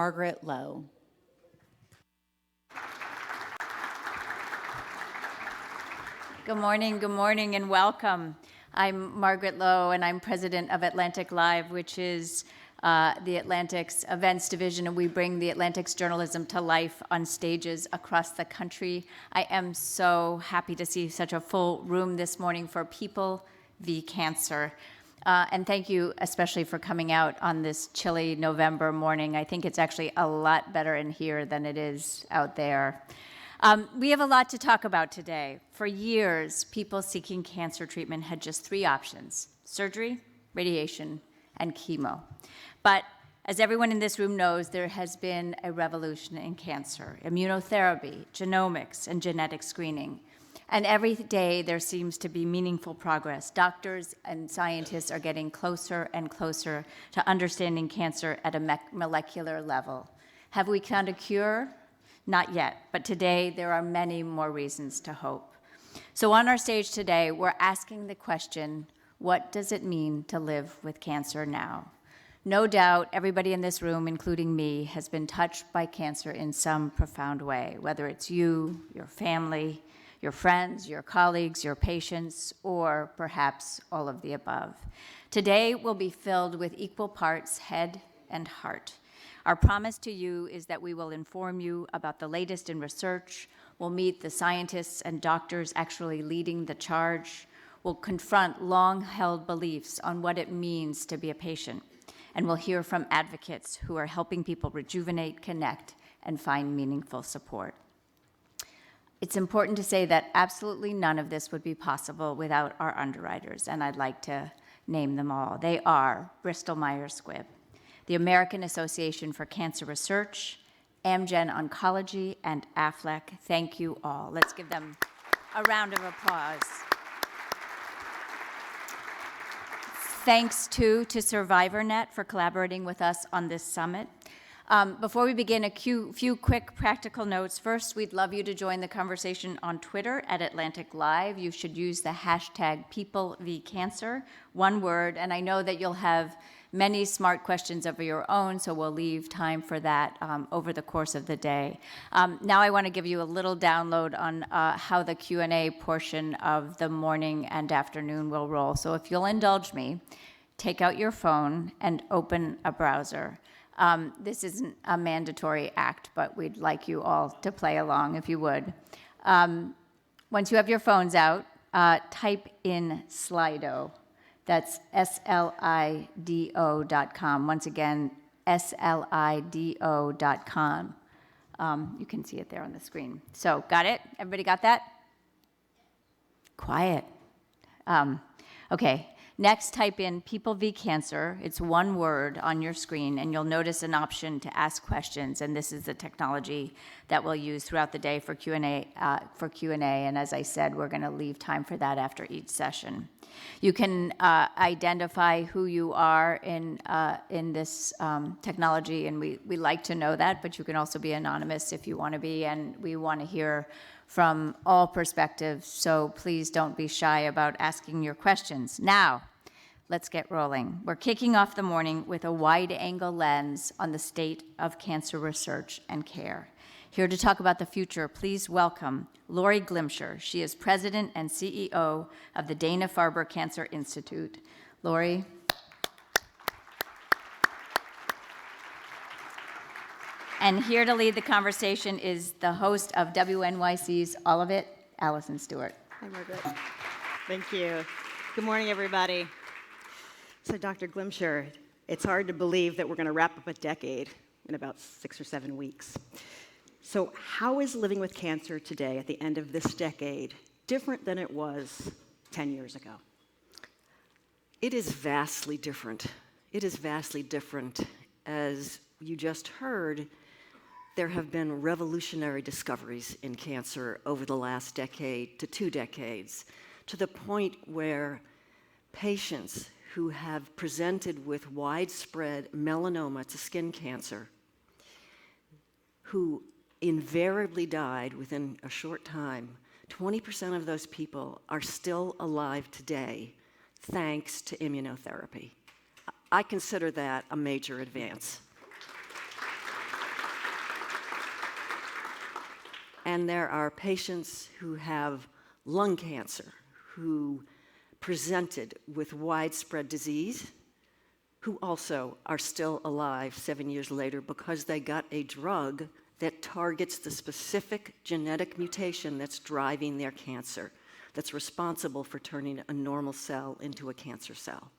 Margaret Lowe. Good morning, and welcome. I'm Margaret Lowe, and I'm president of AtlanticLIVE, which is the Atlantic's events division, and we bring the Atlantic's journalism to life on stages across the country. I am so happy to see such a full room this morning for People v. Cancer. And thank you especially for coming out on this chilly November morning. I think it's actually a lot better in here than it is out there. We have a lot to talk about today. For years, people seeking cancer treatment had just three options: surgery, radiation, and chemo. But as everyone in this room knows, there has been a revolution in cancer: immunotherapy, genomics, and genetic screening. And every day there seems to be meaningful progress. Doctors and scientists are getting closer and closer to understanding cancer at a molecular level. Have we found a cure? Not yet, but today there are many more reasons to hope. So on our stage today, we're asking the question, what does it mean to live with cancer now? No doubt everybody in this room, including me, has been touched by cancer in some profound way, whether it's you, your family, your friends, your colleagues, your patients, or perhaps all of the above. Today will be filled with equal parts head and heart. Our promise to you is that we will inform you about the latest in research, we'll meet the scientists and doctors actually leading the charge, we'll confront long-held beliefs on what it means to be a patient, and we'll hear from advocates who are helping people rejuvenate, connect, and find meaningful support. It's important to say that absolutely none of this would be possible without our underwriters, and I'd like to name them all. They are Bristol Myers Squibb, the American Association for Cancer Research, Amgen Oncology, and Aflac. Thank you all. Let's give them a round of applause. Thanks to SurvivorNet for collaborating with us on this summit. Before we begin, a few quick practical notes. First, we'd love you to join the conversation on Twitter at AtlanticLIVE. You should use the hashtag #PeopleVCancer, one word, and I know that you'll have many smart questions of your own, so we'll leave time for that over the course of the day. Now I want to give you a little download on how the Q&A portion of the morning and afternoon will roll. So if you'll indulge me, take out your phone and open a browser. This isn't a mandatory act, but we'd like you all to play along if you would. Once you have your phones out, type in Slido. That's SLIDO.com. Once again, SLIDO.com. You can see it there on the screen. So, got it? Everybody got that? Quiet. Okay. Next, type in People v. Cancer. It's one word on your screen, and you'll notice an option to ask questions. And this is the technology that we'll use throughout the day for Q&A. And as I said, we're going to leave time for that after each session. You can identify who you are in this technology, and we like to know that. But you can also be anonymous if you want to be, and we want to hear from all perspectives, so please don't be shy about asking your questions. Now, let's get rolling. We're kicking off the morning with a wide-angle lens on the state of cancer research and care. Here to talk about the future, please welcome Lori Glimcher. She is president and CEO of the Dana-Farber Cancer Institute. Lori. And here to lead the conversation is the host of WNYC's All of It, Allison Stewart. Hi, Margaret. Thank you. Good morning, everybody. So, Dr. Glimcher, it's hard to believe that we're going to wrap up a decade in about 6 or 7 weeks. So, how is living with cancer today, at the end of this decade, different than it was 10 years ago? It is vastly different. It is vastly different. As you just heard, there have been revolutionary discoveries in cancer over the last decade to 2 decades, to the point where patients who have presented with widespread melanoma to skin cancer, who invariably died within a short time, 20% of those people are still alive today thanks to immunotherapy. I consider that a major advance. And there are patients who have lung cancer, who presented with widespread disease, who also are still alive 7 years later because they got a drug that targets the specific genetic mutation that's driving their cancer, that's responsible for turning a normal cell into a cancer cell.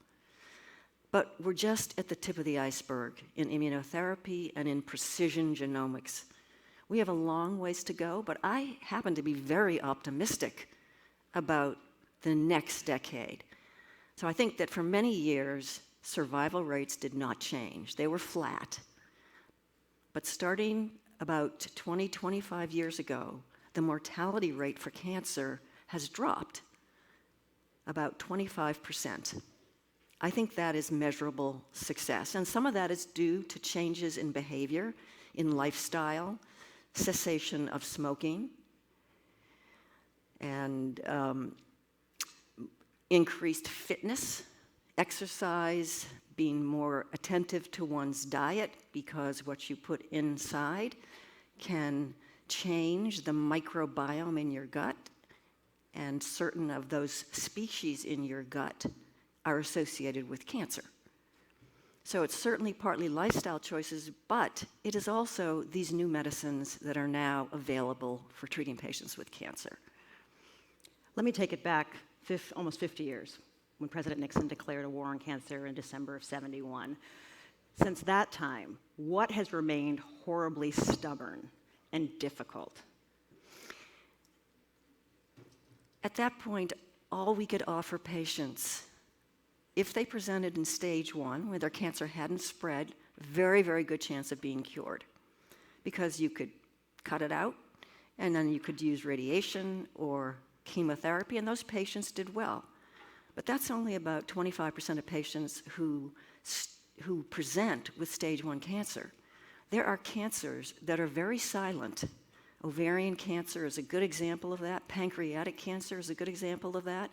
But we're just at the tip of the iceberg in immunotherapy and in precision genomics. We have a long ways to go, but I happen to be very optimistic about the next decade. So I think that for many years, survival rates did not change. They were flat. But starting about 20, 25 years ago, the mortality rate for cancer has dropped about 25%. I think that is measurable success. And some of that is due to changes in behavior, in lifestyle, cessation of smoking, and increased fitness, exercise, being more attentive to one's diet, because what you put inside can change the microbiome in your gut, and certain of those species in your gut are associated with cancer. So it's certainly partly lifestyle choices, but it is also these new medicines that are now available for treating patients with cancer. Let me take it back almost 50 years, when President Nixon declared a war on cancer in December of '71. Since that time, what has remained horribly stubborn and difficult? At that point, all we could offer patients, if they presented in stage 1, where their cancer hadn't spread, very, very good chance of being cured, because you could cut it out, and then you could use radiation or chemotherapy, and those patients did well. But that's only about 25% of patients who present with stage 1 cancer. There are cancers that are very silent. Ovarian cancer is a good example of that. Pancreatic cancer is a good example of that.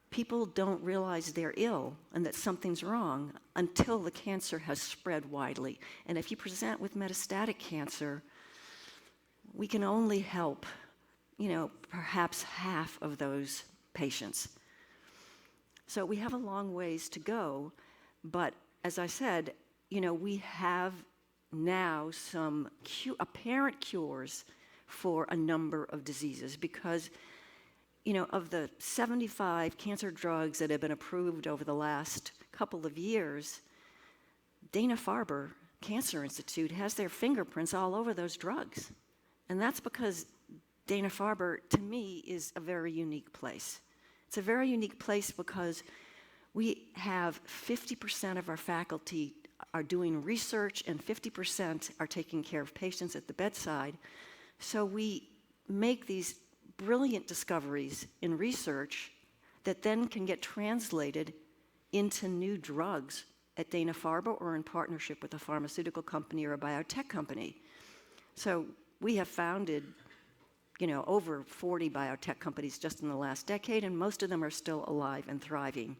People don't realize they're ill and that something's wrong until the cancer has spread widely. And if you present with metastatic cancer, we can only help, perhaps half of those patients. So we have a long ways to go, but as I said, we have now some apparent cures for a number of diseases, because of the 75 cancer drugs that have been approved over the last couple of years, Dana-Farber Cancer Institute has their fingerprints all over those drugs. And that's because Dana-Farber, to me, is a very unique place. It's a very unique place because we have 50% of our faculty are doing research and 50% are taking care of patients at the bedside. So we make these brilliant discoveries in research that then can get translated into new drugs at Dana-Farber or in partnership with a pharmaceutical company or a biotech company. So we have founded, over 40 biotech companies just in the last decade, and most of them are still alive and thriving.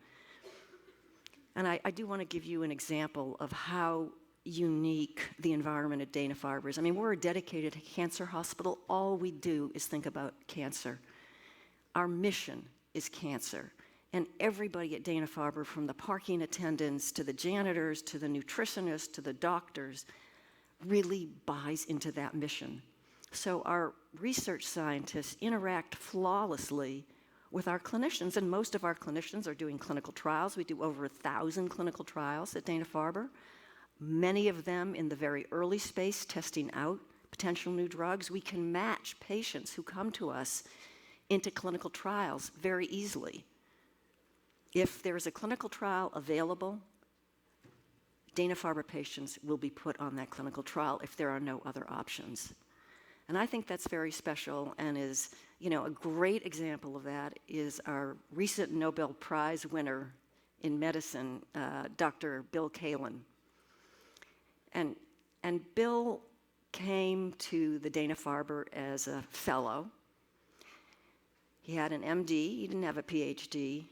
And I do want to give you an example of how unique the environment at Dana-Farber is. I mean, we're a dedicated cancer hospital. All we do is think about cancer. Our mission is cancer. And everybody at Dana-Farber, from the parking attendants to the janitors to the nutritionists to the doctors, really buys into that mission. So our research scientists interact flawlessly with our clinicians, and most of our clinicians are doing clinical trials. We do over 1,000 clinical trials at Dana-Farber, many of them in the very early space, testing out potential new drugs. We can match patients who come to us into clinical trials very easily. If there is a clinical trial available, Dana-Farber patients will be put on that clinical trial if there are no other options. And I think that's very special, and is, a great example of that is our recent Nobel Prize winner in medicine, Dr. Bill Kaelin. And Bill came to the Dana-Farber as a fellow. He had an MD, he didn't have a PhD,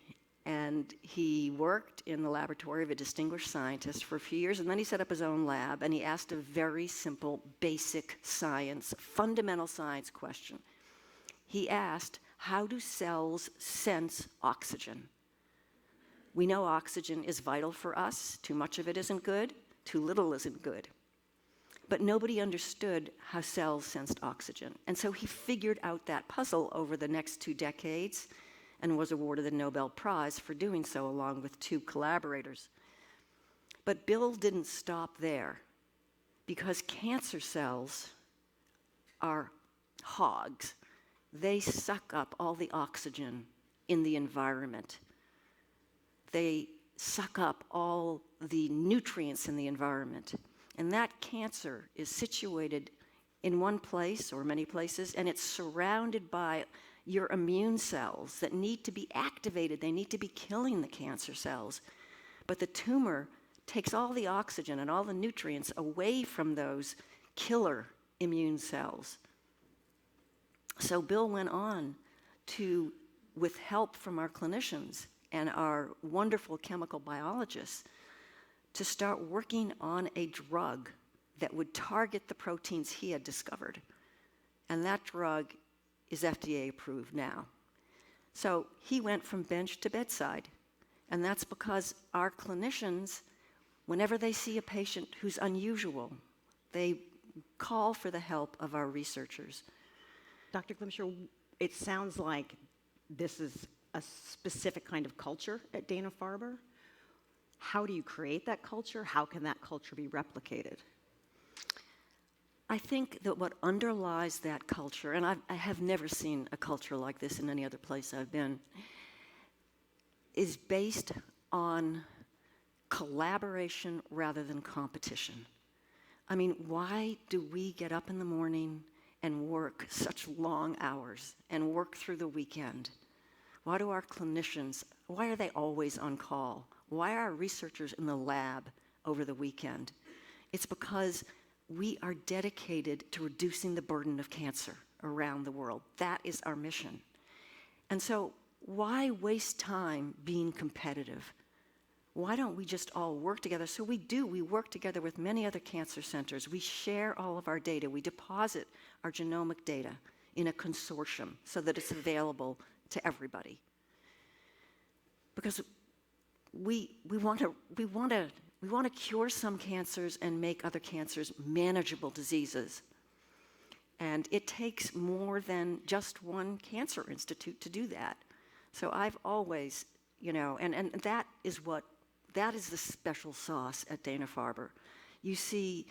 And he worked in the laboratory of a distinguished scientist for a few years, and then he set up his own lab, and he asked a very simple, basic science, fundamental science question. He asked, how do cells sense oxygen? We know oxygen is vital for us. Too much of it isn't good, too little isn't good. But nobody understood how cells sensed oxygen. And so he figured out that puzzle over the next 2 decades and was awarded the Nobel Prize for doing so, along with 2 collaborators. But Bill didn't stop there, because cancer cells are hogs. They suck up all the oxygen in the environment. They suck up all the nutrients in the environment. And that cancer is situated in one place or many places, and it's surrounded by your immune cells that need to be activated. They need to be killing the cancer cells. But the tumor takes all the oxygen and all the nutrients away from those killer immune cells. So Bill went on to, with help from our clinicians and our wonderful chemical biologists, to start working on a drug that would target the proteins he had discovered. And that drug is FDA approved now. So he went from bench to bedside. And that's because our clinicians, whenever they see a patient who's unusual, they call for the help of our researchers. Dr. Glimcher, it sounds like this is a specific kind of culture at Dana-Farber. How do you create that culture? How can that culture be replicated? I think that what underlies that culture, and I have never seen a culture like this in any other place I've been, is based on collaboration rather than competition. I mean, why do we get up in the morning and work such long hours and work through the weekend? Why do our clinicians, why are they always on call? Why are our researchers in the lab over the weekend? It's because we are dedicated to reducing the burden of cancer around the world. That is our mission. And so why waste time being competitive? Why don't we just all work together? So we do. We work together with many other cancer centers. We share all of our data. We deposit our genomic data in a consortium so that it's available to everybody. Because we want to cure some cancers and make other cancers manageable diseases. And it takes more than just one cancer institute to do that. So I've always, and that is the special sauce at Dana-Farber. You see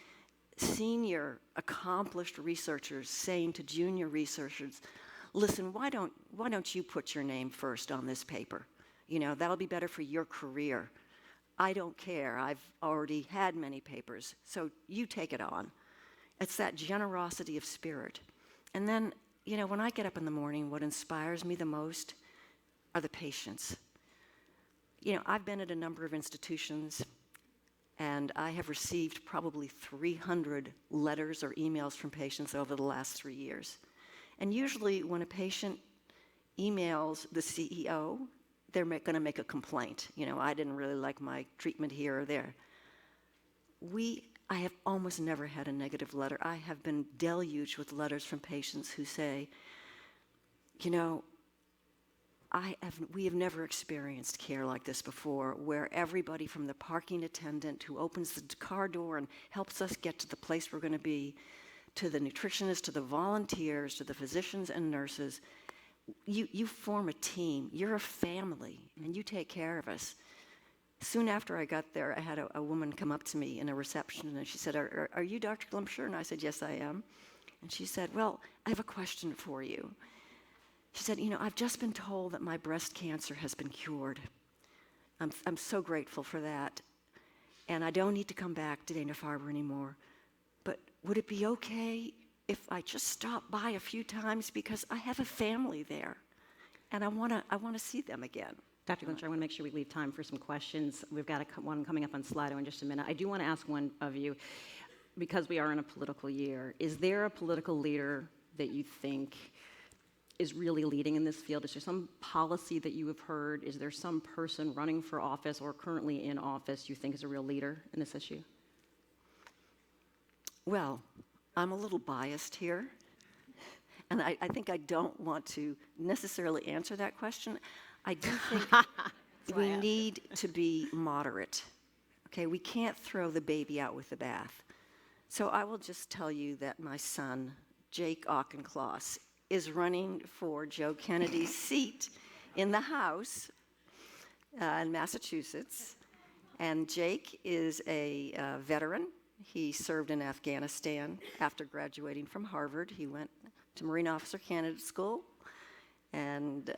senior, accomplished researchers saying to junior researchers, listen, why don't you put your name first on this paper? That'll be better for your career. I don't care. I've already had many papers, so you take it on. It's that generosity of spirit. And then, when I get up in the morning, what inspires me the most are the patients. I've been at a number of institutions, and I have received probably 300 letters or emails from patients over the last 3 years. And usually when a patient emails the CEO, they're going to make a complaint. I didn't really like my treatment here or there. I have almost never had a negative letter. I have been deluged with letters from patients who say, we have never experienced care like this before, where everybody from the parking attendant who opens the car door and helps us get to the place we're going to be, to the nutritionists, to the volunteers, to the physicians and nurses, you form a team. You're a family, and you take care of us. Soon after I got there, I had a woman come up to me in a reception, and she said, are you Dr. Glimcher? And I said, yes, I am. And she said, well, I have a question for you. She said, I've just been told that my breast cancer has been cured. I'm so grateful for that. And I don't need to come back to Dana-Farber anymore. But would it be okay if I just stop by a few times, because I have a family there, and I want to see them again? Dr. Glimcher, I want to make sure we leave time for some questions. We've got one coming up on Slido in just a minute. I do want to ask one of you, because we are in a political year, is there a political leader that you think is really leading in this field? Is there some policy that you have heard? Is there some person running for office or currently in office you think is a real leader in this issue? Well, I'm a little biased here, and I think I don't want to necessarily answer that question. I do think we need to be moderate. Okay, we can't throw the baby out with the bath. So I will just tell you that my son, Jake Auchincloss, is running for Joe Kennedy's seat in the House in Massachusetts. And Jake is a veteran. He served in Afghanistan after graduating from Harvard. He went to Marine Officer Candidate School and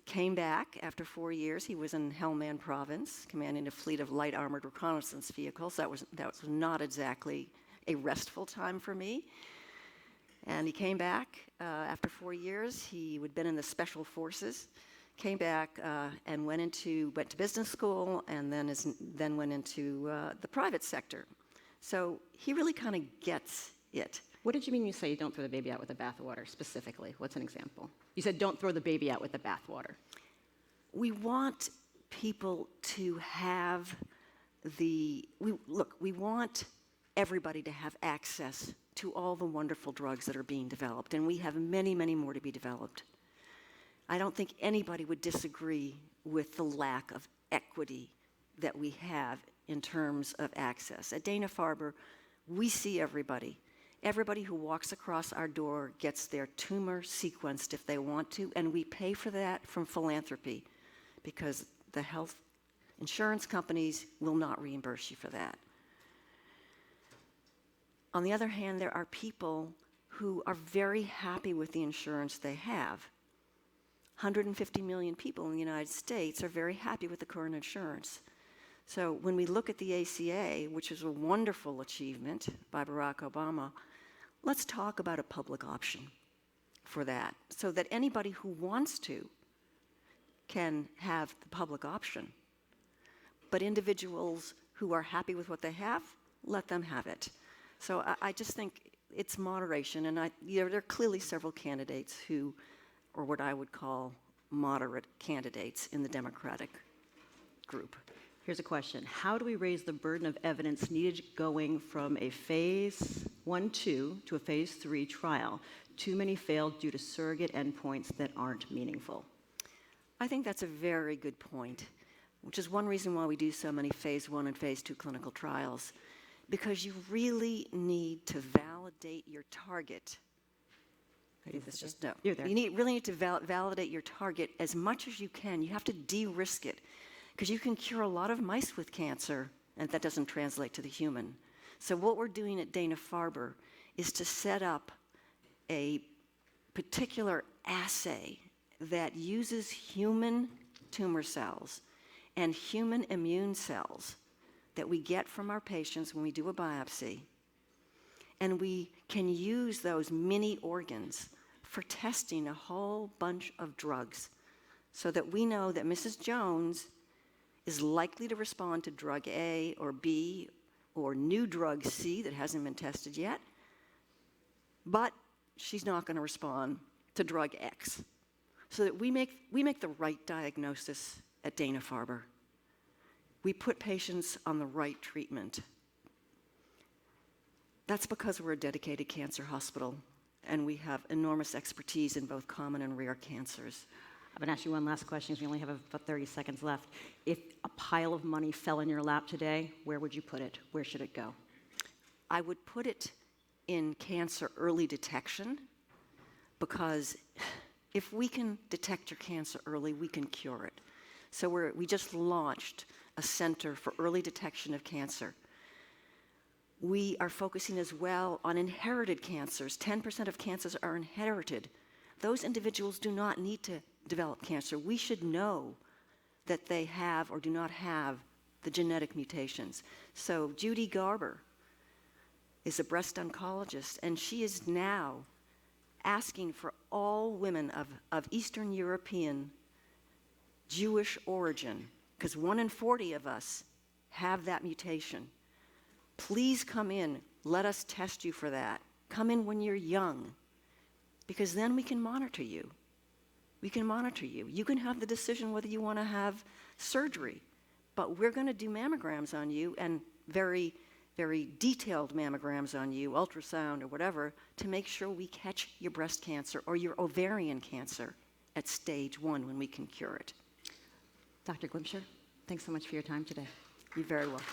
came back after 4 years. He was in Helmand Province, commanding a fleet of light armored reconnaissance vehicles. That was not exactly a restful time for me. And he came back after 4 years. He had been in the Special Forces, came back and went to business school, and then went into the private sector. So he really kind of gets it. What did you mean you say you don't throw the baby out with the bathwater specifically? What's an example? You said don't throw the baby out with the bathwater. We want people to have we want everybody to have access to all the wonderful drugs that are being developed, and we have many, many more to be developed. I don't think anybody would disagree with the lack of equity that we have in terms of access. At Dana-Farber, we see everybody. Everybody who walks across our door gets their tumor sequenced if they want to, and we pay for that from philanthropy because the health insurance companies will not reimburse you for that. On the other hand, there are people who are very happy with the insurance they have. 150 million people in the United States are very happy with the current insurance. So when we look at the ACA, which is a wonderful achievement by Barack Obama, let's talk about a public option for that, so that anybody who wants to can have the public option. But individuals who are happy with what they have, let them have it. So I just think it's moderation, and there are clearly several candidates who, or what I would call moderate candidates in the Democratic group. Here's a question. How do we raise the burden of evidence needed going from a phase 1-2 to a phase 3 trial? Too many failed due to surrogate endpoints that aren't meaningful. I think that's a very good point, which is one reason why we do so many phase 1 and phase 2 clinical trials, because you really need to validate your target. It's just no. You're there. You really need to validate your target as much as you can. You have to de-risk it, because you can cure a lot of mice with cancer, and that doesn't translate to the human. So what we're doing at Dana-Farber is to set up a particular assay that uses human tumor cells and human immune cells that we get from our patients when we do a biopsy. And we can use those mini organs for testing a whole bunch of drugs so that we know that Mrs. Jones is likely to respond to drug A or B or new drug C that hasn't been tested yet, but she's not going to respond to drug X. So that we make the right diagnosis at Dana-Farber. We put patients on the right treatment. That's because we're a dedicated cancer hospital, and we have enormous expertise in both common and rare cancers. I'm going to ask you one last question because we only have about 30 seconds left. If a pile of money fell in your lap today, where would you put it? Where should it go? I would put it in cancer early detection, because if we can detect your cancer early, we can cure it. So we just launched a center for early detection of cancer. We are focusing as well on inherited cancers. 10% of cancers are inherited. Those individuals do not need to develop cancer. We should know that they have or do not have the genetic mutations. So Judy Garber is a breast oncologist, and she is now asking for all women of Eastern European Jewish origin, because 1 in 40 of us have that mutation. Please come in. Let us test you for that. Come in when you're young. because then we can monitor you. We can monitor you. You can have the decision whether you want to have surgery, but we're going to do mammograms on you, and very, very detailed mammograms on you, ultrasound or whatever, to make sure we catch your breast cancer or your ovarian cancer at stage 1 when we can cure it. Dr. Glimcher, thanks so much for your time today. You're very welcome.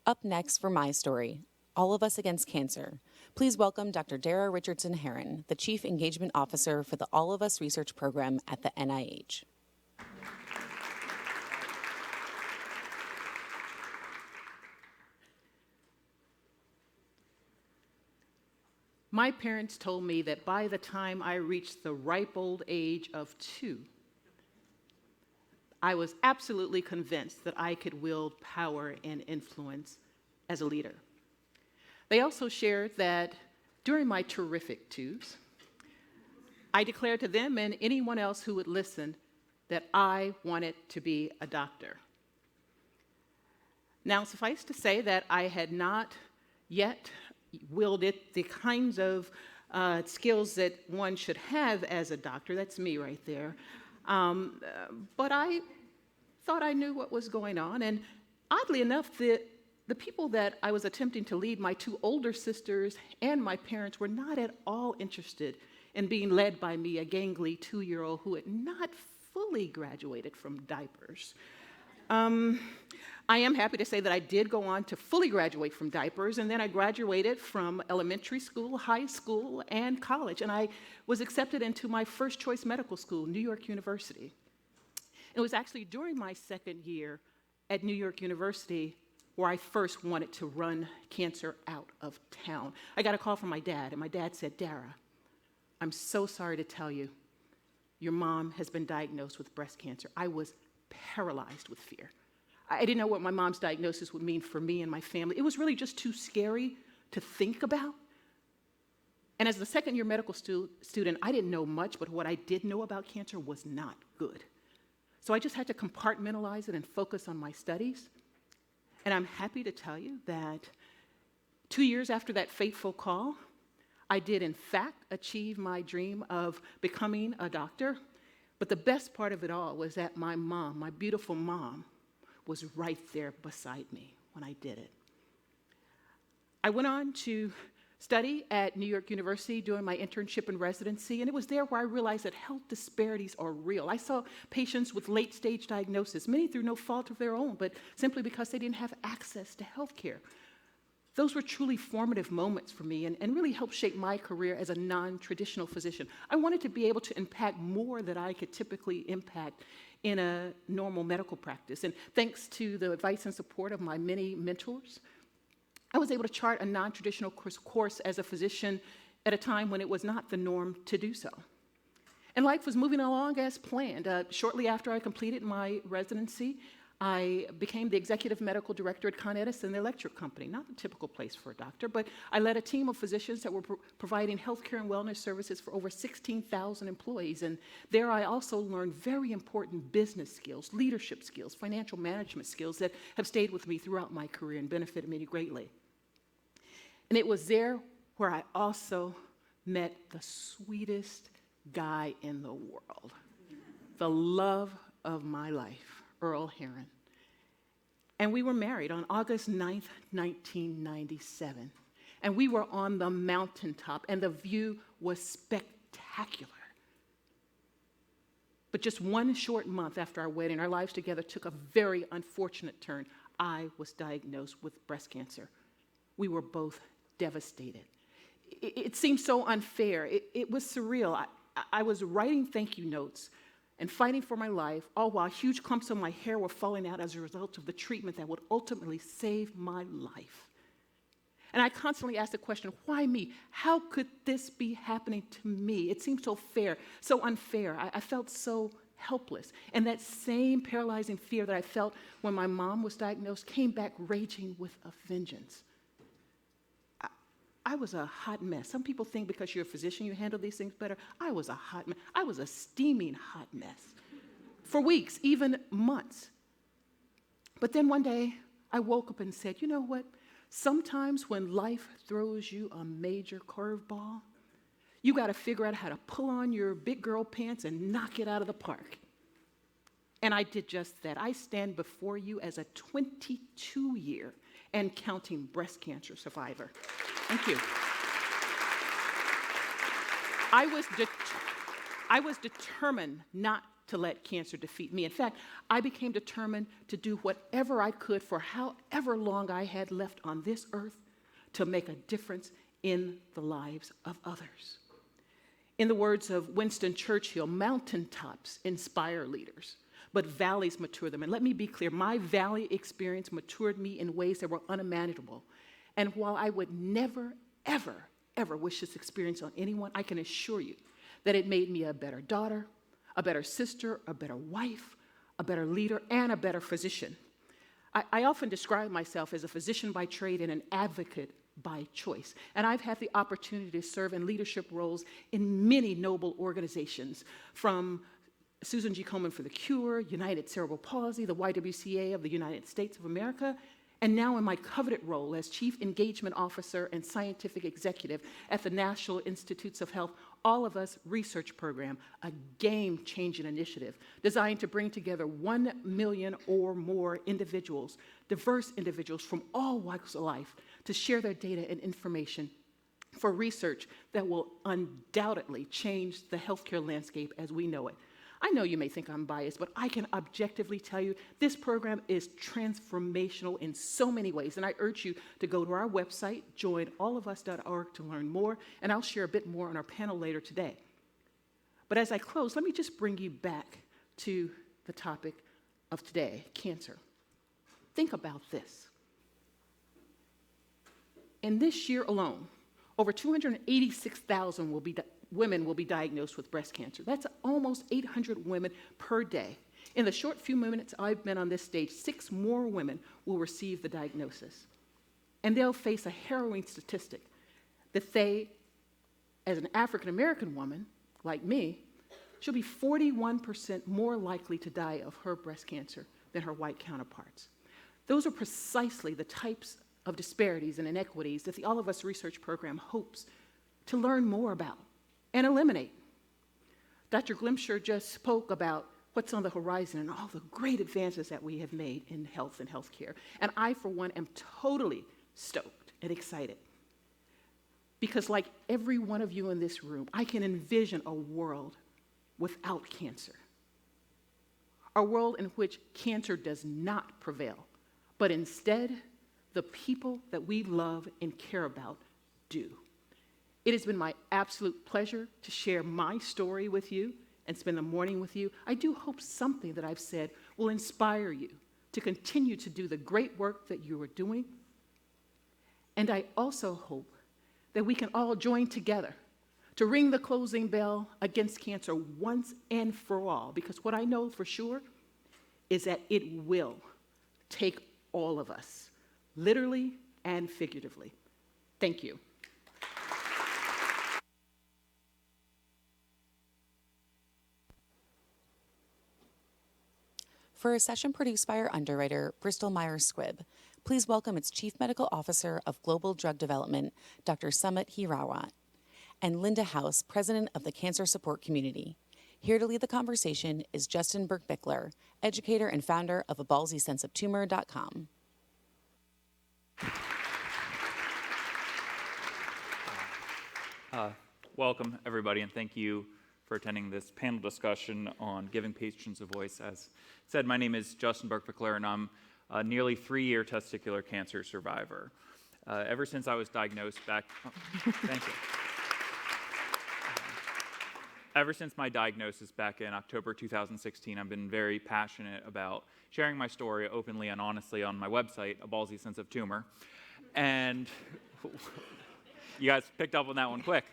Up next for my story, All of Us Against Cancer, please welcome Dr. Dara Richardson-Herron, the Chief Engagement Officer for the All of Us Research Program at the NIH. My parents told me that by the time I reached the ripe old age of 2, I was absolutely convinced that I could wield power and influence as a leader. They also shared that during my terrific 2s, I declared to them and anyone else who would listen that I wanted to be a doctor. Now, suffice to say that I had not yet wielded the kinds of skills that one should have as a doctor. That's me right there. But I thought I knew what was going on. And oddly enough, the people that I was attempting to lead, my 2 older sisters and my parents, were not at all interested in being led by me, a gangly 2-year-old who had not fully graduated from diapers. I am happy to say that I did go on to fully graduate from diapers, and then I graduated from elementary school, high school, and college, and I was accepted into my first choice medical school, New York University. It was actually during my 2nd year at New York University where I first wanted to run cancer out of town. I got a call from my dad, and my dad said, "Dara, I'm so sorry to tell you, your mom has been diagnosed with breast cancer." I was paralyzed with fear. I didn't know what my mom's diagnosis would mean for me and my family. It was really just too scary to think about. And as the 2nd-year medical student, I didn't know much, but what I did know about cancer was not good. So I just had to compartmentalize it and focus on my studies. And I'm happy to tell you that 2 years after that fateful call, I did in fact achieve my dream of becoming a doctor. But the best part of it all was that my mom, my beautiful mom, was right there beside me when I did it. I went on to study at New York University doing my internship and residency, and it was there where I realized that health disparities are real. I saw patients with late-stage diagnosis, many through no fault of their own, but simply because they didn't have access to health care. Those were truly formative moments for me and really helped shape my career as a non-traditional physician. I wanted to be able to impact more than I could typically impact in a normal medical practice. And thanks to the advice and support of my many mentors, I was able to chart a non-traditional course as a physician at a time when it was not the norm to do so. And life was moving along as planned. Shortly after I completed my residency, I became the executive medical director at Con Edison, the electric company. Not the typical place for a doctor, but I led a team of physicians that were providing healthcare and wellness services for over 16,000 employees. And there I also learned very important business skills, leadership skills, financial management skills that have stayed with me throughout my career and benefited me greatly. And it was there where I also met the sweetest guy in the world, the love of my life, Earl Herron. And we were married on August 9th, 1997. And we were on the mountaintop, and the view was spectacular. But just 1 short month after our wedding, our lives together took a very unfortunate turn. I was diagnosed with breast cancer. We were both devastated. It seemed so unfair. It was surreal. I was writing thank you notes and fighting for my life, all while huge clumps of my hair were falling out as a result of the treatment that would ultimately save my life. And I constantly asked the question, why me? How could this be happening to me? It seemed so fair, so unfair. I felt so helpless. And that same paralyzing fear that I felt when my mom was diagnosed came back raging with a vengeance. I was a hot mess. Some people think because you're a physician you handle these things better. I was a hot mess. I was a steaming hot mess. For weeks, even months. But then one day, I woke up and said, you know what? Sometimes when life throws you a major curveball, you got to figure out how to pull on your big girl pants and knock it out of the park. And I did just that. I stand before you as a 22-year and counting breast cancer survivor. Thank you. I was determined not to let cancer defeat me. In fact, I became determined to do whatever I could for however long I had left on this earth to make a difference in the lives of others. In the words of Winston Churchill, mountaintops inspire leaders, but valleys mature them. And let me be clear, my valley experience matured me in ways that were unimaginable. And while I would never, ever, ever wish this experience on anyone, I can assure you that it made me a better daughter, a better sister, a better wife, a better leader, and a better physician. I often describe myself as a physician by trade and an advocate by choice. And I've had the opportunity to serve in leadership roles in many noble organizations, from Susan G. Komen for the Cure, United Cerebral Palsy, the YWCA of the United States of America, and now in my coveted role as Chief Engagement Officer and Scientific Executive at the National Institutes of Health All of Us Research Program, a game-changing initiative designed to bring together 1 million or more individuals, diverse individuals from all walks of life, to share their data and information for research that will undoubtedly change the healthcare landscape as we know it. I know you may think I'm biased, but I can objectively tell you this program is transformational in so many ways, and I urge you to go to our website, joinallofus.org, to learn more, and I'll share a bit more on our panel later today. But as I close, let me just bring you back to the topic of today, cancer. Think about this. In this year alone, over 286,000 women will be diagnosed with breast cancer. That's almost 800 women per day. In the short few minutes I've been on this stage, 6 more women will receive the diagnosis. And they'll face a harrowing statistic that they, as an African American woman, like me, she'll be 41% more likely to die of her breast cancer than her white counterparts. Those are precisely the types of disparities and inequities that the All of Us research program hopes to learn more about and eliminate. Dr. Glimcher just spoke about what's on the horizon and all the great advances that we have made in health and healthcare. And I, for one, am totally stoked and excited. Because like every one of you in this room, I can envision a world without cancer. A world in which cancer does not prevail, but instead, the people that we love and care about do. It has been my absolute pleasure to share my story with you and spend the morning with you. I do hope something that I've said will inspire you to continue to do the great work that you are doing. And I also hope that we can all join together to ring the closing bell against cancer once and for all, because what I know for sure is that it will take all of us, literally and figuratively. Thank you. For a session produced by our underwriter, Bristol Myers Squibb, please welcome its Chief Medical Officer of Global Drug Development, Dr. Sumit Hirawat, and Linda House, President of the Cancer Support Community. Here to lead the conversation is Justin Burke-Bickler, educator and founder of aballsysenseoftumor.com. Welcome, everybody, and thank you for attending this panel discussion on giving patients a voice. As said, my name is Justin Burke-Bickler, and I'm a nearly 3-year testicular cancer survivor. Ever since I was diagnosed back... thank you. Ever since my diagnosis back in October 2016, I've been very passionate about sharing my story openly and honestly on my website, A Ballsy Sense of Tumor. And you guys picked up on that one quick.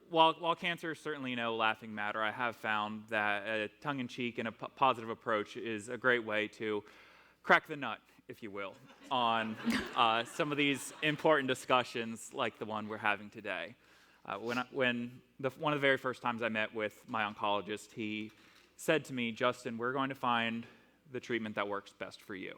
While cancer is certainly no laughing matter, I have found that a tongue-in-cheek and a positive approach is a great way to crack the nut, if you will, on some of these important discussions like the one we're having today. One of the very first times I met with my oncologist, he said to me, Justin, we're going to find the treatment that works best for you.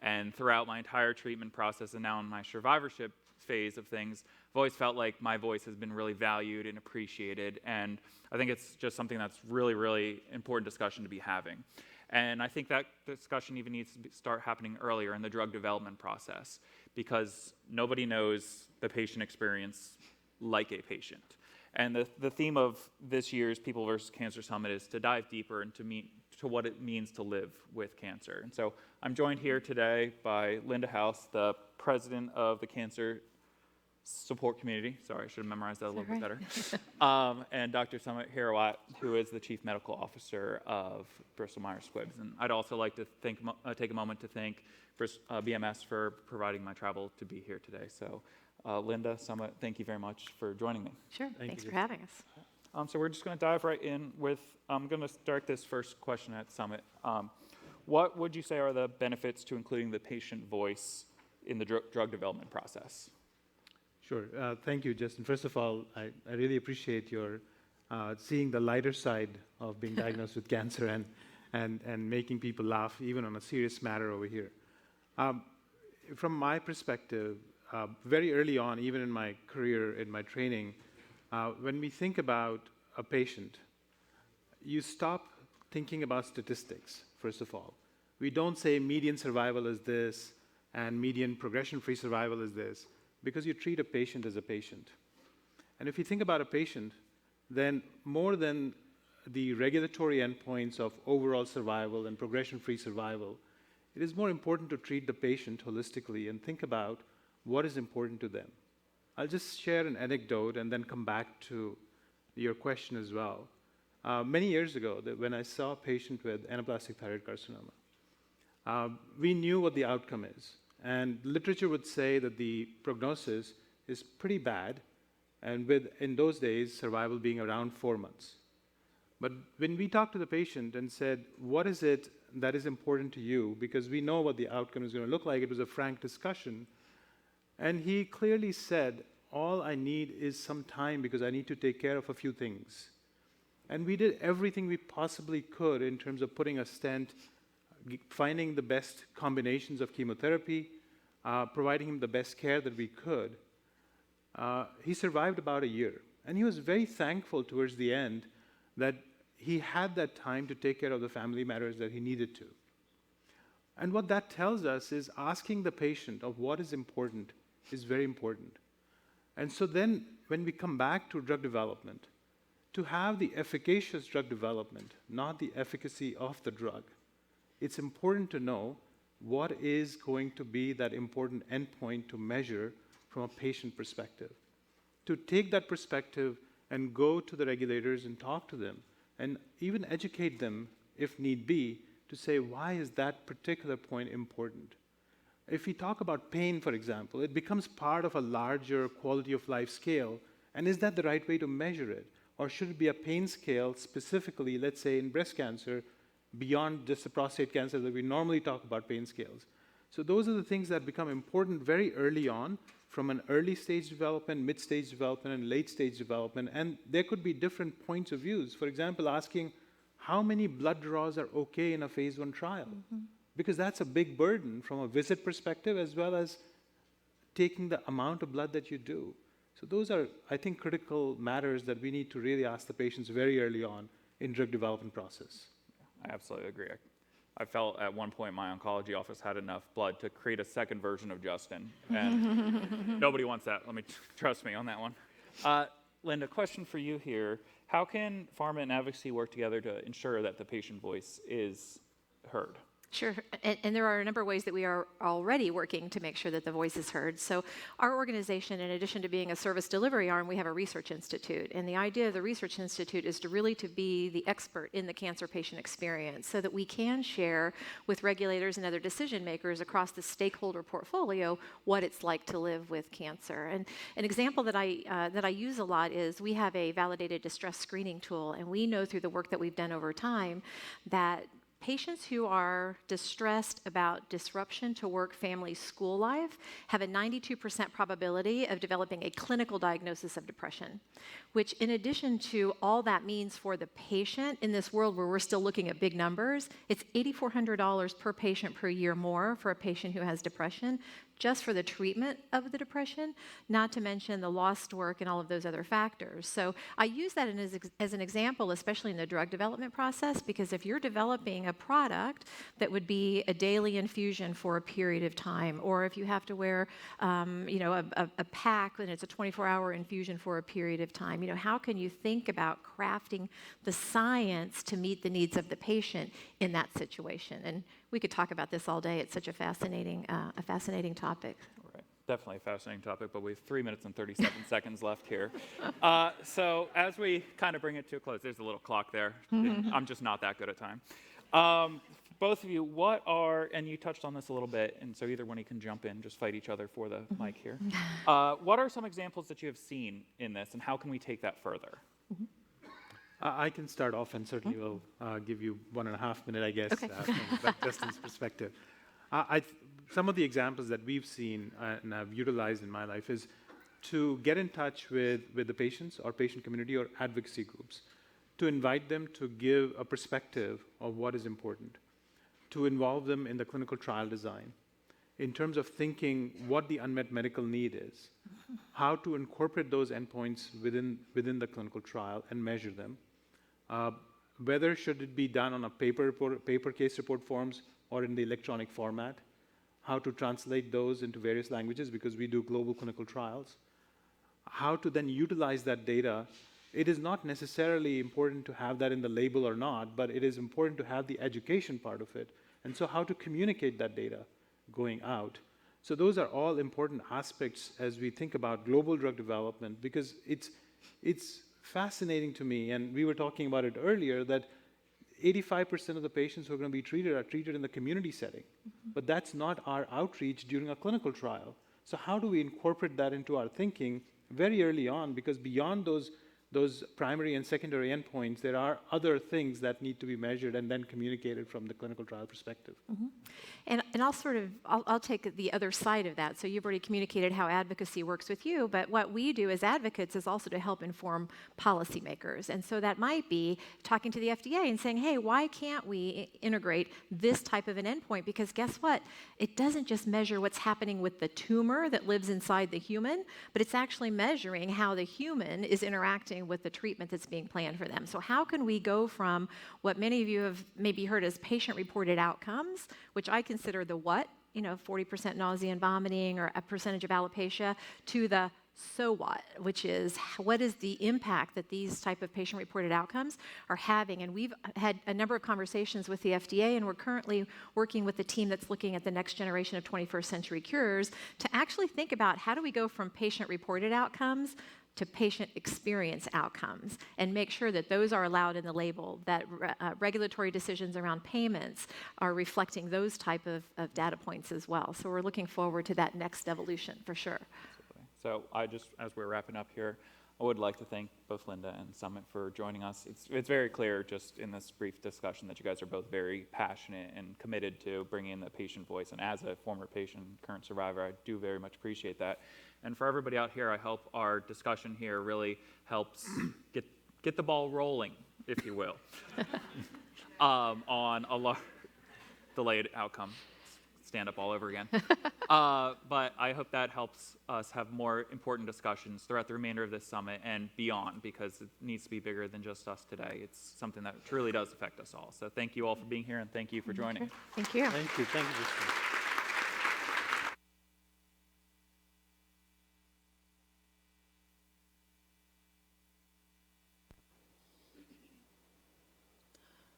And throughout my entire treatment process and now in my survivorship phase of things, I've always felt like my voice has been really valued and appreciated. And I think it's just something that's really, really important discussion to be having. And I think that discussion even needs to start happening earlier in the drug development process, because nobody knows the patient experience like a patient. And the theme of this year's People vs. Cancer Summit is to dive deeper and to what it means to live with cancer. And so I'm joined here today by Linda House, the president of the Cancer Support Community. Sorry, I should have memorized that a little bit better. And Dr. Sumit Hirawat, who is the chief medical officer of Bristol Myers Squibb. And I'd also like to take a moment to thank BMS for providing my travel to be here today. So Linda, Sumit, thank you very much for joining me. Sure, thanks for having us. So we're just going to dive right in with, I'm going to start this first question at Summit. What would you say are the benefits to including the patient voice in the drug development process? Sure. Thank you, Justin. First of all, I really appreciate your seeing the lighter side of being diagnosed with cancer and making people laugh, even on a serious matter over here. From my perspective, very early on, even in my career, in my training, when we think about a patient, you stop thinking about statistics, first of all. We don't say median survival is this and median progression-free survival is this, because you treat a patient as a patient. And if you think about a patient, then more than the regulatory endpoints of overall survival and progression-free survival, it is more important to treat the patient holistically and think about what is important to them. I'll just share an anecdote and then come back to your question as well. Many years ago, when I saw a patient with anaplastic thyroid carcinoma, we knew what the outcome is. And literature would say that the prognosis is pretty bad, and in those days, survival being around 4 months. But when we talked to the patient and said, what is it that is important to you? Because we know what the outcome is going to look like. It was a frank discussion. And he clearly said, all I need is some time because I need to take care of a few things. And we did everything we possibly could in terms of putting a stent, finding the best combinations of chemotherapy, providing him the best care that we could. He survived about a year. And he was very thankful towards the end that he had that time to take care of the family matters that he needed to. And what that tells us is asking the patient of what is important is very important. And so then when we come back to drug development, to have the efficacious drug development, not the efficacy of the drug, it's important to know what is going to be that important endpoint to measure from a patient perspective. To take that perspective and go to the regulators and talk to them and even educate them, if need be, to say, why is that particular point important? If we talk about pain, for example, it becomes part of a larger quality of life scale, and is that the right way to measure it? Or should it be a pain scale specifically, let's say in breast cancer, beyond just the prostate cancer that we normally talk about pain scales? So those are the things that become important very early on, from an early stage development, mid stage development, and late stage development, and there could be different points of views. For example, asking how many blood draws are okay in a phase 1 trial? Mm-hmm. Because that's a big burden from a visit perspective as well as taking the amount of blood that you do. So those are, I think, critical matters that we need to really ask the patients very early on in drug development process. I absolutely agree. I felt at one point my oncology office had enough blood to create a second version of Justin, and nobody wants that. Trust me on that one. Linda, question for you here. How can pharma and advocacy work together to ensure that the patient voice is heard? Sure, and there are a number of ways that we are already working to make sure that the voice is heard. So our organization, in addition to being a service delivery arm, we have a research institute. And the idea of the research institute is to really to be the expert in the cancer patient experience so that we can share with regulators and other decision makers across the stakeholder portfolio what it's like to live with cancer. And an example that I use a lot is we have a validated distress screening tool, and we know through the work that we've done over time that patients who are distressed about disruption to work, family, school life have a 92% probability of developing a clinical diagnosis of depression, which in addition to all that means for the patient in this world where we're still looking at big numbers, it's $8,400 per patient per year more for a patient who has depression, just for the treatment of the depression, not to mention the lost work and all of those other factors. So I use that as an example, especially in the drug development process, because if you're developing a product that would be a daily infusion for a period of time, or if you have to wear a pack and it's a 24-hour infusion for a period of time, how can you think about crafting the science to meet the needs of the patient in that situation? And we could talk about this all day. It's such a fascinating topic. Right. Definitely a fascinating topic, but we have 3 minutes and 37 seconds left here. So as we kind of bring it to a close, there's a little clock there. I'm just not that good at time. Both of you, and you touched on this a little bit, and so either one of you can jump in, just fight each other for the mic here. What are some examples that you have seen in this, and how can we take that further? I can start off and certainly will give you 1.5 minutes, I guess, Okay. from Justin's perspective. Some of the examples that we've seen and I've utilized in my life is to get in touch with the patients or patient community or advocacy groups, to invite them to give a perspective of what is important, to involve them in the clinical trial design, in terms of thinking what the unmet medical need is, how to incorporate those endpoints within the clinical trial and measure them, whether should it be done on a paper case report forms or in the electronic format, how to translate those into various languages because we do global clinical trials, how to then utilize that data. It is not necessarily important to have that in the label or not, but it is important to have the education part of it. And so how to communicate that data going out. So those are all important aspects as we think about global drug development, because it's fascinating to me, and we were talking about it earlier, that 85% of the patients who are going to be treated are treated in the community setting. But that's not our outreach during a clinical trial. So how do we incorporate that into our thinking very early on? Because beyond those primary and secondary endpoints, there are other things that need to be measured and then communicated from the clinical trial perspective. And I'll take the other side of that. So you've already communicated how advocacy works with you, but what we do as advocates is also to help inform policymakers. And so that might be talking to the FDA and saying, hey, why can't we integrate this type of an endpoint? Because guess what? It doesn't just measure what's happening with the tumor that lives inside the human, but it's actually measuring how the human is interacting with the treatment that's being planned for them. So how can we go from what many of you have maybe heard as patient-reported outcomes, which I consider the what, 40% nausea and vomiting or a percentage of alopecia, to the so what, which is what is the impact that these type of patient-reported outcomes are having. And we've had a number of conversations with the FDA, and we're currently working with the team that's looking at the next generation of 21st century cures to actually think about how do we go from patient-reported outcomes to patient experience outcomes and make sure that those are allowed in the label, that regulatory decisions around payments are reflecting those type of data points as well. So we're looking forward to that next evolution for sure. So as we're wrapping up here, I would like to thank both Linda and Summit for joining us. It's very clear just in this brief discussion that you guys are both very passionate and committed to bringing in the patient voice. And as a former patient, current survivor, I do very much appreciate that. And for everybody out here, I hope our discussion here really helps get the ball rolling, if you will, on a delayed outcome. Stand up all over again. But I hope that helps us have more important discussions throughout the remainder of this summit and beyond, because it needs to be bigger than just us today. It's something that truly does affect us all. So thank you all for being here, and thank you for joining. Thank you. Thank you. Thank you.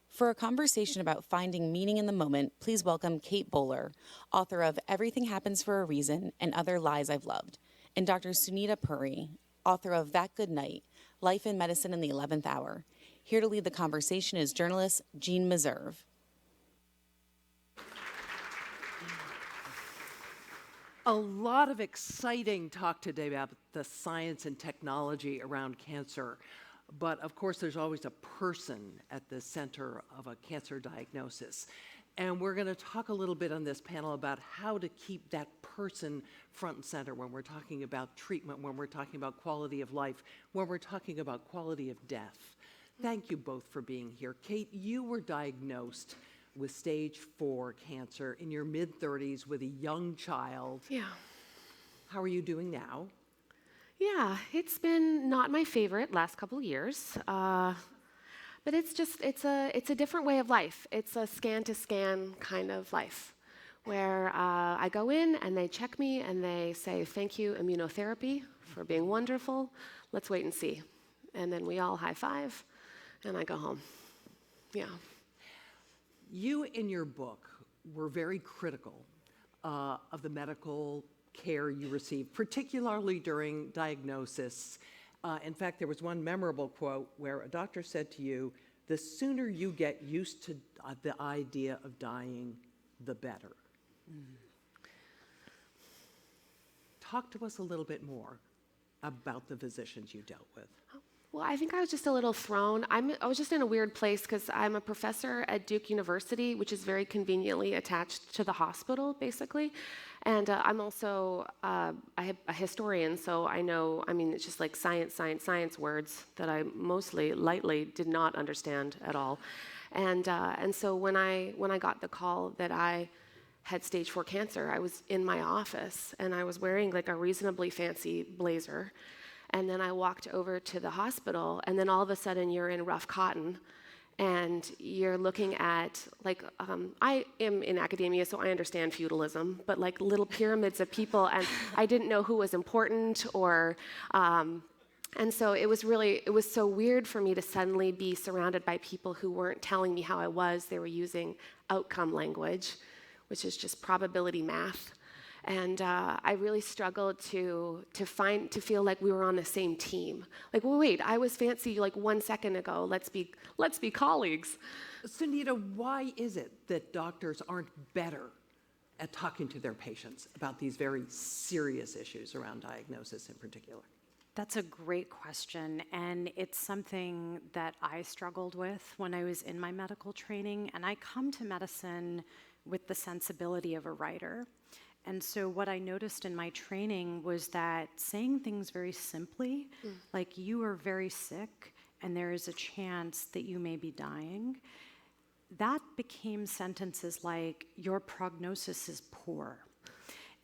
For a conversation about finding meaning in the moment, please welcome Kate Bowler, author of Everything Happens for a Reason and Other Lies I've Loved, and Dr. Sunita Puri, author of That Good Night, Life in Medicine in the 11th Hour. Here to lead the conversation is journalist Jean Meserve. A lot of exciting talk today about the science and technology around cancer. but of course there's always a person at the center of a cancer diagnosis. And we're going to talk a little bit on this panel about how to keep that person front and center when we're talking about treatment, when we're talking about quality of life, when we're talking about quality of death. Thank you both for being here. Kate, you were diagnosed with stage 4 cancer in your mid-30s with a young child. Yeah. How are you doing now? Yeah, it's been not my favorite last couple of years, but it's a different way of life. It's a scan-to-scan kind of life, where I go in and they check me and they say, thank you, immunotherapy, for being wonderful. Let's wait and see. And then we all high five, and I go home. Yeah. You, in your book, were very critical of the medical care you received, particularly during diagnosis. In fact, there was one memorable quote where a doctor said to you, the sooner you get used to the idea of dying, the better. Talk to us a little bit more about the physicians you dealt with. Well, I think I was just a little thrown. I was just in a weird place because I'm a professor at Duke University, which is very conveniently attached to the hospital, basically. And I'm also a historian, so I know, it's just like science words that I mostly lightly did not understand at all. And so when I got the call that I had stage 4 cancer, I was in my office and I was wearing like a reasonably fancy blazer. And then I walked over to the hospital, and then all of a sudden you're in rough cotton, and you're looking at, like, I am in academia, so I understand feudalism, but like little pyramids of people, and I didn't know who was important, and so it was so weird for me to suddenly be surrounded by people who weren't telling me how I was. They were using outcome language, which is just probability math. And I really struggled to feel like we were on the same team. Like, well, wait, I was fancy like 1 second ago. Let's be colleagues. Sunita, why is it that doctors aren't better at talking to their patients about these very serious issues around diagnosis in particular? That's a great question, and it's something that I struggled with when I was in my medical training, and I come to medicine with the sensibility of a writer. And so what I noticed in my training was that saying things very simply, like you are very sick and there is a chance that you may be dying, that became sentences like, your prognosis is poor.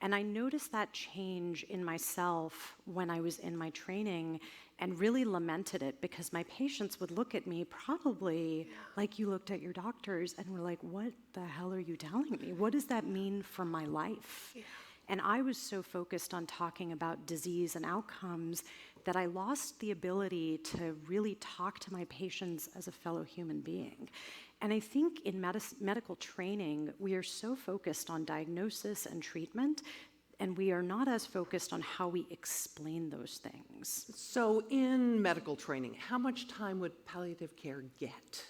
And I noticed that change in myself when I was in my training and really lamented it, because my patients would look at me probably like you looked at your doctors and were like, what the hell are you telling me? What does that mean for my life? Yeah. And I was so focused on talking about disease and outcomes that I lost the ability to really talk to my patients as a fellow human being. And I think in medical training, we are so focused on diagnosis and treatment, and we are not as focused on how we explain those things. So in medical training, how much time would palliative care get?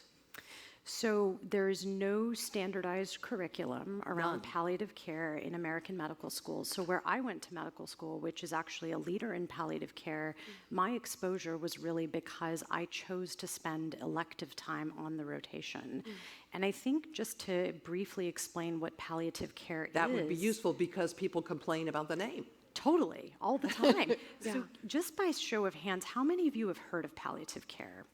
So there is no standardized curriculum around palliative care in American medical schools. So where I went to medical school, which is actually a leader in palliative care, my exposure was really because I chose to spend elective time on the rotation. And I think just to briefly explain what palliative care is. That would be useful because people complain about the name. Totally, all the time. So just by show of hands, how many of you have heard of palliative care?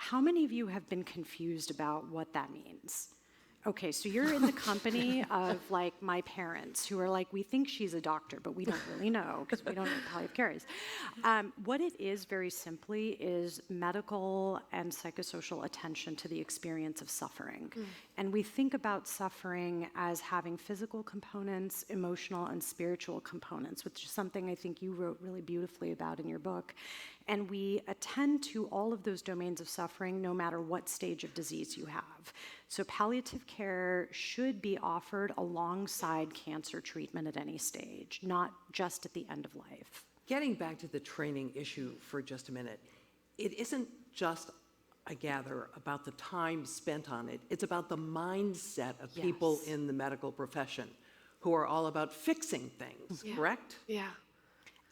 How many of you have been confused about what that means? Okay, so you're in the company of like my parents who are like, we think she's a doctor, but we don't really know because we don't know what palliative care is. What it is very simply is medical and psychosocial attention to the experience of suffering. And we think about suffering as having physical components, emotional and spiritual components, which is something I think you wrote really beautifully about in your book. And we attend to all of those domains of suffering no matter what stage of disease you have. So palliative care should be offered alongside cancer treatment at any stage, not just at the end of life. Getting back to the training issue for just a minute, it isn't just, I gather, about the time spent on it. It's about the mindset of people in the medical profession who are all about fixing things, correct? Yeah.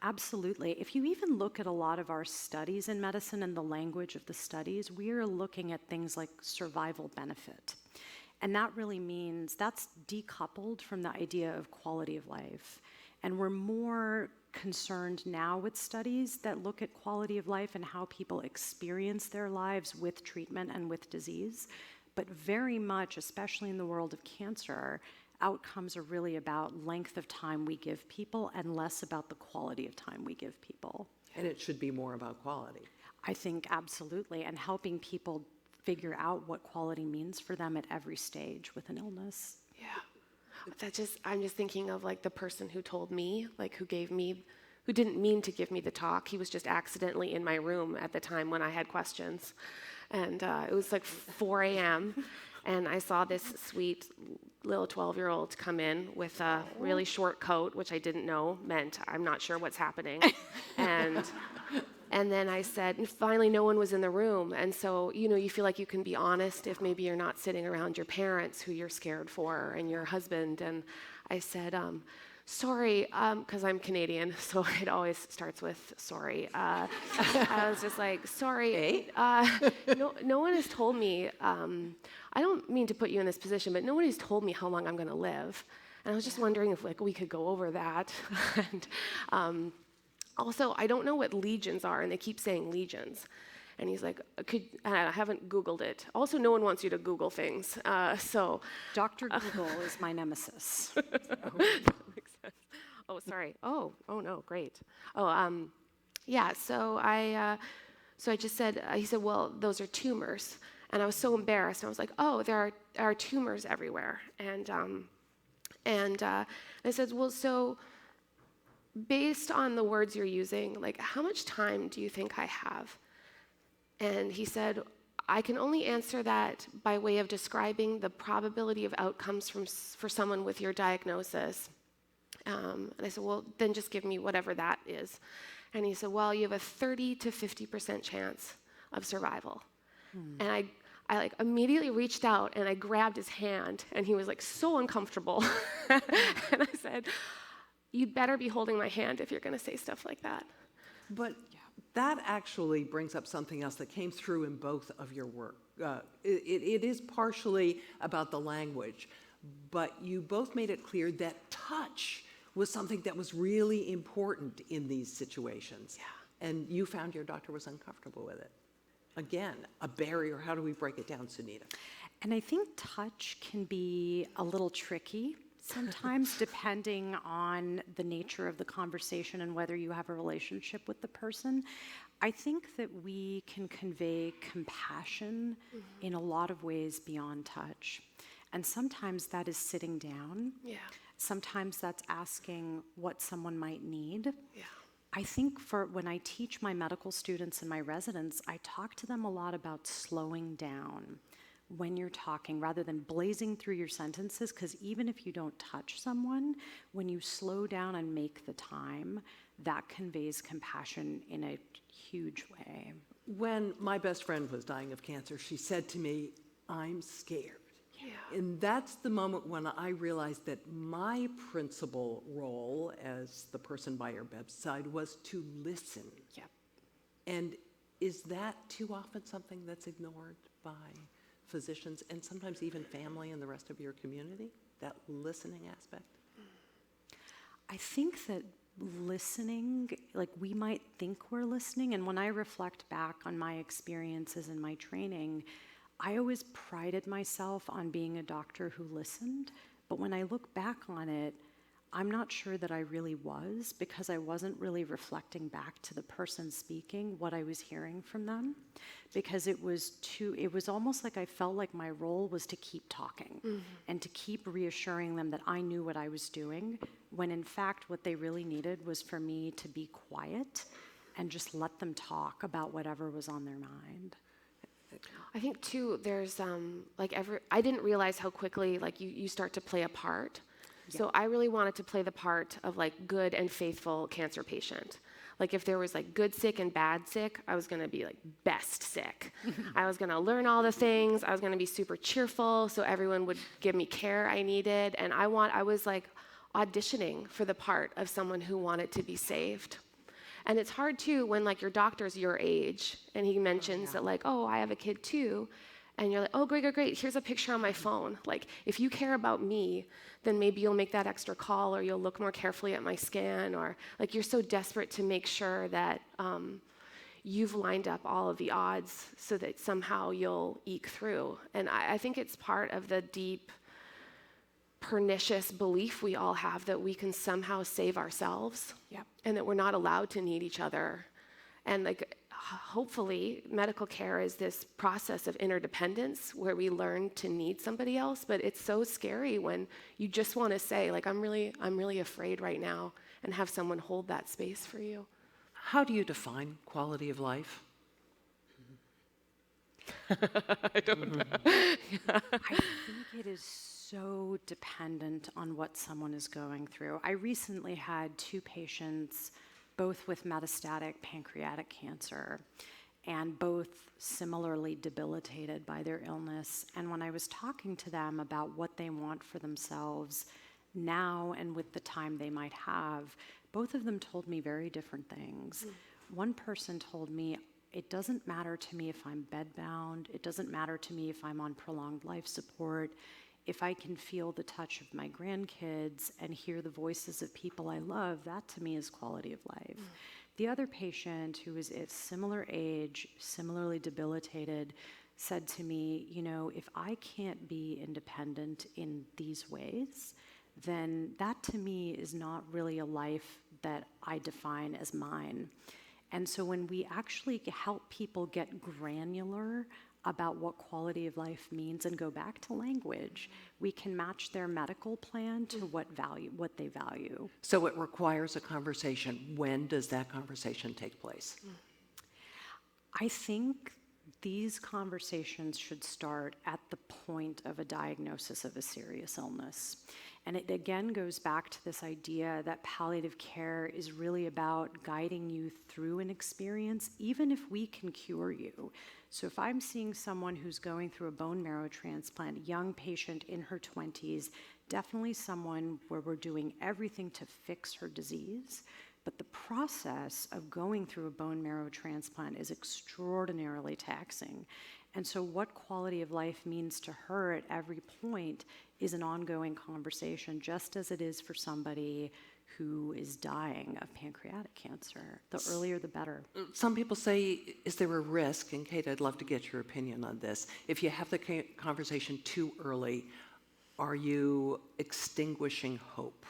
Absolutely. If you even look at a lot of our studies in medicine and the language of the studies, we are looking at things like survival benefit. And that really means that's decoupled from the idea of quality of life. And we're more concerned now with studies that look at quality of life and how people experience their lives with treatment and with disease. But very much, especially in the world of cancer, outcomes are really about length of time we give people and less about the quality of time we give people. And it should be more about quality. I think absolutely, and helping people figure out what quality means for them at every stage with an illness. Yeah. I'm just thinking of like the person who told me, like who didn't mean to give me the talk. He was just accidentally in my room at the time when I had questions. And it was like 4 a.m. and I saw this sweet little 12-year-old come in with a really short coat, which I didn't know meant I'm not sure what's happening. And then I said, and finally no one was in the room. And so, you feel like you can be honest if maybe you're not sitting around your parents who you're scared for and your husband. And I said, sorry, because I'm Canadian, so it always starts with sorry. I was just like, sorry, no one has told me, I don't mean to put you in this position, but nobody's told me how long I'm going to live. And I was just wondering if we could go over that. And also, I don't know what legions are, and they keep saying legions. And he's like, I haven't Googled it. Also, no one wants you to Google things. So Dr. Google is my nemesis. Oh, sorry. Oh no, great. Yeah. So I just said. He said, well, those are tumors, and I was so embarrassed. I was like, oh, there are tumors everywhere, and I said, well, so based on the words you're using, like, how much time do you think I have? And he said, I can only answer that by way of describing the probability of outcomes for someone with your diagnosis. And I said, well, then just give me whatever that is. And he said, well, you have a 30 to 50% chance of survival. And I like immediately reached out and I grabbed his hand, and he was like so uncomfortable. And I said, you'd better be holding my hand if you're going to say stuff like that. But that actually brings up something else that came through in both of your work. It is partially about the language, but you both made it clear that touch was something that was really important in these situations. Yeah. And you found your doctor was uncomfortable with it. Again, a barrier. How do we break it down, Sunita? And I think touch can be a little tricky sometimes, depending on the nature of the conversation and whether you have a relationship with the person. I think that we can convey compassion in a lot of ways beyond touch. And sometimes that is sitting down. Yeah. Sometimes that's asking what someone might need. Yeah. I think when I teach my medical students and my residents, I talk to them a lot about slowing down when you're talking rather than blazing through your sentences, because even if you don't touch someone, when you slow down and make the time, that conveys compassion in a huge way. When my best friend was dying of cancer, she said to me, I'm scared. Yeah. And that's the moment when I realized that my principal role as the person by her bedside was to listen. Yep. And is that too often something that's ignored by physicians and sometimes even family and the rest of your community, that listening aspect? I think that listening, like we might think we're listening, and when I reflect back on my experiences and my training, I always prided myself on being a doctor who listened, but when I look back on it, I'm not sure that I really was, because I wasn't really reflecting back to the person speaking what I was hearing from them, because it was almost like I felt like my role was to keep talking and to keep reassuring them that I knew what I was doing, when in fact what they really needed was for me to be quiet and just let them talk about whatever was on their mind. I think too, there's I didn't realize how quickly you start to play a part. Yeah. So I really wanted to play the part of good and faithful cancer patient. Like if there was good sick and bad sick, I was going to be best sick. I was going to learn all the things. I was going to be super cheerful so everyone would give me care I needed. And I was auditioning for the part of someone who wanted to be saved. And it's hard too when like your doctor's your age and he mentions that like, oh, I have a kid too. And you're like, oh, great, great, great. Here's a picture on my phone. Like, if you care about me, then maybe you'll make that extra call, or you'll look more carefully at my scan, or like you're so desperate to make sure that you've lined up all of the odds so that somehow you'll eke through. And I think it's part of the deep, pernicious belief we all have that we can somehow save ourselves, and that we're not allowed to need each other. And like, hopefully, medical care is this process of interdependence where we learn to need somebody else. But it's so scary when you just want to say, like, I'm really afraid right now, and have someone hold that space for you. How do you define quality of life? I don't know. I think it is so dependent on what someone is going through. I recently had 2 patients, both with metastatic pancreatic cancer, and both similarly debilitated by their illness. And when I was talking to them about what they want for themselves now and with the time they might have, both of them told me very different things. One person told me, it doesn't matter to me if I'm bedbound, it doesn't matter to me if I'm on prolonged life support. If I can feel the touch of my grandkids and hear the voices of people I love, that to me is quality of life. The other patient, who was at similar age, similarly debilitated, said to me, you know, if I can't be independent in these ways, then that to me is not really a life that I define as mine. And so when we actually help people get granular about what quality of life means and go back to language, we can match their medical plan to what they value. So it requires a conversation. When does that conversation take place? I think these conversations should start at the point of a diagnosis of a serious illness. And it again goes back to this idea that palliative care is really about guiding you through an experience, even if we can cure you. So if I'm seeing someone who's going through a bone marrow transplant, a young patient in her 20s, definitely someone where we're doing everything to fix her disease, but the process of going through a bone marrow transplant is extraordinarily taxing. And so what quality of life means to her at every point is an ongoing conversation, just as it is for somebody who is dying of pancreatic cancer. The earlier, the better. Some people say, is there a risk, and Kate, I'd love to get your opinion on this, if you have the conversation too early, are you extinguishing hope?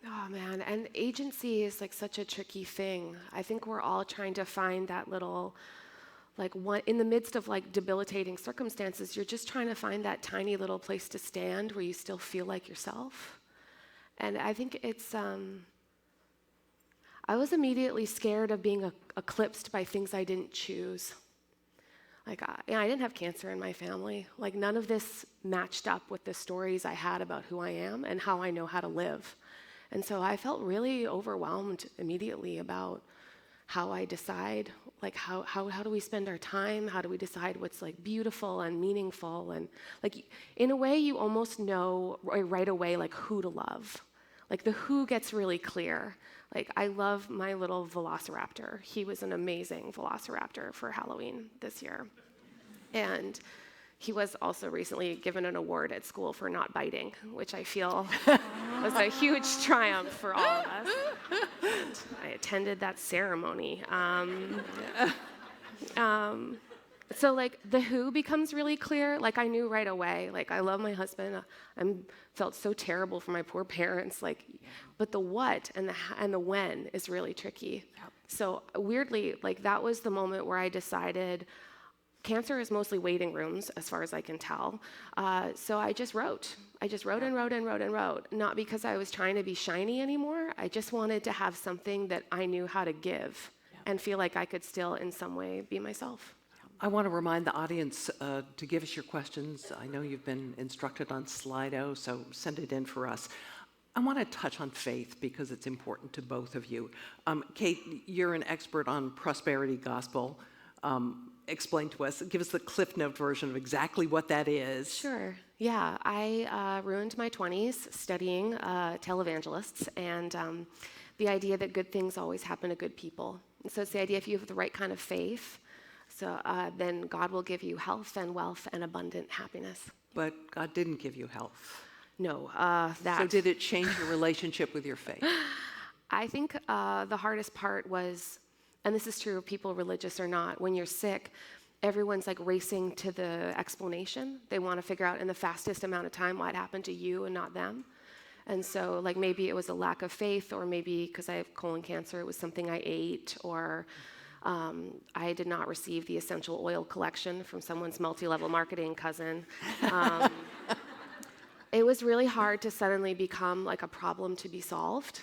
Oh man, and agency is like such a tricky thing. I think we're all trying to find that little, like one, in the midst of like debilitating circumstances, you're just trying to find that tiny little place to stand where you still feel like yourself. And I think it's, I was immediately scared of being eclipsed by things I didn't choose. Like, I didn't have cancer in my family. Like, none of this matched up with the stories I had about who I am and how I know how to live. And so I felt really overwhelmed immediately about how I decide, like how do we spend our time? How do we decide what's like beautiful and meaningful? And like, in a way, you almost know right away, like who to love. Like the who gets really clear. Like I love my little velociraptor. He was an amazing velociraptor for Halloween this year. And he was also recently given an award at school for not biting, which I feel was a huge triumph for all of us. And I attended that ceremony. So like the who becomes really clear. Like I knew right away, like I love my husband. I felt so terrible for my poor parents. Like, but the what and the when is really tricky. Yep. So weirdly, like that was the moment where I decided cancer is mostly waiting rooms, as far as I can tell. So I just wrote. And wrote. Not because I was trying to be shiny anymore. I just wanted to have something that I knew how to give and feel like I could still, in some way, be myself. I want to remind the audience to give us your questions. I know you've been instructed on Slido, so send it in for us. I want to touch on faith because it's important to both of you. Kate, you're an expert on prosperity gospel. Explain to us, give us the Cliff Note version of exactly what that is. Sure. Yeah, I ruined my 20s studying televangelists and the idea that good things always happen to good people. And so it's the idea if you have the right kind of faith, so then God will give you health and wealth and abundant happiness. But God didn't give you health. No, So did it change your relationship with your faith? I think the hardest part was, and this is true of people religious or not, when you're sick, everyone's like racing to the explanation. They want to figure out in the fastest amount of time what happened to you and not them. And so like maybe it was a lack of faith, or maybe because I have colon cancer, it was something I ate, or I did not receive the essential oil collection from someone's multi-level marketing cousin. It was really hard to suddenly become like a problem to be solved.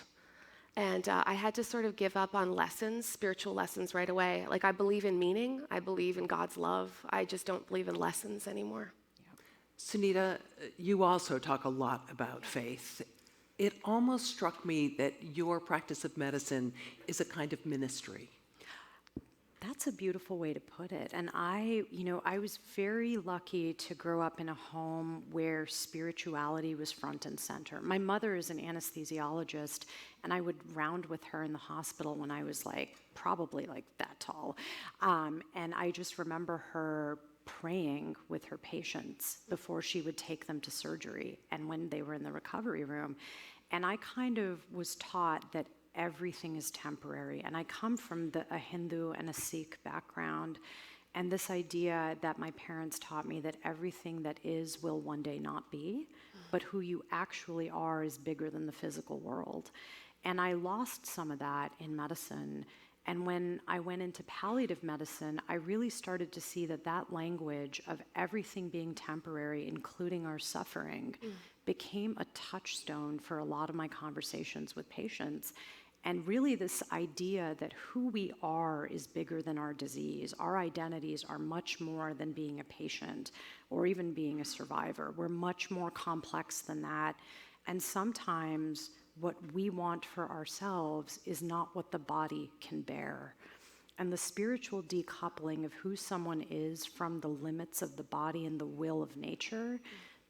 And I had to sort of give up on lessons, spiritual lessons right away. Like I believe in meaning, I believe in God's love. I just don't believe in lessons anymore. Sunita, you also talk a lot about faith. It almost struck me that your practice of medicine is a kind of ministry. That's a beautiful way to put it. And I was very lucky to grow up in a home where spirituality was front and center. My mother is an anesthesiologist, and I would round with her in the hospital when I was probably that tall. And I just remember her praying with her patients before she would take them to surgery and when they were in the recovery room. And I kind of was taught that everything is temporary. And I come from a Hindu and a Sikh background, and this idea that my parents taught me that everything that is will one day not be, but who you actually are is bigger than the physical world. And I lost some of that in medicine. And when I went into palliative medicine, I really started to see that language of everything being temporary, including our suffering, became a touchstone for a lot of my conversations with patients. And really this idea that who we are is bigger than our disease. Our identities are much more than being a patient or even being a survivor. We're much more complex than that. And sometimes what we want for ourselves is not what the body can bear. And the spiritual decoupling of who someone is from the limits of the body and the will of nature,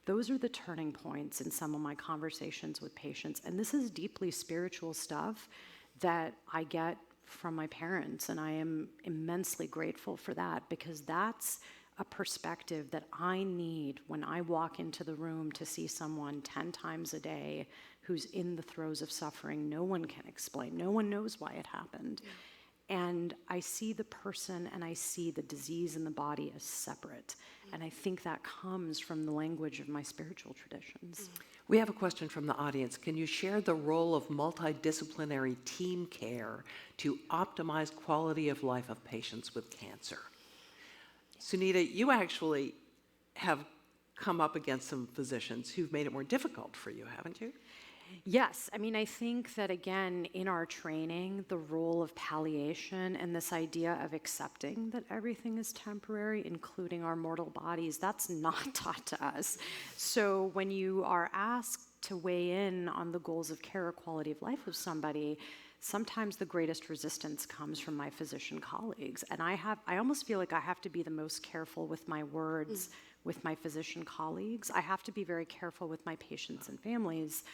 those are the turning points in some of my conversations with patients. And this is deeply spiritual stuff that I get from my parents, and I am immensely grateful for that, because that's a perspective that I need when I walk into the room to see someone 10 times a day who's in the throes of suffering. No one can explain. No one knows why it happened. And I see the person and I see the disease in the body as separate. And I think that comes from the language of my spiritual traditions. We have a question from the audience. Can you share the role of multidisciplinary team care to optimize quality of life of patients with cancer? Sunita, you actually have come up against some physicians who've made it more difficult for you, haven't you? Yes, I mean, I think that again, in our training, the role of palliation and this idea of accepting that everything is temporary, including our mortal bodies, that's not taught to us. So when you are asked to weigh in on the goals of care or quality of life of somebody, sometimes the greatest resistance comes from my physician colleagues. And I almost feel like I have to be the most careful with my words with my physician colleagues. I have to be very careful with my patients and families,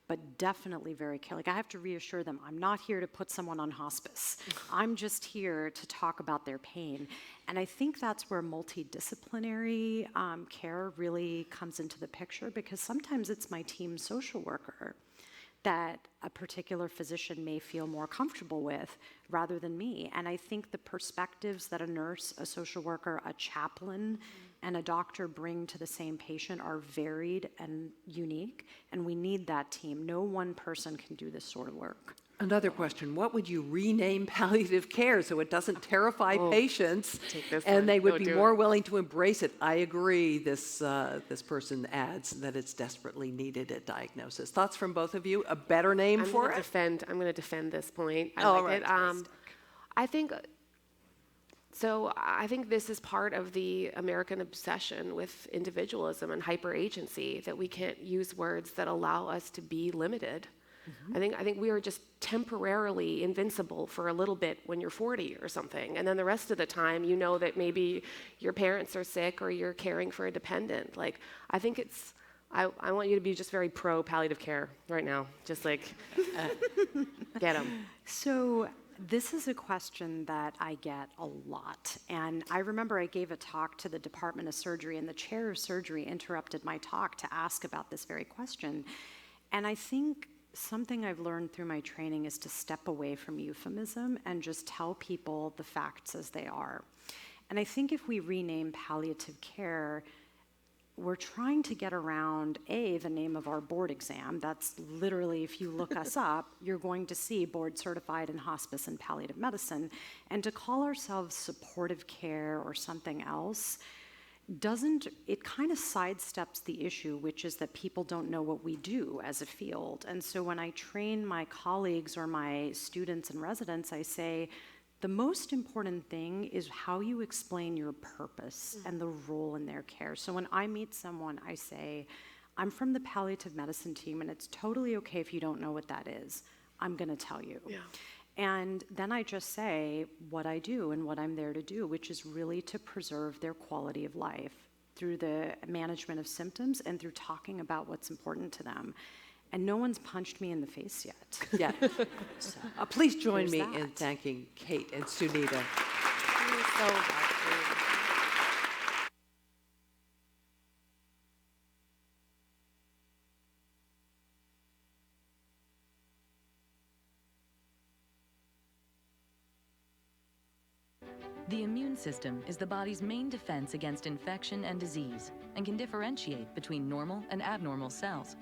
but definitely very careful. Like, I have to reassure them, I'm not here to put someone on hospice. I'm just here to talk about their pain. And I think that's where multidisciplinary care really comes into the picture, because sometimes it's my team social worker that a particular physician may feel more comfortable with rather than me. And I think the perspectives that a nurse, a social worker, a chaplain, and a doctor bring to the same patient are varied and unique, and we need that team. No one person can do this sort of work. Another question, what would you rename palliative care so it doesn't terrify patients and they would be more willing to embrace it? I agree, this person adds that it's desperately needed at diagnosis. Thoughts from both of you? A better name for it? I'm going to defend this point. I All like right. it. I think this is part of the American obsession with individualism and hyper-agency, that we can't use words that allow us to be limited. I think we are just temporarily invincible for a little bit when you're 40 or something, and then the rest of the time you know that maybe your parents are sick or you're caring for a dependent. Like, I think I want you to be just very pro palliative care right now. Just like, get them. So This is a question that I get a lot. And I remember I gave a talk to the Department of Surgery, and the chair of surgery interrupted my talk to ask about this very question. And I think something I've learned through my training is to step away from euphemism and just tell people the facts as they are. And I think if we rename palliative care, we're trying to get around, the name of our board exam. That's literally, if you look us up, you're going to see board certified in hospice and palliative medicine. And to call ourselves supportive care or something else it kind of sidesteps the issue, which is that people don't know what we do as a field. And so when I train my colleagues or my students and residents, I say, the most important thing is how you explain your purpose and the role in their care. So when I meet someone, I say, I'm from the palliative medicine team, and it's totally okay if you don't know what that is. I'm going to tell you. Yeah. And then I just say what I do and what I'm there to do, which is really to preserve their quality of life through the management of symptoms and through talking about what's important to them. And no one's punched me in the face yet. Yeah. So, please join me that. in thanking Kate and Sunita. You're so lucky. The immune system is the body's main defense against infection and disease and can differentiate between normal and abnormal cells.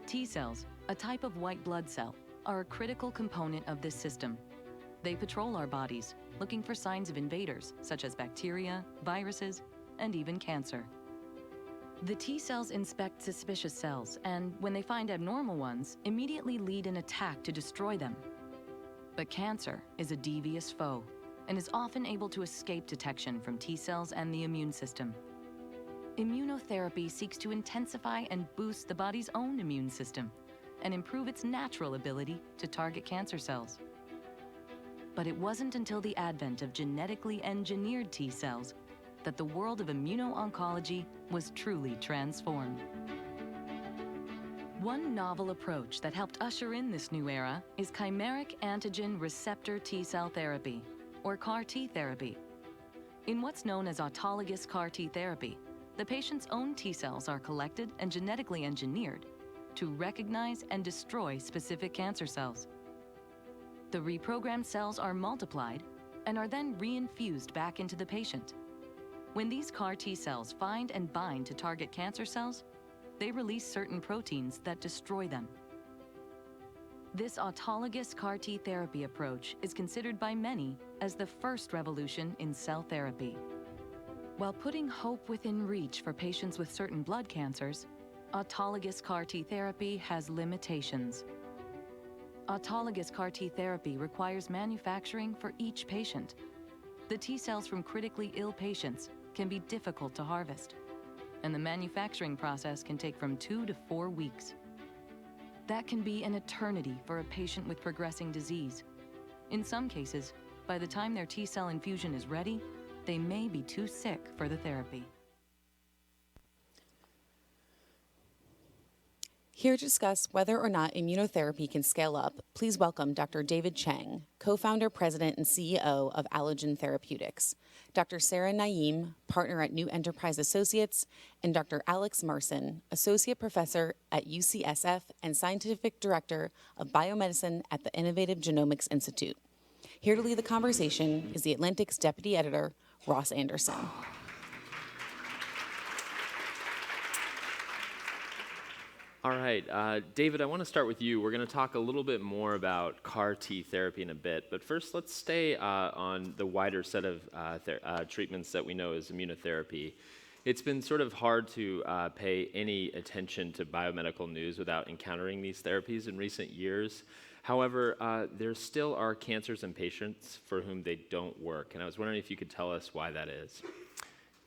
T cells, a type of white blood cell, are a critical component of this system. They patrol our bodies, looking for signs of invaders, such as bacteria, viruses, and even cancer. The T cells inspect suspicious cells and, when they find abnormal ones, immediately lead an attack to destroy them. But cancer is a devious foe and is often able to escape detection from T cells and the immune system. Immunotherapy seeks to intensify and boost the body's own immune system and improve its natural ability to target cancer cells. But it wasn't until the advent of genetically engineered T cells that the world of immuno-oncology was truly transformed. One novel approach that helped usher in this new era is chimeric antigen receptor T cell therapy, or CAR-T therapy. In what's known as autologous CAR-T therapy, the patient's own T cells are collected and genetically engineered to recognize and destroy specific cancer cells. The reprogrammed cells are multiplied and are then reinfused back into the patient. When these CAR-T cells find and bind to target cancer cells, they release certain proteins that destroy them. This autologous CAR-T therapy approach is considered by many as the first revolution in cell therapy. While putting hope within reach for patients with certain blood cancers, autologous CAR-T therapy has limitations. Autologous CAR-T therapy requires manufacturing for each patient. The T cells from critically ill patients can be difficult to harvest, and the manufacturing process can take from 2 to 4 weeks. That can be an eternity for a patient with progressing disease. In some cases, by the time their T cell infusion is ready, they may be too sick for the therapy. Here to discuss whether or not immunotherapy can scale up, please welcome Dr. David Chang, co-founder, president, and CEO of Allergen Therapeutics, Dr. Sarah Naeem, partner at New Enterprise Associates, and Dr. Alex Marson, associate professor at UCSF and scientific director of biomedicine at the Innovative Genomics Institute. Here to lead the conversation is the Atlantic's deputy editor, Ross Anderson. All right, David, I want to start with you. We're going to talk a little bit more about CAR-T therapy in a bit, but first let's stay on the wider set of treatments that we know as immunotherapy. It's been sort of hard to pay any attention to biomedical news without encountering these therapies in recent years. However, there still are cancers and patients for whom they don't work, and I was wondering if you could tell us why that is.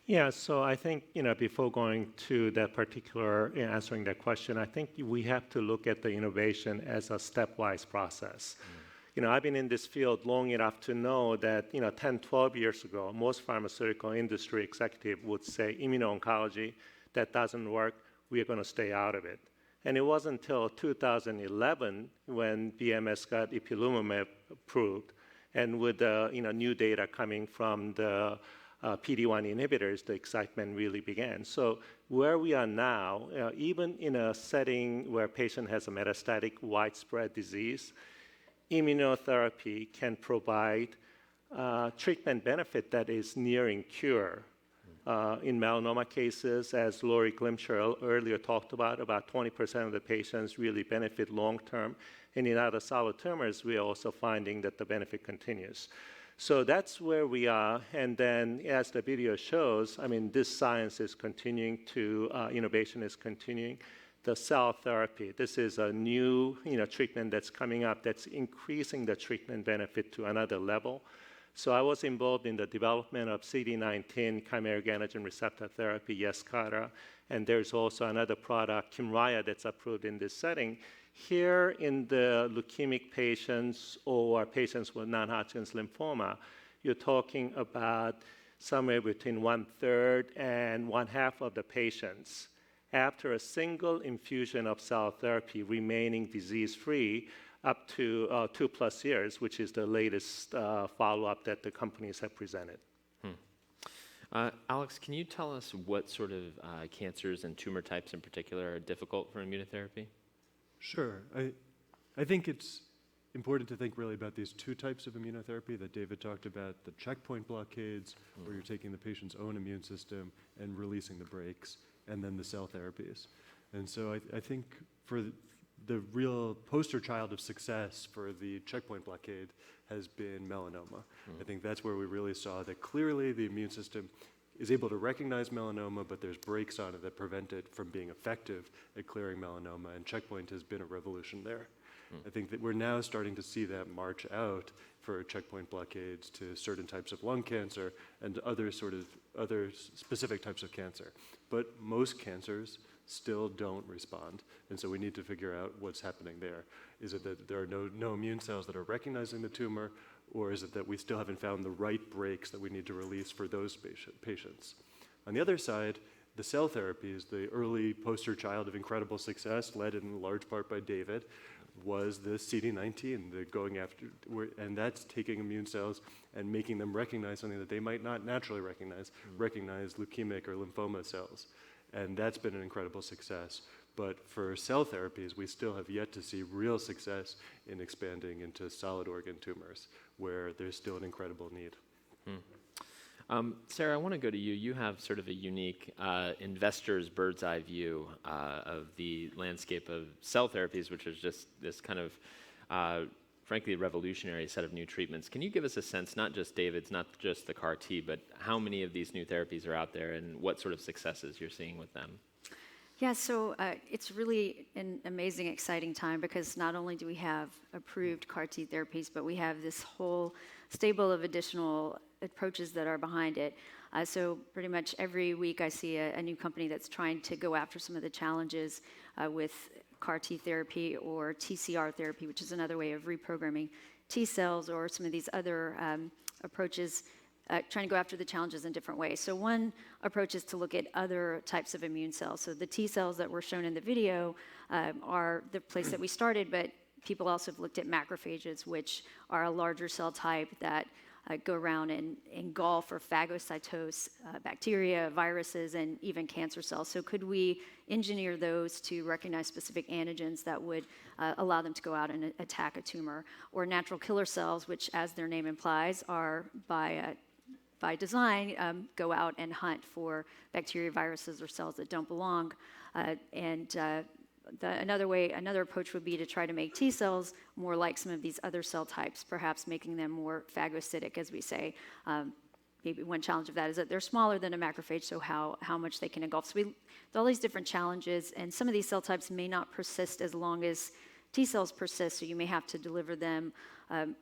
Yeah, so I think, before going to that particular, answering that question, I think we have to look at the innovation as a stepwise process. I've been in this field long enough to know that, 10, 12 years ago, most pharmaceutical industry executive would say, immuno-oncology, that doesn't work, we're going to stay out of it. And it wasn't until 2011 when BMS got ipilimumab approved, and with new data coming from the PD-1 inhibitors, the excitement really began. So where we are now, even in a setting where a patient has a metastatic widespread disease, immunotherapy can provide treatment benefit that is nearing cure. In melanoma cases, as Lori Glimcher earlier talked about 20% of the patients really benefit long-term. And in other solid tumors, we are also finding that the benefit continues. So that's where we are. And then as the video shows, I mean, this science is continuing to, innovation is continuing. The cell therapy, this is a new treatment that's coming up that's increasing the treatment benefit to another level. So I was involved in the development of CD19 chimeric antigen receptor therapy, Yescarta, and there's also another product, Kymriah, that's approved in this setting. Here in the leukemic patients or patients with non-Hodgkin's lymphoma, you're talking about somewhere between 1/3 and 1/2 of the patients after a single infusion of cell therapy remaining disease-free up to 2+ years, which is the latest follow-up that the companies have presented. Alex, can you tell us what sort of cancers and tumor types in particular are difficult for immunotherapy? Sure. I think it's important to think really about these two types of immunotherapy that David talked about, the checkpoint blockades, where you're taking the patient's own immune system and releasing the brakes, and then the cell therapies. And so I think for the real poster child of success for the checkpoint blockade has been melanoma. I think that's where we really saw that clearly the immune system is able to recognize melanoma, but there's brakes on it that prevent it from being effective at clearing melanoma, and checkpoint has been a revolution there. I think that we're now starting to see that march out for checkpoint blockades to certain types of lung cancer and other specific types of cancer. But most cancers still don't respond, and so we need to figure out what's happening there. Is it that there are no immune cells that are recognizing the tumor, or is it that we still haven't found the right brakes that we need to release for those patients? On the other side, the cell therapies, the early poster child of incredible success, led in large part by David, was the CD19, the going after, and that's taking immune cells and making them recognize something that they might not naturally recognize leukemic or lymphoma cells. And that's been an incredible success. But for cell therapies, we still have yet to see real success in expanding into solid organ tumors, where there's still an incredible need. Sarah, I want to go to you. You have sort of a unique investor's bird's eye view of the landscape of cell therapies, which is just this kind of, frankly, revolutionary set of new treatments. Can you give us a sense, not just David's, not just the CAR T, but how many of these new therapies are out there and what sort of successes you're seeing with them? Yeah, so it's really an amazing, exciting time because not only do we have approved CAR T therapies, but we have this whole stable of additional approaches that are behind it. So pretty much every week I see a new company that's trying to go after some of the challenges with CAR T therapy or TCR therapy, which is another way of reprogramming T cells, or some of these other approaches trying to go after the challenges in different ways. So one approach is to look at other types of immune cells. So the T cells that were shown in the video are the place that we started, but people also have looked at macrophages, which are a larger cell type that go around and engulf or phagocytose bacteria, viruses, and even cancer cells. So could we engineer those to recognize specific antigens that would allow them to go out and attack a tumor? Or natural killer cells, which, as their name implies, are by design, go out and hunt for bacteria, viruses, or cells that don't belong. Another approach would be to try to make T cells more like some of these other cell types, perhaps making them more phagocytic, as we say. Maybe one challenge of that is that they're smaller than a macrophage, so how much they can engulf. So all these different challenges, and some of these cell types may not persist as long as T cells persist, so you may have to deliver them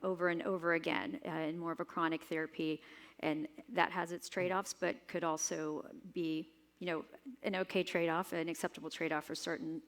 over and over again in more of a chronic therapy, and that has its trade-offs, but could also be an okay trade-off, an acceptable trade-off for certain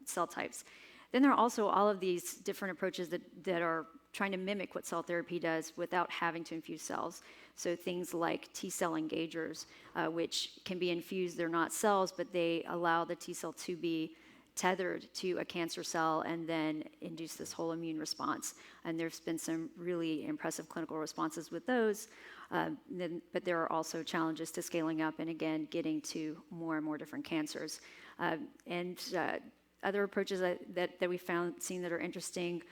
cell types. Then there are also all of these different approaches that are trying to mimic what cell therapy does without having to infuse cells. So things like T-cell engagers, which can be infused. They're not cells, but they allow the T-cell to be tethered to a cancer cell and then induce this whole immune response. And there's been some really impressive clinical responses with those, but there are also challenges to scaling up and again, getting to more and more different cancers. Other approaches that we seen that are interesting,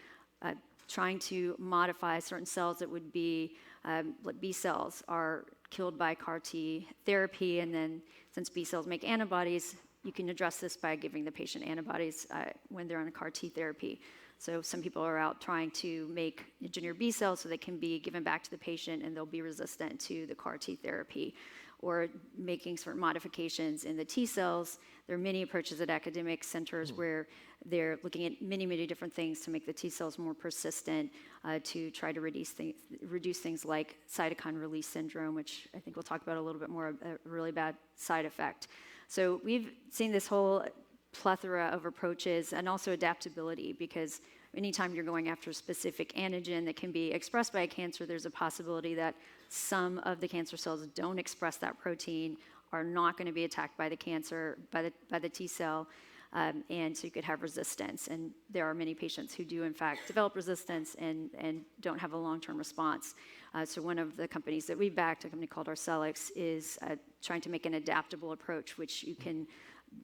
trying to modify certain cells that would be, like B cells are killed by CAR T therapy, and then since B cells make antibodies, you can address this by giving the patient antibodies when they're on a CAR T therapy. So some people are out trying to make engineered B cells so they can be given back to the patient and they'll be resistant to the CAR T therapy, or making certain modifications in the T cells. There are many approaches at academic centers where they're looking at many, many different things to make the T cells more persistent, to try to reduce things like cytokine release syndrome, which I think we'll talk about a little bit more, a really bad side effect. So we've seen this whole plethora of approaches and also adaptability, because anytime you're going after a specific antigen that can be expressed by a cancer, there's a possibility that some of the cancer cells don't express that protein, are not going to be attacked by the cancer, by the T cell, and so you could have resistance. And there are many patients who do, in fact, develop resistance and don't have a long-term response. So one of the companies that we backed, a company called Arcellx, is trying to make an adaptable approach, which you can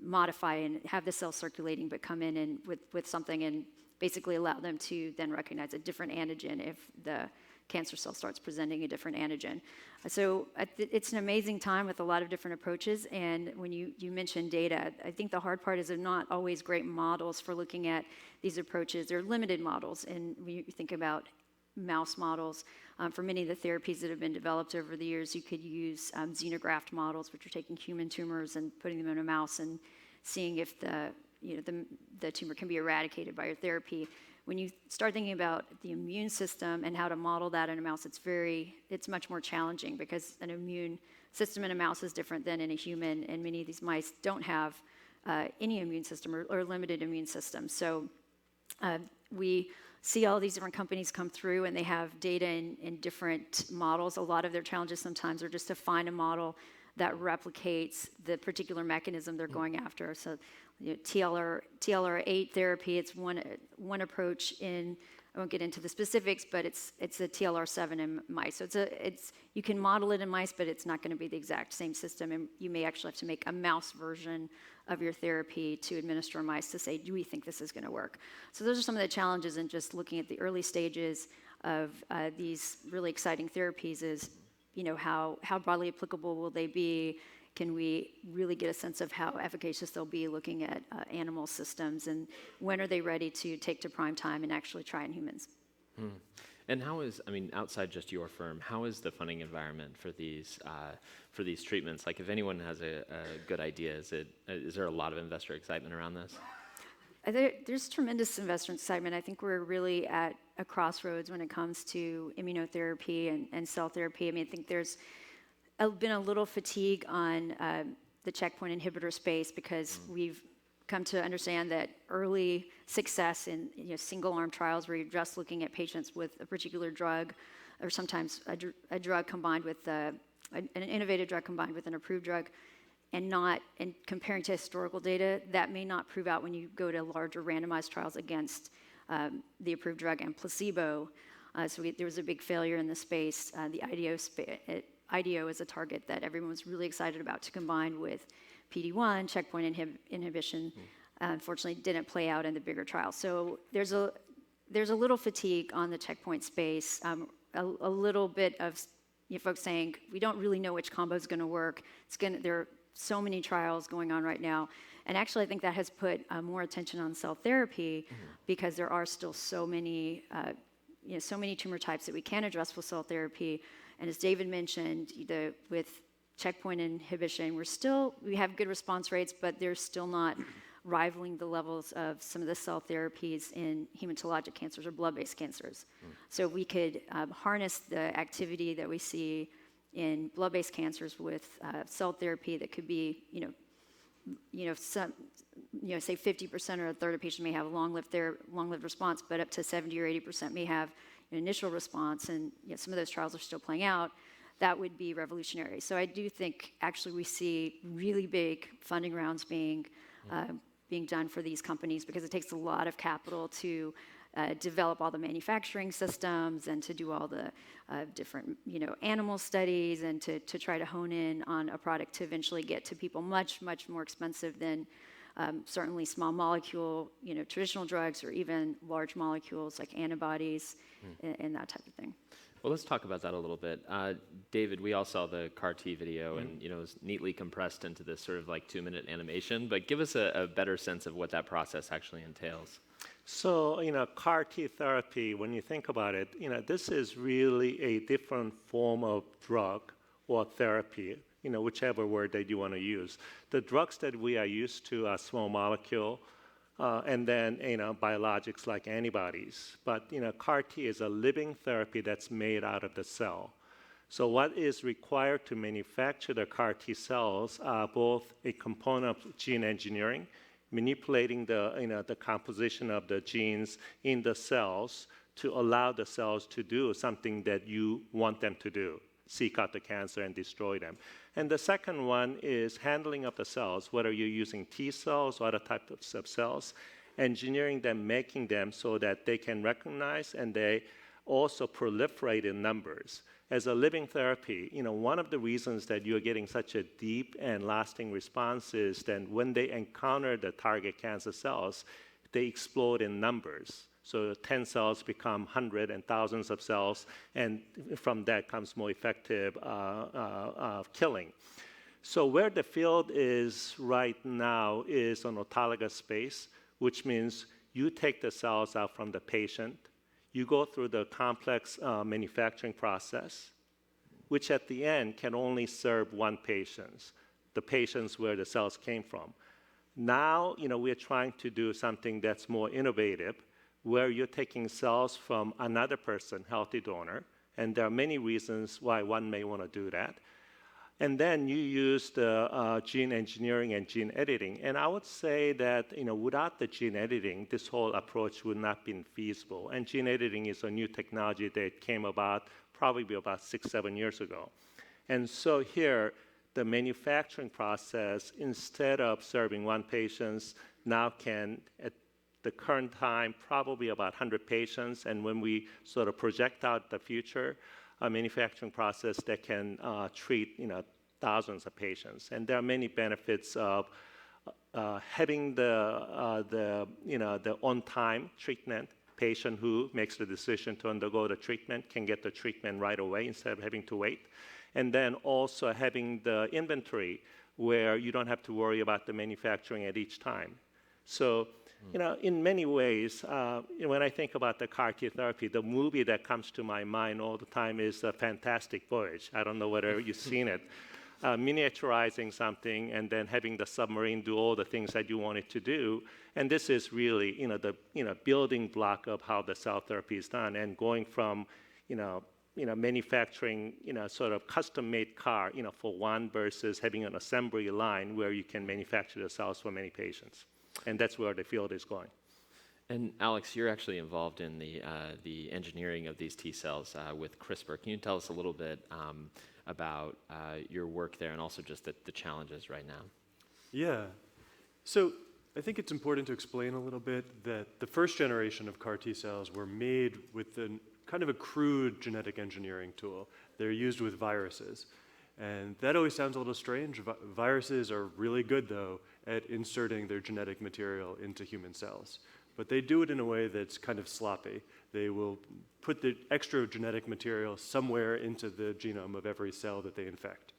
modify and have the cells circulating, but come in and with something and basically allow them to then recognize a different antigen if the cancer cell starts presenting a different antigen. So it's an amazing time with a lot of different approaches. And when you mentioned data, I think the hard part is they're not always great models for looking at these approaches. They're limited models. And when you think about mouse models, for many of the therapies that have been developed over the years, you could use xenograft models, which are taking human tumors and putting them in a mouse and seeing if the tumor can be eradicated by your therapy. When you start thinking about the immune system and how to model that in a mouse, it's much more challenging, because an immune system in a mouse is different than in a human, and many of these mice don't have any immune system or limited immune system. So we see all these different companies come through, and they have data in different models. A lot of their challenges sometimes are just to find a model that replicates the particular mechanism they're going after. So TLR8 therapy, it's one approach in, I won't get into the specifics, but it's a TLR7 in mice. So you can model it in mice, but it's not going to be the exact same system, and you may actually have to make a mouse version of your therapy to administer in mice to say, do we think this is going to work? So those are some of the challenges in just looking at the early stages of these really exciting therapies is, how broadly applicable will they be? Can we really get a sense of how efficacious they'll be looking at animal systems, and when are they ready to take to prime time and actually try in humans? And how is, outside just your firm, how is the funding environment for these treatments? Like, if anyone has a good idea, is there a lot of investor excitement around this? There's tremendous investor excitement. I think we're really at a crossroads when it comes to immunotherapy and cell therapy. I think there's been a little fatigue on the checkpoint inhibitor space, because we've come to understand that early success in single-arm trials where you're just looking at patients with a particular drug, or sometimes a drug combined with an innovative drug combined with an approved drug, and comparing to historical data, that may not prove out when you go to larger randomized trials against the approved drug and placebo. So there was a big failure in the space. The IDO is a target that everyone was really excited about to combine with PD-1, checkpoint inhibition. Unfortunately, didn't play out in the bigger trials. So there's a little fatigue on the checkpoint space, a little bit of folks saying, we don't really know which combo is going to work. There are so many trials going on right now. And actually, I think that has put more attention on cell therapy, because there are still so many tumor types that we can address with cell therapy. And as David mentioned, with checkpoint inhibition, we have good response rates, but they're still not rivaling the levels of some of the cell therapies in hematologic cancers or blood-based cancers. So we could harness the activity that we see in blood-based cancers with cell therapy that could be, say 50% or a third of patients may have a long-lived response, but up to 70 or 80% may have an initial response, and some of those trials are still playing out. That would be revolutionary. So I do think actually we see really big funding rounds being being done for these companies because it takes a lot of capital to develop all the manufacturing systems and to do all the different animal studies and to try to hone in on a product to eventually get to people much, much more expensive than certainly small molecule, traditional drugs or even large molecules like antibodies and that type of thing. Well, let's talk about that a little bit. David, we all saw the CAR T video, and it was neatly compressed into this sort of like 2-minute animation. But give us a better sense of what that process actually entails. So, CAR T therapy, when you think about it, this is really a different form of drug or therapy, whichever word that you want to use. The drugs that we are used to are small molecule, and then biologics like antibodies. But CAR T is a living therapy that's made out of the cell. So what is required to manufacture the CAR T cells are both a component of gene engineering, manipulating the composition of the genes in the cells to allow the cells to do something that you want them to do, seek out the cancer and destroy them. And the second one is handling of the cells, whether you're using T cells or other types of cells, engineering them, making them so that they can recognize and they also proliferate in numbers. As a living therapy, one of the reasons that you're getting such a deep and lasting response is that when they encounter the target cancer cells, they explode in numbers. So 10 cells become 100 and thousands of cells, and from that comes more effective killing. So where the field is right now is on autologous space, which means you take the cells out from the patient, you go through the complex manufacturing process, which at the end can only serve one patient, the patients where the cells came from. Now, we're trying to do something that's more innovative, where you're taking cells from another person, healthy donor, and there are many reasons why one may want to do that. And then you use the gene engineering and gene editing. And I would say that without the gene editing, this whole approach would not have been feasible. And gene editing is a new technology that came about probably about 6-7 years ago. And so here, the manufacturing process, instead of serving one patient, now can, at the current time, probably about 100 patients. And when we sort of project out the future, a manufacturing process that can treat thousands of patients. And there are many benefits of having the on-time treatment. Patient who makes the decision to undergo the treatment can get the treatment right away instead of having to wait. And then also having the inventory where you don't have to worry about the manufacturing at each time. So, in many ways, when I think about the CAR T therapy, the movie that comes to my mind all the time is A Fantastic Voyage. I don't know whether you've seen it. Miniaturizing something and then having the submarine do all the things that you want it to do. And this is really, the building block of how the cell therapy is done, and going from, manufacturing, sort of custom-made CAR, for one versus having an assembly line where you can manufacture the cells for many patients. And that's where the field is going. And Alex, you're actually involved in the engineering of these T cells with CRISPR. Can you tell us a little bit about your work there and also just the challenges right now? Yeah. So I think it's important to explain a little bit that the first generation of CAR T cells were made with kind of a crude genetic engineering tool. They're used with viruses. And that always sounds a little strange. Viruses are really good, though, at inserting their genetic material into human cells. But they do it in a way that's kind of sloppy. They will put the extra genetic material somewhere into the genome of every cell that they infect.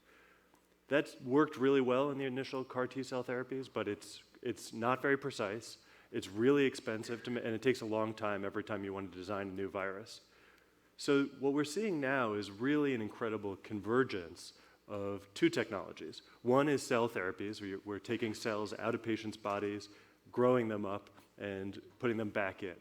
That's worked really well in the initial CAR T cell therapies, but it's not very precise. It's really expensive, and it takes a long time every time you want to design a new virus. So what we're seeing now is really an incredible convergence of two technologies. One is cell therapies, where we're taking cells out of patients' bodies, growing them up, and putting them back in.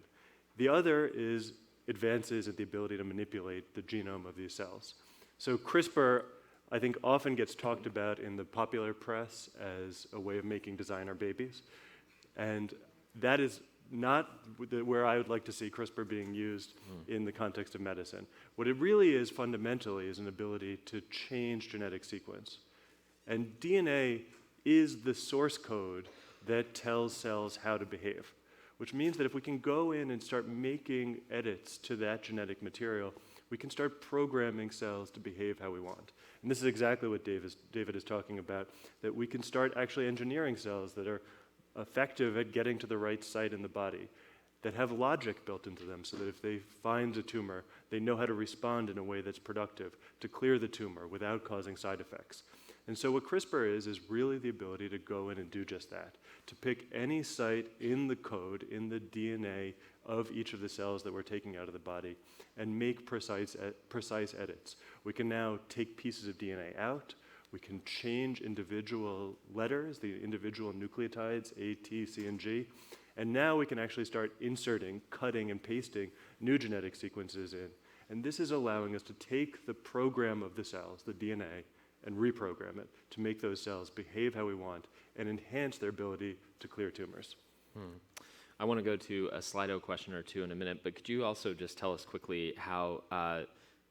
The other is advances in the ability to manipulate the genome of these cells. So CRISPR, I think, often gets talked about in the popular press as a way of making designer babies. And that is not where I would like to see CRISPR being used in the context of medicine. What it really is fundamentally is an ability to change genetic sequence. And DNA is the source code that tells cells how to behave, which means that if we can go in and start making edits to that genetic material, we can start programming cells to behave how we want. And this is exactly what David is talking about, that we can start actually engineering cells that are effective at getting to the right site in the body, that have logic built into them so that if they find a tumor, they know how to respond in a way that's productive to clear the tumor without causing side effects. And so what CRISPR is really the ability to go in and do just that, to pick any site in the code, in the DNA of each of the cells that we're taking out of the body, and make precise edits. We can now take pieces of DNA out. We can change individual letters, the individual nucleotides, A, T, C, and G. And now we can actually start inserting, cutting, and pasting new genetic sequences in. And this is allowing us to take the program of the cells, the DNA, and reprogram it to make those cells behave how we want and enhance their ability to clear tumors. I want to go to a Slido question or two in a minute, but could you also just tell us quickly how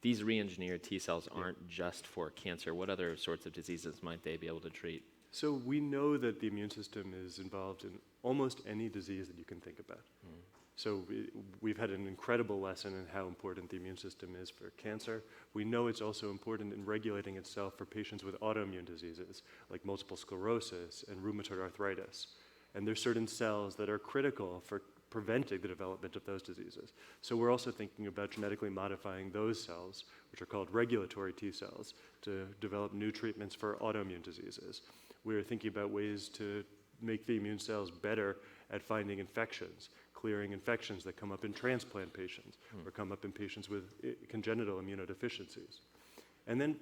these re-engineered T cells aren't just for cancer? What other sorts of diseases might they be able to treat? So we know that the immune system is involved in almost any disease that you can think about. So we've had an incredible lesson in how important the immune system is for cancer. We know it's also important in regulating itself for patients with autoimmune diseases like multiple sclerosis and rheumatoid arthritis. And there's certain cells that are critical for preventing the development of those diseases. So we're also thinking about genetically modifying those cells, which are called regulatory T cells, to develop new treatments for autoimmune diseases. We're thinking about ways to make the immune cells better at finding infections, clearing infections that come up in transplant patients or come up in patients with congenital immunodeficiencies. And then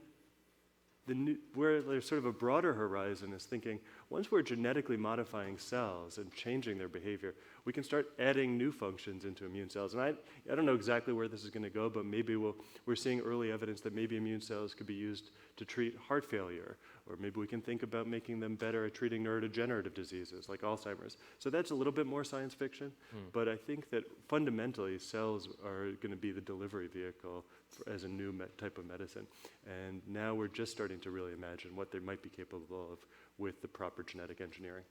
where there's sort of a broader horizon is thinking, once we're genetically modifying cells and changing their behavior, we can start adding new functions into immune cells. And I don't know exactly where this is going to go, but maybe we're seeing early evidence that maybe immune cells could be used to treat heart failure, or maybe we can think about making them better at treating neurodegenerative diseases like Alzheimer's. So that's a little bit more science fiction, but I think that fundamentally cells are going to be the delivery vehicle as a new type of medicine. And now we're just starting to really imagine what they might be capable of with the proper genetic engineering.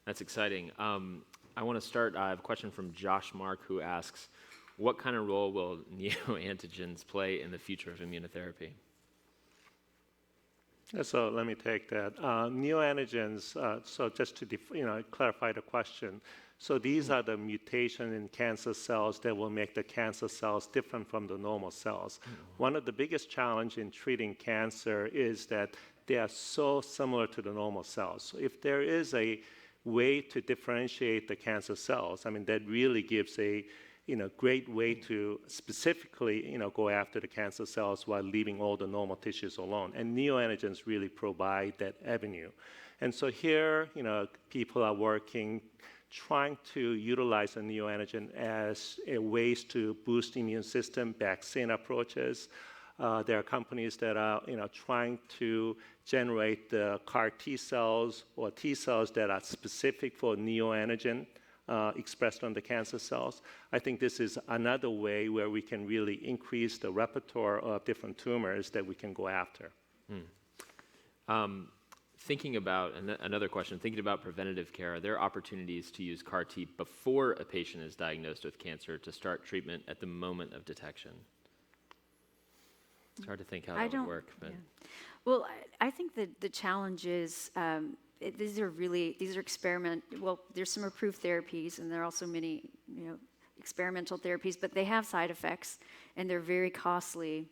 That's exciting. I want to start, I have a question from Josh Mark who asks, what kind of role will neoantigens play in the future of immunotherapy? So let me take that. Neoantigens, so just to clarify the question, so these are the mutations in cancer cells that will make the cancer cells different from the normal cells. One of the biggest challenges in treating cancer is that they are so similar to the normal cells. So if there is a way to differentiate the cancer cells, I mean, that really gives a great way to specifically go after the cancer cells while leaving all the normal tissues alone. And neoantigens really provide that avenue. And so here, people are working, trying to utilize a neoantigen as a ways to boost immune system, vaccine approaches. There are companies that are trying to generate the CAR T cells or T cells that are specific for neoantigen expressed on the cancer cells. I think this is another way where we can really increase the repertoire of different tumors that we can go after. Thinking about, another question, thinking about preventative care, are there opportunities to use CAR T before a patient is diagnosed with cancer to start treatment at the moment of detection? It's hard to think how that would work. But. Yeah. Well, I think that the challenge is these are there's some approved therapies, and there are also many experimental therapies, but they have side effects, and they're very costly.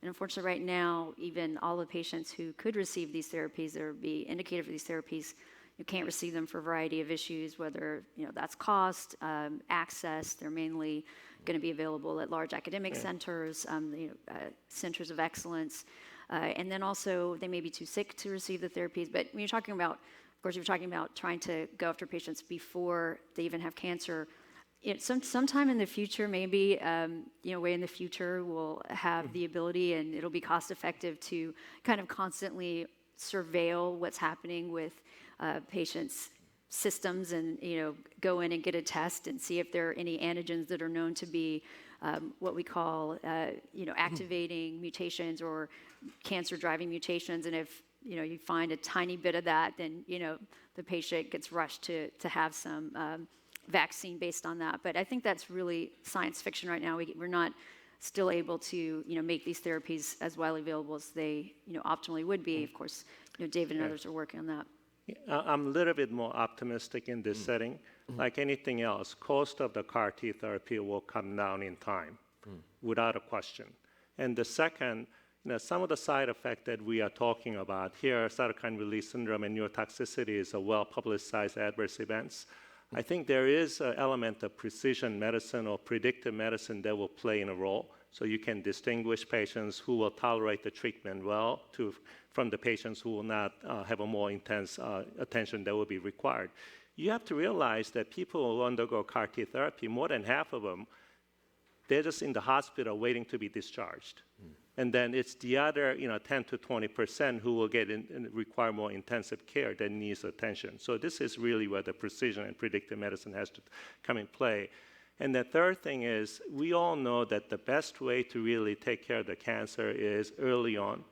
And unfortunately, right now, even all the patients who could receive these therapies or be indicated for these therapies, you can't receive them for a variety of issues, whether that's cost, access. They're mainly going to be available at large academic centers, centers of excellence, and then also they may be too sick to receive the therapies. But when you're talking about, of course, you're talking about trying to go after patients before they even have cancer. Sometime in the future, maybe, way in the future, we'll have the ability, and it'll be cost effective to kind of constantly surveil what's happening with patients' systems, and go in and get a test and see if there are any antigens that are known to be what we call activating mutations or cancer-driving mutations, and if you find a tiny bit of that, then, the patient gets rushed to have some vaccine based on that. But I think that's really science fiction right now. We're not still able to, make these therapies as widely available as they, optimally would be. Of course, David and others are working on that. I'm a little bit more optimistic in this setting. Like anything else, cost of the CAR T therapy will come down in time, without a question. And the second, some of the side effects that we are talking about here, cytokine release syndrome and neurotoxicity, is a well-publicized adverse events. I think there is an element of precision medicine or predictive medicine that will play in a role. So you can distinguish patients who will tolerate the treatment well from the patients who will not have a more intense attention that will be required. You have to realize that people who undergo CAR T therapy, more than half of them, they're just in the hospital waiting to be discharged. And then it's the other 10 to 20% who will require more intensive care that needs attention. So this is really where the precision and predictive medicine has to come in play. And the third thing is, we all know that the best way to really take care of the cancer is early on,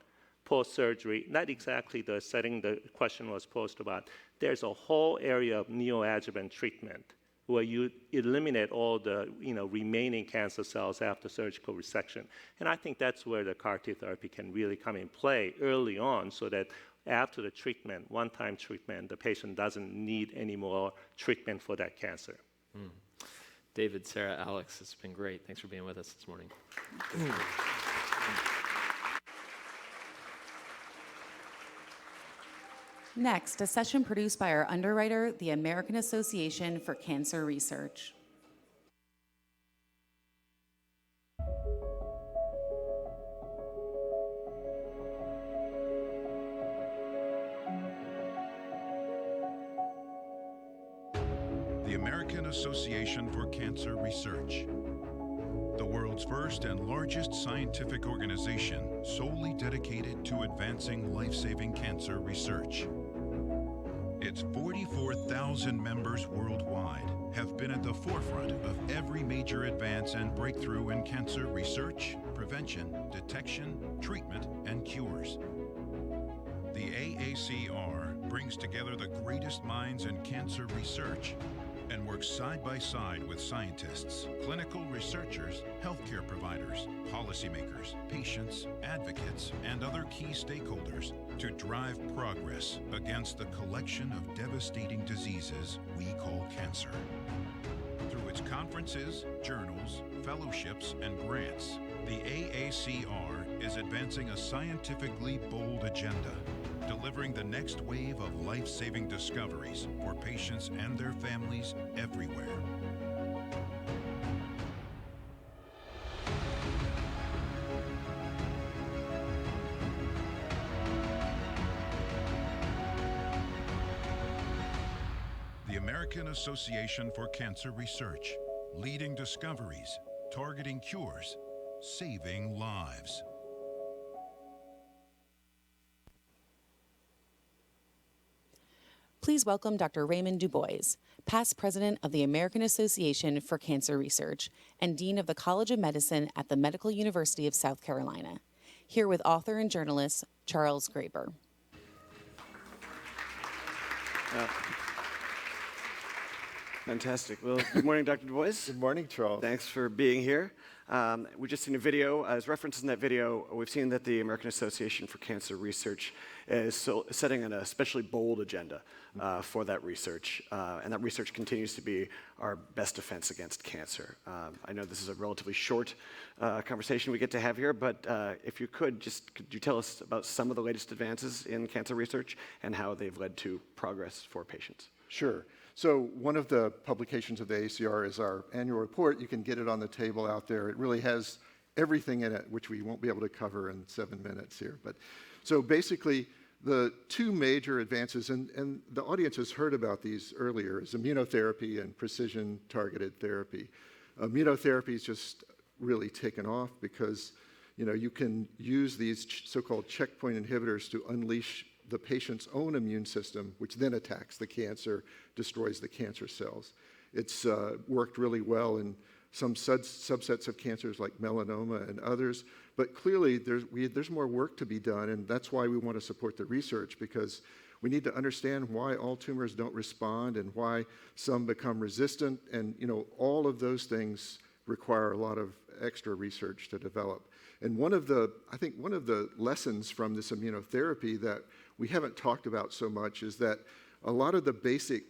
post-surgery, not exactly the setting the question was posed about. There's a whole area of neoadjuvant treatment where you eliminate all the remaining cancer cells after surgical resection. And I think that's where the CAR T therapy can really come in play early on, so that after the treatment, one-time treatment, the patient doesn't need any more treatment for that cancer. David, Sarah, Alex, it's been great. Thanks for being with us this morning. Next, a session produced by our underwriter, the American Association for Cancer Research. The American Association for Cancer Research, the world's first and largest scientific organization solely dedicated to advancing life-saving cancer research. Its 44,000 members worldwide have been at the forefront of every major advance and breakthrough in cancer research, prevention, detection, treatment, and cures. The AACR brings together the greatest minds in cancer research and works side by side with scientists, clinical researchers, healthcare providers, policymakers, patients, advocates, and other key stakeholders to drive progress against the collection of devastating diseases we call cancer. Through its conferences, journals, fellowships, and grants, the AACR is advancing a scientifically bold agenda, delivering the next wave of life-saving discoveries for patients and their families everywhere. The American Association for Cancer Research, leading discoveries, targeting cures, saving lives. Please welcome Dr. Raymond Dubois, past president of the American Association for Cancer Research and dean of the College of Medicine at the Medical University of South Carolina, here with author and journalist Charles Graber. Fantastic. Well, good morning, Dr. Dubois. Good morning, Charles. Thanks for being here. We've just seen a video. As referenced in that video, we've seen that the American Association for Cancer Research is setting an especially bold agenda for that research, and that research continues to be our best defense against cancer. I know this is a relatively short conversation we get to have here, but if you could you tell us about some of the latest advances in cancer research and how they've led to progress for patients? Sure. So one of the publications of the ACR is our annual report. You can get it on the table out there. It really has everything in it, which we won't be able to cover in 7 minutes here. But so basically, the two major advances, and the audience has heard about these earlier, is immunotherapy and precision-targeted therapy. Immunotherapy is just really taken off because you can use these so-called checkpoint inhibitors to unleash the patient's own immune system, which then attacks the cancer, destroys the cancer cells. It's worked really well in some subsets of cancers like melanoma and others. But clearly, there's more work to be done, and that's why we want to support the research, because we need to understand why all tumors don't respond and why some become resistant, and all of those things require a lot of extra research to develop. And I think one of the lessons from this immunotherapy that we haven't talked about so much is that a lot of the basic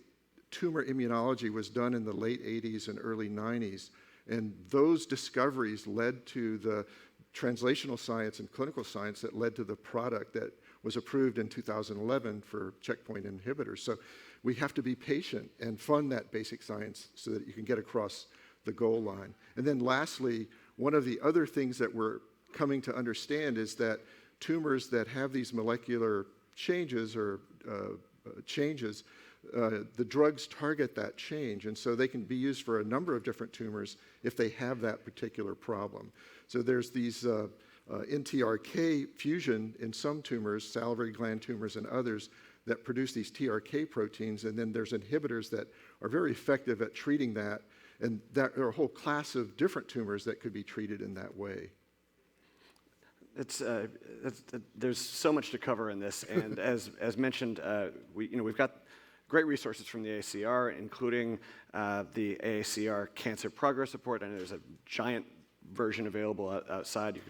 tumor immunology was done in the late 80s and early 90s, and those discoveries led to the translational science and clinical science that led to the product that was approved in 2011 for checkpoint inhibitors. So we have to be patient and fund that basic science so that you can get across the goal line. And then lastly, one of the other things that we're coming to understand is that tumors that have these molecular changes or the drugs target that change, and so they can be used for a number of different tumors if they have that particular problem. So there's these NTRK fusion in some tumors, salivary gland tumors and others, that produce these TRK proteins, and then there's inhibitors that are very effective at treating that, and there are a whole class of different tumors that could be treated in that way. There's so much to cover in this, and as mentioned, we've got great resources from the AACR, including the AACR Cancer Progress Report. I know there's a giant version available outside.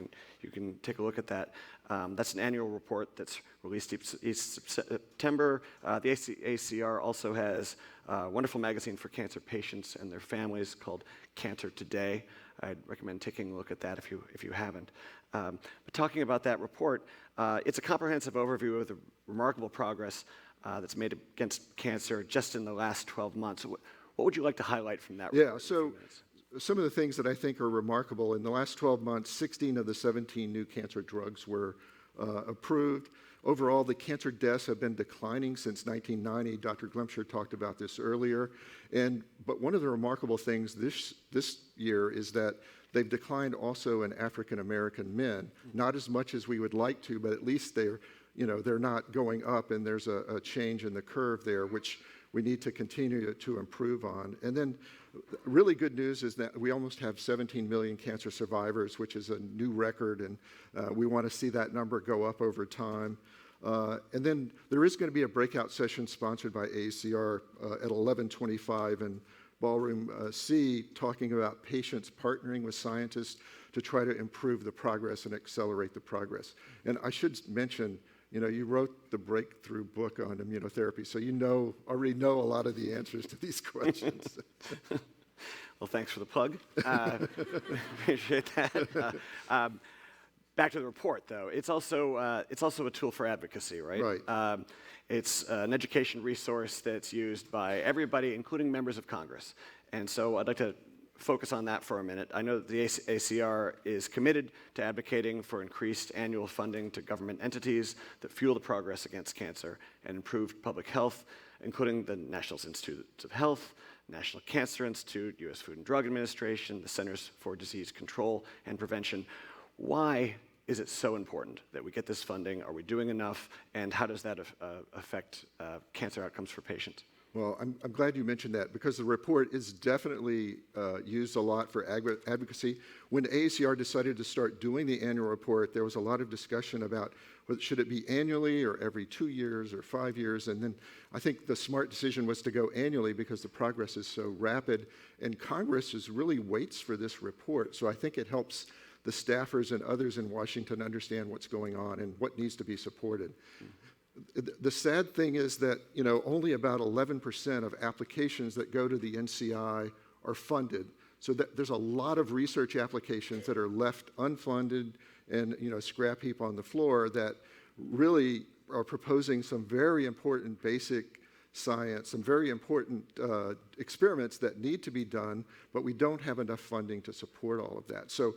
You can take a look at that. That's an annual report that's released each September. The AACR also has a wonderful magazine for cancer patients and their families called Cancer Today. I'd recommend taking a look at that if you haven't. But talking about that report, it's a comprehensive overview of the remarkable progress that's made against cancer just in the last 12 months. What would you like to highlight from that report? Yeah, so some of the things that I think are remarkable, in the last 12 months, 16 of the 17 new cancer drugs were approved. Overall, the cancer deaths have been declining since 1990. Dr. Glimcher talked about this earlier. But one of the remarkable things this year is that they've declined also in African American men. Not as much as we would like to, but at least they're not going up, and there's a change in the curve there, which we need to continue to improve on. And then really good news is that we almost have 17 million cancer survivors, which is a new record, and we want to see that number go up over time. And then there is going to be a breakout session sponsored by AACR at 11:25 in Ballroom C, talking about patients partnering with scientists to try to improve the progress and accelerate the progress. And I should mention, you wrote the breakthrough book on immunotherapy, so already know a lot of the answers to these questions. Well, thanks for the plug. Appreciate that. Back to the report, though. It's also a tool for advocacy, right? Right. It's an education resource that's used by everybody, including members of Congress. And so I'd like to focus on that for a minute. I know that the ACR is committed to advocating for increased annual funding to government entities that fuel the progress against cancer and improved public health, including the National Institutes of Health, National Cancer Institute, U.S. Food and Drug Administration, the Centers for Disease Control and Prevention. Why is it so important that we get this funding? Are we doing enough? And how does that affect cancer outcomes for patients? Well, I'm glad you mentioned that, because the report is definitely used a lot for advocacy. When AACR decided to start doing the annual report, there was a lot of discussion about should it be annually or every 2 years or 5 years. And then I think the smart decision was to go annually because the progress is so rapid, and Congress really waits for this report. So I think it helps the staffers and others in Washington understand what's going on and what needs to be supported. The sad thing is that only about 11% of applications that go to the NCI are funded. So there's a lot of research applications that are left unfunded and scrap heap on the floor that really are proposing some very important basic science, some very important experiments that need to be done, but we don't have enough funding to support all of that. So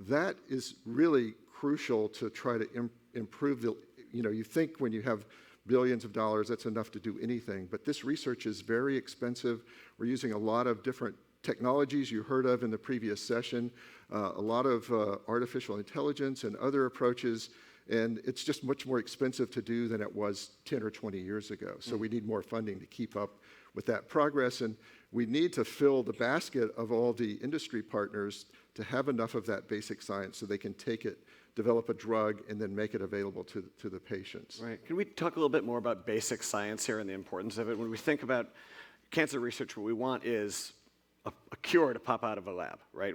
that is really crucial to try to improve the. You think when you have billions of dollars, that's enough to do anything. But this research is very expensive. We're using a lot of different technologies you heard of in the previous session, a lot of artificial intelligence and other approaches, and it's just much more expensive to do than it was 10 or 20 years ago. So we need more funding to keep up with that progress. And we need to fill the basket of all the industry partners to have enough of that basic science so they can take it, develop a drug, and then make it available to the patients. Right. Can we talk a little bit more about basic science here and the importance of it? When we think about cancer research, what we want is a cure to pop out of a lab, right?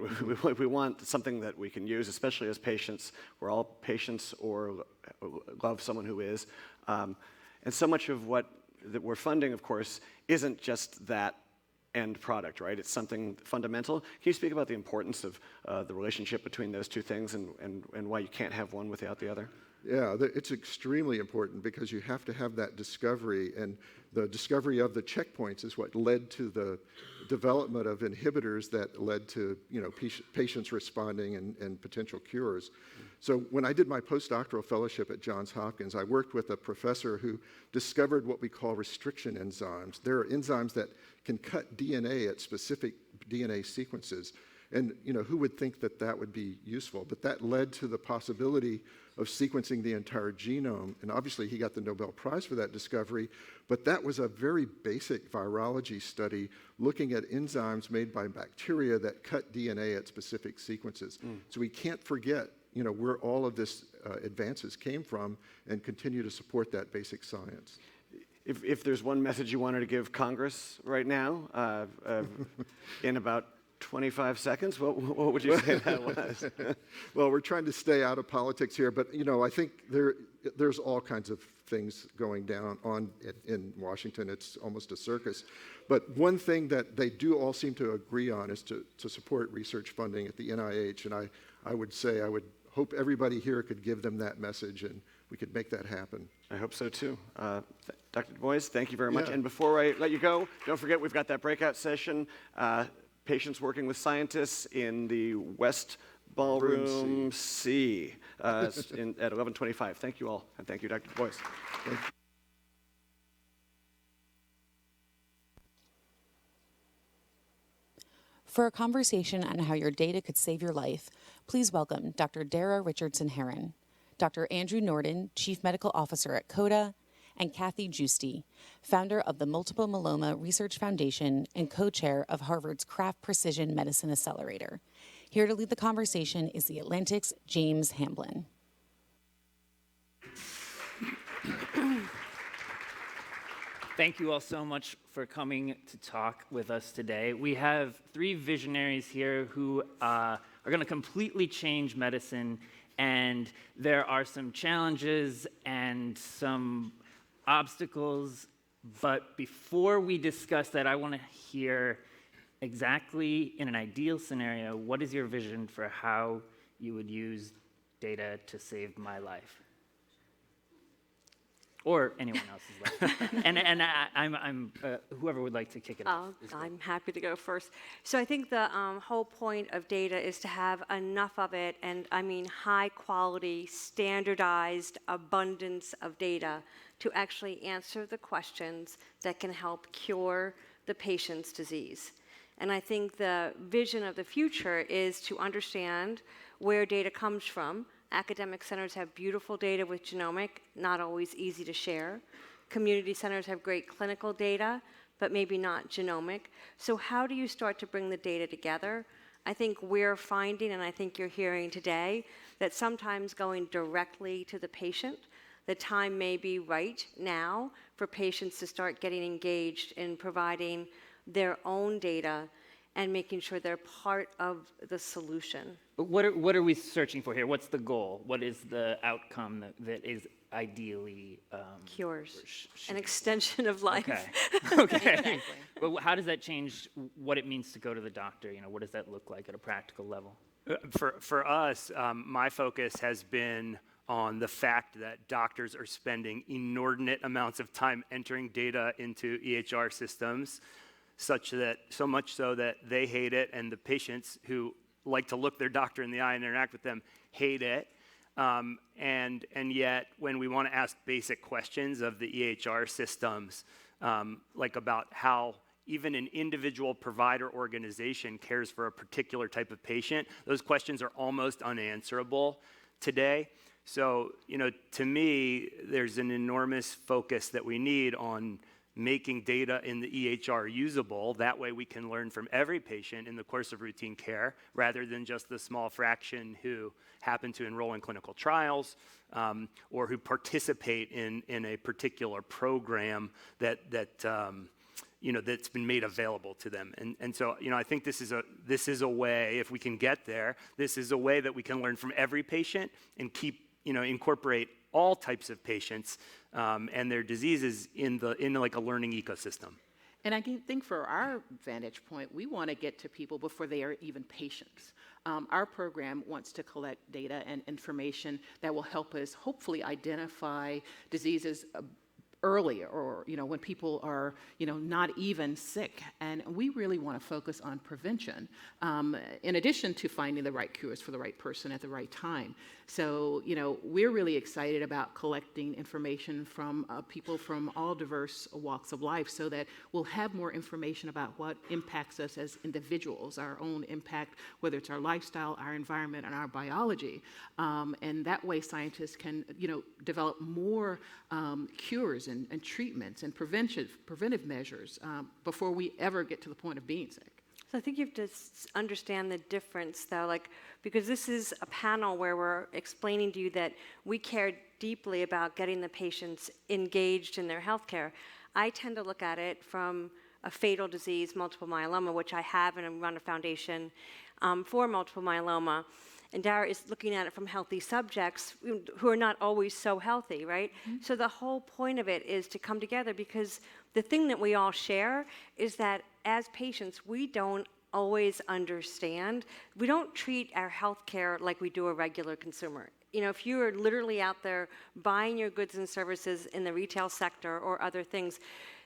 We want something that we can use, especially as patients. We're all patients or love someone who is. And so much of what that we're funding, of course, isn't just that end product, right? It's something fundamental. Can you speak about the importance of the relationship between those two things and why you can't have one without the other? Yeah, it's extremely important because you have to have that discovery, and the discovery of the checkpoints is what led to the development of inhibitors that led to patients responding and potential cures. So when I did my postdoctoral fellowship at Johns Hopkins, I worked with a professor who discovered what we call restriction enzymes. There are enzymes that can cut DNA at specific DNA sequences. And who would think that that would be useful? But that led to the possibility of sequencing the entire genome. And obviously, he got the Nobel Prize for that discovery. But that was a very basic virology study looking at enzymes made by bacteria that cut DNA at specific sequences. So we can't forget, where all of this advances came from and continue to support that basic science. If there's one message you wanted to give Congress right now, in about 25 seconds, what would you say that was? Well, we're trying to stay out of politics here, but I think there's all kinds of things going on in Washington. It's almost a circus. But one thing that they do all seem to agree on is to support research funding at the NIH, and I would say I would hope everybody here could give them that message, and we could make that happen. I hope so too. Dr. Du Bois, thank you very much. Yeah. And before I let you go, don't forget we've got that breakout session. Patients working with scientists in the West Ballroom C at 11:25. Thank you all, and thank you, Dr. Du Bois. Thank you. For a conversation on how your data could save your life, please welcome Dr. Dara Richardson-Herron, Dr. Andrew Norden, Chief Medical Officer at CODA, and Kathy Giusti, founder of the Multiple Myeloma Research Foundation and co-chair of Harvard's Kraft Precision Medicine Accelerator. Here to lead the conversation is the Atlantic's James Hamblin. Thank you all so much for coming to talk with us today. We have three visionaries here who are going to completely change medicine, and there are some challenges and some obstacles, but before we discuss that, I want to hear exactly, in an ideal scenario, what is your vision for how you would use data to save my life? Or anyone else's life. and I'm whoever would like to kick it off. I'm happy to go first. So I think the whole point of data is to have enough of it, and I mean high quality, standardized abundance of data to actually answer the questions that can help cure the patient's disease. And I think the vision of the future is to understand where data comes from. Academic centers have beautiful data with genomic, not always easy to share. Community centers have great clinical data, but maybe not genomic. So how do you start to bring the data together? I think we're finding, and I think you're hearing today, that sometimes going directly to the patient, the time may be right now for patients to start getting engaged in providing their own data and making sure they're part of the solution. What are we searching for here? What's the goal? What is the outcome that is ideally cures, an extension of life? Okay. Okay. Exactly. But how does that change what it means to go to the doctor? What does that look like at a practical level? For us, my focus has been on the fact that doctors are spending inordinate amounts of time entering data into EHR systems, so much so that they hate it, and the patients who like to look their doctor in the eye and interact with them hate it. And yet, when we want to ask basic questions of the EHR systems, like about how even an individual provider organization cares for a particular type of patient, those questions are almost unanswerable today. So, to me, there's an enormous focus that we need on making data in the EHR usable. That way we can learn from every patient in the course of routine care rather than just the small fraction who happen to enroll in clinical trials or who participate in a particular program that's been made available to them. And so, I think this is a way, if we can get there, this is a way that we can learn from every patient and incorporate all types of patients and their diseases in like a learning ecosystem. And I think for our vantage point, we want to get to people before they are even patients. Our program wants to collect data and information that will help us hopefully identify diseases earlier, or when people are not even sick. And we really want to focus on prevention in addition to finding the right cures for the right person at the right time. So we're really excited about collecting information from people from all diverse walks of life, so that we'll have more information about what impacts us as individuals, our own impact, whether it's our lifestyle, our environment, and our biology. And that way scientists can develop more cures and treatments and preventive measures before we ever get to the point of being sick. So I think you have to understand the difference, though, because this is a panel where we're explaining to you that we care deeply about getting the patients engaged in their healthcare. I tend to look at it from a fatal disease, multiple myeloma, which I have and I run a foundation for multiple myeloma. And Dara is looking at it from healthy subjects who are not always so healthy, right? Mm-hmm. So the whole point of it is to come together, because the thing that we all share is that as patients, we don't always understand. We don't treat our healthcare like we do a regular consumer. If you are literally out there buying your goods and services in the retail sector or other things,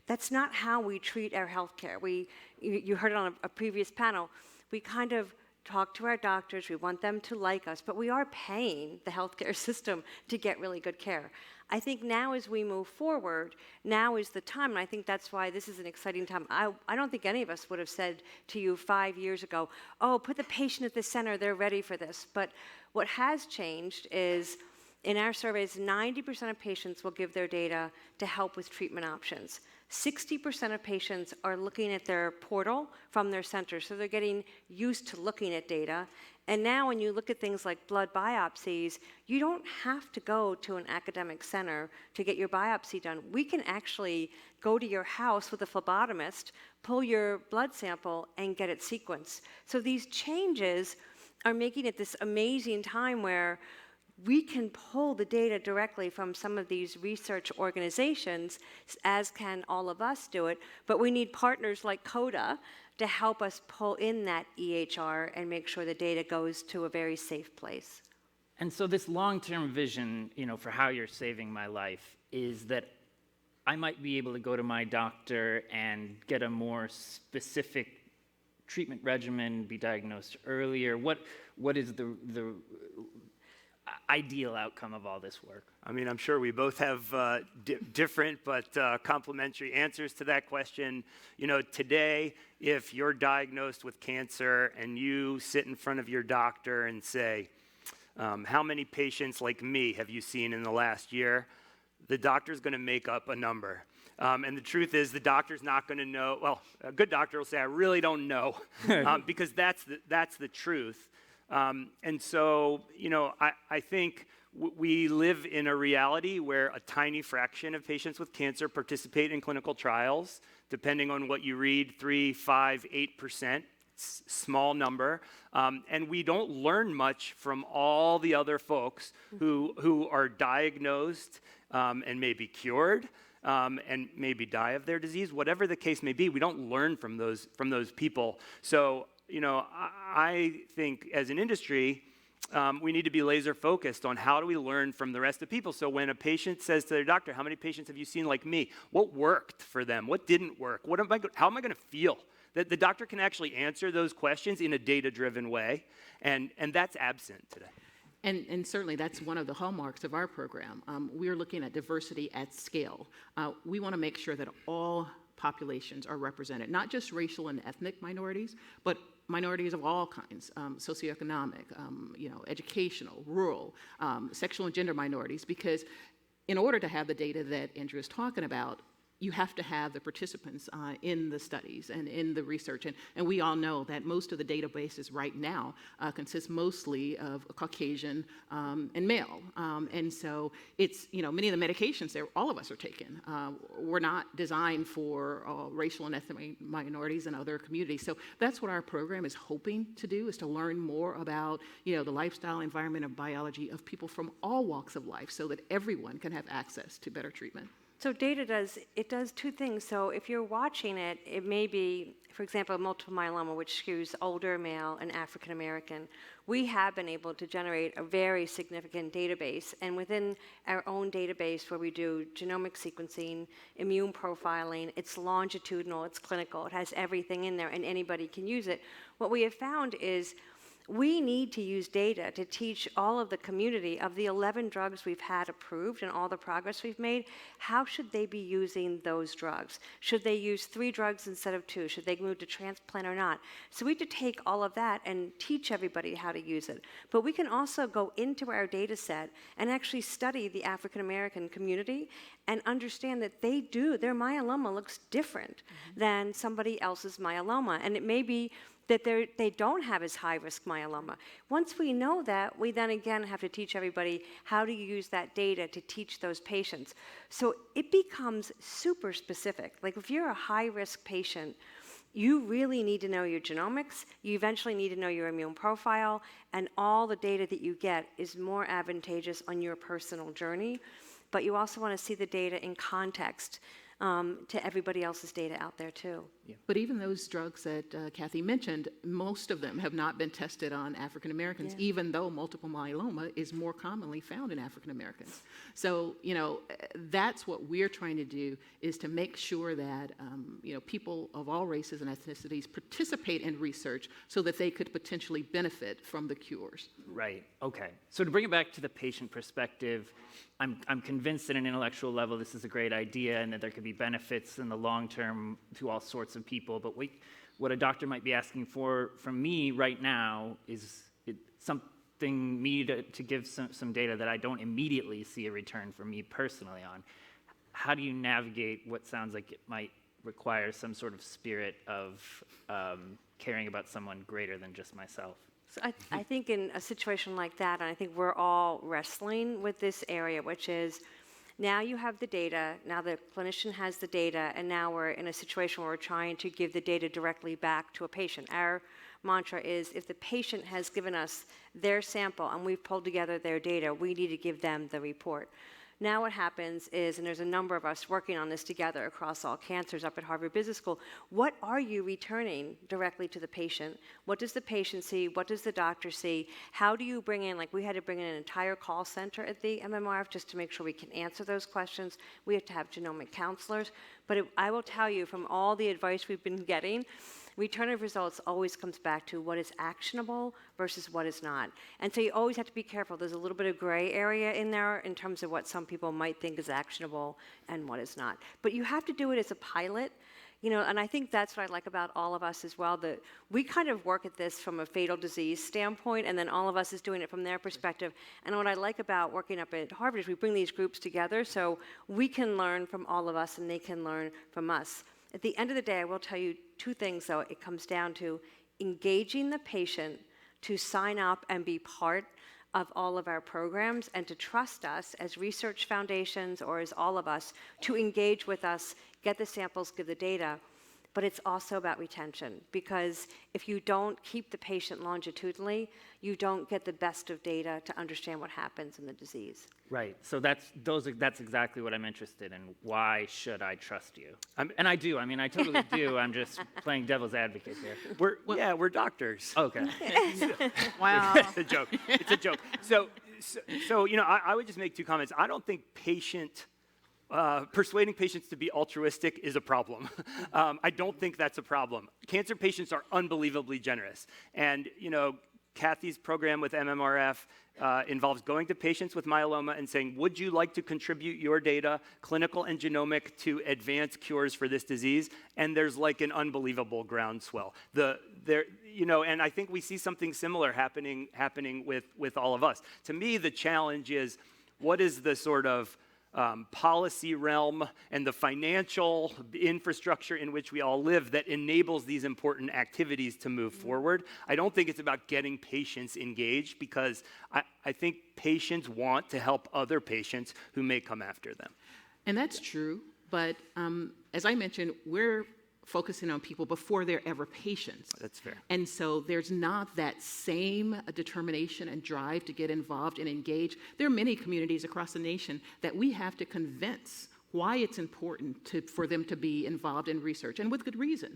that's not how we treat our healthcare. You heard it on a previous panel. We kind of talk to our doctors, we want them to like us, but we are paying the healthcare system to get really good care. I think now as we move forward, now is the time, and I think that's why this is an exciting time. I don't think any of us would have said to you 5 years ago, oh, put the patient at the center, they're ready for this. But what has changed is, in our surveys, 90% of patients will give their data to help with treatment options. 60% of patients are looking at their portal from their center, so they're getting used to looking at data. And now when you look at things like blood biopsies, you don't have to go to an academic center to get your biopsy done. We can actually go to your house with a phlebotomist, pull your blood sample, and get it sequenced. So these changes are making it this amazing time where we can pull the data directly from some of these research organizations, as can all of us do it, but we need partners like CODA to help us pull in that EHR and make sure the data goes to a very safe place. And so this long-term vision, for how you're saving my life is that I might be able to go to my doctor and get a more specific treatment regimen, be diagnosed earlier. What is the ideal outcome of all this work? I mean, I'm sure we both have different but complementary answers to that question. Today, if you're diagnosed with cancer and you sit in front of your doctor and say, how many patients like me have you seen in the last year? The doctor's going to make up a number. And the truth is, the doctor's not going to know. Well, a good doctor will say, I really don't know, because that's the truth. And so, I think we live in a reality where a tiny fraction of patients with cancer participate in clinical trials, depending on what you read, 3, 5, 8%, small number. And we don't learn much from all the other folks who are diagnosed and may be cured and maybe die of their disease. Whatever the case may be, we don't learn from those people. So, I think as an industry, we need to be laser focused on how do we learn from the rest of people. So when a patient says to their doctor, how many patients have you seen like me? What worked for them? What didn't work? How am I going to feel? That the doctor can actually answer those questions in a data-driven way, and that's absent today. And certainly that's one of the hallmarks of our program. We're looking at diversity at scale. We want to make sure that all populations are represented, not just racial and ethnic minorities, but minorities of all kinds, socioeconomic, educational, rural, sexual and gender minorities, because in order to have the data that Andrew is talking about, you have to have the participants in the studies and in the research. And we all know that most of the databases right now consist mostly of Caucasian and male. And so it's, many of the medications that all of us are taking were not designed for racial and ethnic minorities and other communities. So that's what our program is hoping to do, is to learn more about, the lifestyle, environment, and biology of people from all walks of life so that everyone can have access to better treatment. So data does two things. So if you're watching it, it may be, for example, multiple myeloma, which skews older male and African American. We have been able to generate a very significant database, and within our own database where we do genomic sequencing, immune profiling, it's longitudinal, it's clinical, it has everything in there, and anybody can use it. What we have found is we need to use data to teach all of the community of the 11 drugs we've had approved and all the progress we've made. How should they be using those drugs? Should they use 3 drugs instead of 2? Should they move to transplant or not? So we have to take all of that and teach everybody how to use it. But we can also go into our data set and actually study the African American community and understand that their myeloma looks different than somebody else's myeloma. And it may be that they don't have as high-risk myeloma. Once we know that, we then again have to teach everybody how to use that data to teach those patients. So it becomes super specific. Like if you're a high-risk patient, you really need to know your genomics, you eventually need to know your immune profile, and all the data that you get is more advantageous on your personal journey. But you also want to see the data in context to everybody else's data out there too. Yeah. But even those drugs that Kathy mentioned, most of them have not been tested on African Americans, even though multiple myeloma is more commonly found in African Americans. So, that's what we're trying to do, is to make sure that, people of all races and ethnicities participate in research so that they could potentially benefit from the cures. Right, okay. So to bring it back to the patient perspective, I'm convinced at an intellectual level this is a great idea and that there could be benefits in the long term to all sorts of people. But what a doctor might be asking from me right now is something to give some data that I don't immediately see a return for me personally on. How do you navigate what sounds like it might require some sort of spirit of caring about someone greater than just myself? So I think in a situation like that, and I think we're all wrestling with this area, which is now you have the data, now the clinician has the data, and now we're in a situation where we're trying to give the data directly back to a patient. Our mantra is if the patient has given us their sample and we've pulled together their data, we need to give them the report. Now what happens is, and there's a number of us working on this together across all cancers up at Harvard Business School, what are you returning directly to the patient? What does the patient see? What does the doctor see? How do you bring in, like we had to bring in an entire call center at the MMRF just to make sure we can answer those questions. We have to have genomic counselors. But I will tell you from all the advice we've been getting, return of results always comes back to what is actionable versus what is not. And so you always have to be careful. There's a little bit of gray area in there in terms of what some people might think is actionable and what is not. But you have to do it as a pilot, and I think that's what I like about all of us as well, that we kind of work at this from a fatal disease standpoint, and then all of us is doing it from their perspective. And what I like about working up at Harvard is we bring these groups together so we can learn from all of us and they can learn from us. At the end of the day, I will tell you 2 things, though. It comes down to engaging the patient to sign up and be part of all of our programs and to trust us as research foundations or as all of us to engage with us, get the samples, give the data. But it's also about retention, because if you don't keep the patient longitudinally, you don't get the best of data to understand what happens in the disease. Right. So that's exactly what I'm interested in. Why should I trust you? And I do. I mean, I totally do. I'm just playing devil's advocate here. We're doctors. Okay. Wow. It's a joke. It's a joke. So I would just make 2 comments. I don't think persuading patients to be altruistic is a problem. I don't think that's a problem. Cancer patients are unbelievably generous. And, Kathy's program with MMRF involves going to patients with myeloma and saying, would you like to contribute your data, clinical and genomic, to advance cures for this disease? And there's like an unbelievable groundswell. And I think we see something similar happening with all of us. To me, the challenge is, what is the sort of policy realm and the financial infrastructure in which we all live that enables these important activities to move forward. I don't think it's about getting patients engaged, because I think patients want to help other patients who may come after them. And that's true, but as I mentioned, we're focusing on people before they're ever patients. That's fair. And so there's not that same determination and drive to get involved and engage. There are many communities across the nation that we have to convince why it's important for them to be involved in research, and with good reason.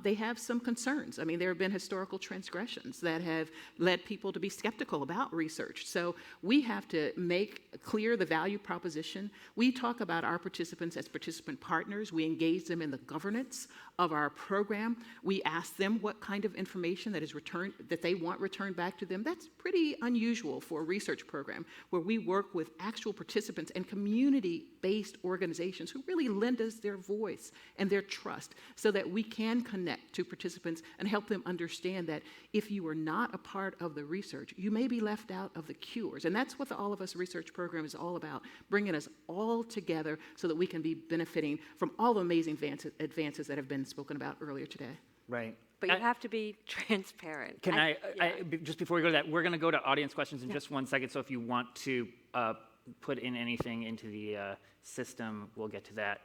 They have some concerns. I mean, there have been historical transgressions that have led people to be skeptical about research. So we have to make clear the value proposition. We talk about our participants as participant partners. We engage them in the governance of our program. We ask them what kind of information that they want returned back to them. That's pretty unusual for a research program, where we work with actual participants and community-based organizations who really lend us their voice and their trust, so that we can connect to participants and help them understand that if you are not a part of the research, you may be left out of the cures. And that's what the All of Us research program is all about, bringing us all together so that we can be benefiting from all the amazing advances that have been spoken about earlier today. Right. But you have to be transparent. Can I just before we go to that, we're going to go to audience questions in just 1 second. So if you want to put in anything into the system, we'll get to that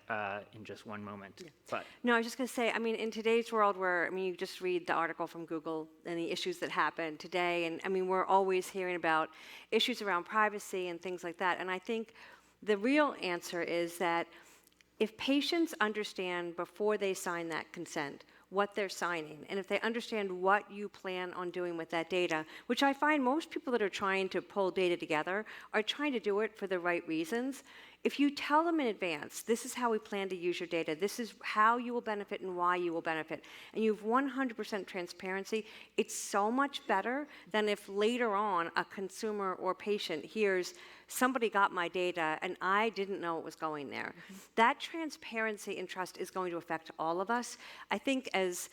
in just one moment. Yeah. But no, I was just going to say, I mean, in today's world where, I mean, you just read the article from Google and the issues that happen today, and I mean, we're always hearing about issues around privacy and things like that. And I think the real answer is that if patients understand before they sign that consent what they're signing, and if they understand what you plan on doing with that data, which I find most people that are trying to pull data together are trying to do it for the right reasons. If you tell them in advance, this is how we plan to use your data, this is how you will benefit and why you will benefit, and you have 100% transparency, it's so much better than if later on a consumer or patient hears, somebody got my data and I didn't know it was going there. That transparency and trust is going to affect all of us. I think as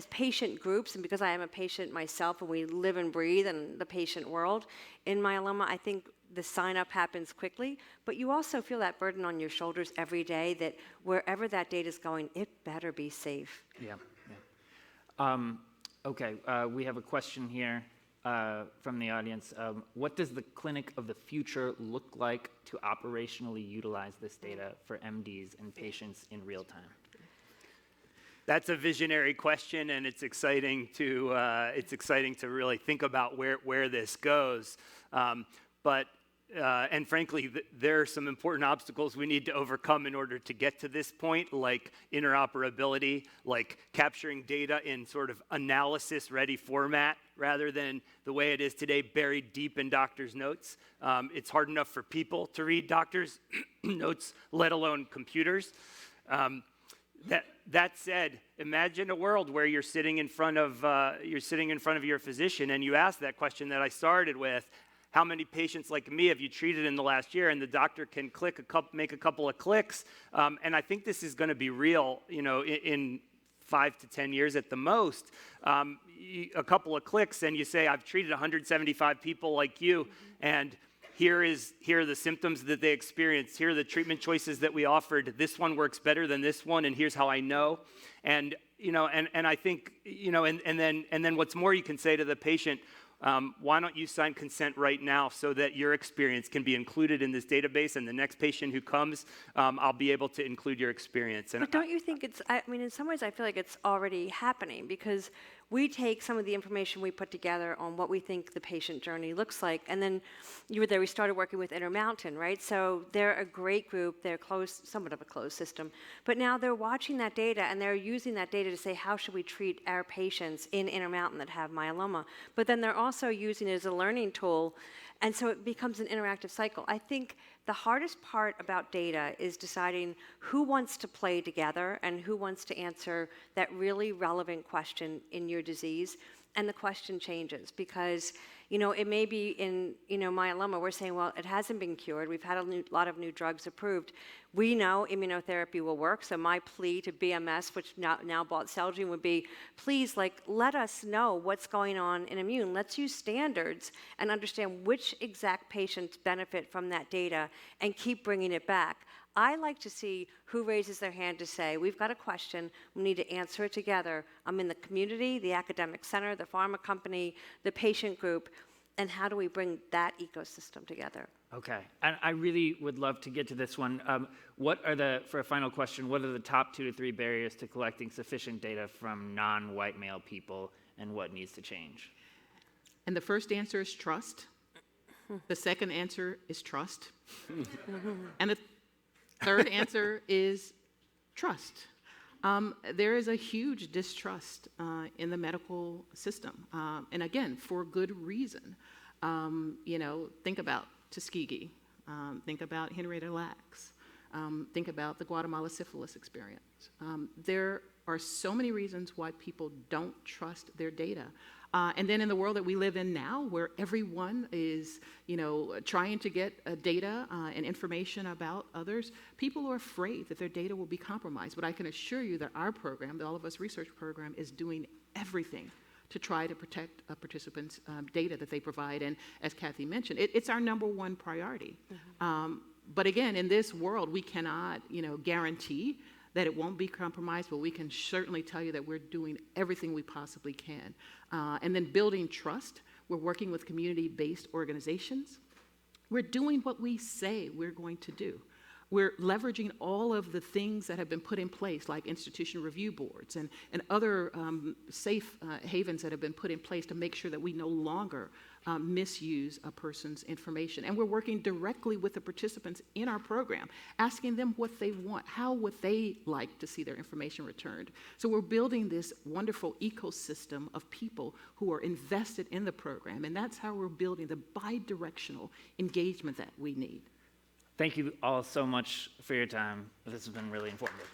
patient groups, and because I am a patient myself and we live and breathe in the patient world, in myeloma, I think the sign-up happens quickly, but you also feel that burden on your shoulders every day that wherever that data is going, it better be safe. Yeah. Okay, we have a question here from the audience. What does the clinic of the future look like to operationally utilize this data for MDs and patients in real time? That's a visionary question, and it's exciting to really think about where this goes. And frankly, there are some important obstacles we need to overcome in order to get to this point, like interoperability, like capturing data in sort of analysis-ready format rather than the way it is today, buried deep in doctors' notes. It's hard enough for people to read doctors' notes, let alone computers. That said, imagine a world where you're sitting in front of your physician and you ask that question that I started with: how many patients like me have you treated in the last year? And the doctor can make a couple of clicks. And I think this is going to be real, in 5 to 10 years at the most. A couple of clicks and you say, I've treated 175 people like you, and here are the symptoms that they experienced. Here are the treatment choices that we offered. This one works better than this one, and here's how I know. And I think, and then what's more, you can say to the patient, why don't you sign consent right now so that your experience can be included in this database, and the next patient who comes, I'll be able to include your experience. But don't you think in some ways I feel like it's already happening, because we take some of the information we put together on what we think the patient journey looks like, and then you were there, we started working with Intermountain, right? So they're a great group, they're somewhat of a closed system, but now they're watching that data and they're using that data to say, how should we treat our patients in Intermountain that have myeloma? But then they're also using it as a learning tool, and so it becomes an interactive cycle. I think the hardest part about data is deciding who wants to play together and who wants to answer that really relevant question in your disease. and the question changes because, it may be in, myeloma, we're saying, well, it hasn't been cured. We've had a lot of new drugs approved. We know immunotherapy will work. So my plea to BMS, which now bought Celgene, would be, please, let us know what's going on in immune. Let's use standards and understand which exact patients benefit from that data and keep bringing it back. I like to see who raises their hand to say, we've got a question, we need to answer it together. I'm in the community, the academic center, the pharma company, the patient group, and how do we bring that ecosystem together? Okay, and I really would love to get to this one. For a final question, what are the top 2 to 3 barriers to collecting sufficient data from non-white male people, and what needs to change? And the first answer is trust. The second answer is trust. And the third answer is trust. There is a huge distrust in the medical system, and again, for good reason. Think about Tuskegee, think about Henrietta Lacks, think about the Guatemala syphilis experience. There are so many reasons why people don't trust their data. And then in the world that we live in now, where everyone is, trying to get data and information about others, people are afraid that their data will be compromised. But I can assure you that our program, the All of Us Research Program, is doing everything to try to protect participants' data that they provide. And as Kathy mentioned, it's our #1 priority. But again, in this world, we cannot, guarantee that it won't be compromised, but we can certainly tell you that we're doing everything we possibly can. And then building trust, we're working with community-based organizations. We're doing what we say we're going to do. We're leveraging all of the things that have been put in place, like institution review boards and other safe havens that have been put in place to make sure that we no longer misuse a person's information. And we're working directly with the participants in our program, asking them what they want, how would they like to see their information returned. So we're building this wonderful ecosystem of people who are invested in the program, and that's how we're building the bi-directional engagement that we need. Thank you all so much for your time. This has been really informative.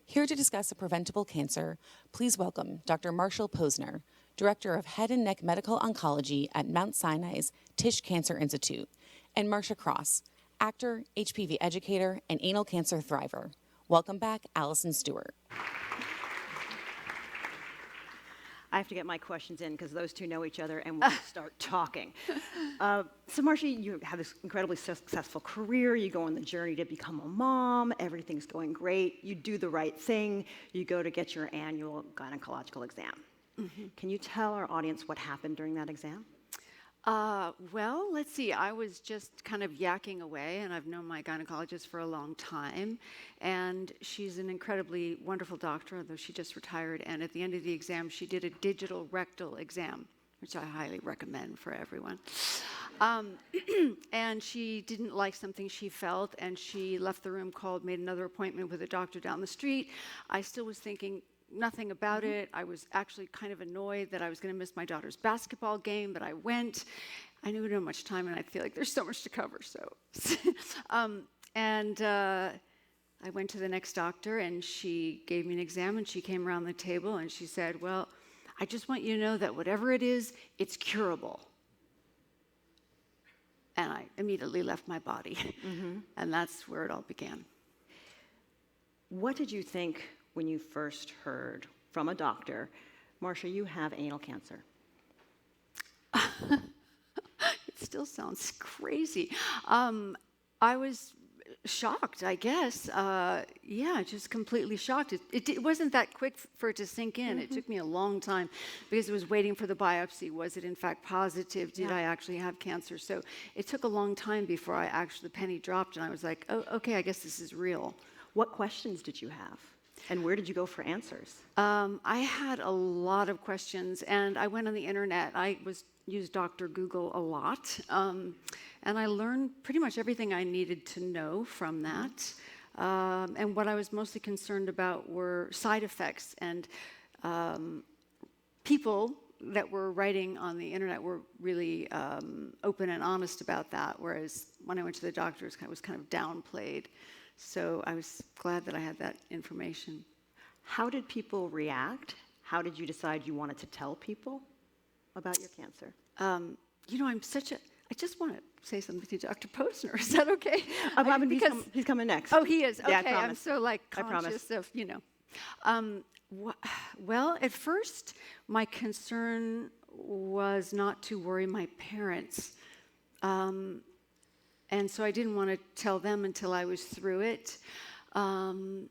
Here to discuss a preventable cancer, please welcome Dr. Marshall Posner, Director of Head and Neck Medical Oncology at Mount Sinai's Tisch Cancer Institute, and Marcia Cross, actor, HPV educator, and anal cancer thriver. Welcome back, Allison Stewart. I have to get my questions in because those two know each other and we'll start talking. So Marcia, you have this incredibly successful career. You go on the journey to become a mom. Everything's going great. You do the right thing. You go to get your annual gynecological exam. Mm-hmm. Can you tell our audience what happened during that exam? Well, let's see. I was just kind of yakking away, and I've known my gynecologist for a long time. And she's an incredibly wonderful doctor, although she just retired. And at the end of the exam, she did a digital rectal exam, which I highly recommend for everyone. And she didn't like something she felt, and she left the room, made another appointment with a doctor down the street. I still was thinking nothing about it. I was actually kind of annoyed that I was going to miss my daughter's basketball game, but I went. I didn't have much time, and I feel like there's so much to cover. I went to the next doctor, and she gave me an exam, and she came around the table, and she said, well, I just want you to know that whatever it is, it's curable. And I immediately left my body. Mm-hmm. And that's where it all began. What did you think when you first heard from a doctor, Marcia, you have anal cancer? It still sounds crazy. I was shocked, I guess. Yeah, just completely shocked. It wasn't that quick for it to sink in. It took me a long time because I was waiting for the biopsy. Was it in fact positive? Did I actually have cancer? So it took a long time before the penny dropped, and I was like, oh, okay, I guess this is real. What questions did you have? And where did you go for answers? I had a lot of questions, and I went on the internet. I used Dr. Google a lot, and I learned pretty much everything I needed to know from that. And what I was mostly concerned about were side effects, and people that were writing on the internet were really open and honest about that, whereas when I went to the doctors, it was kind of downplayed. So I was glad that I had that information. How did people react? How did you decide you wanted to tell people about your cancer? You know, I just want to say something to Dr. Posner. Is that okay? He's coming next. Oh, he is? Okay, Yeah, I'm so conscious of, Well, at first, my concern was not to worry my parents. And so I didn't want to tell them until I was through it. And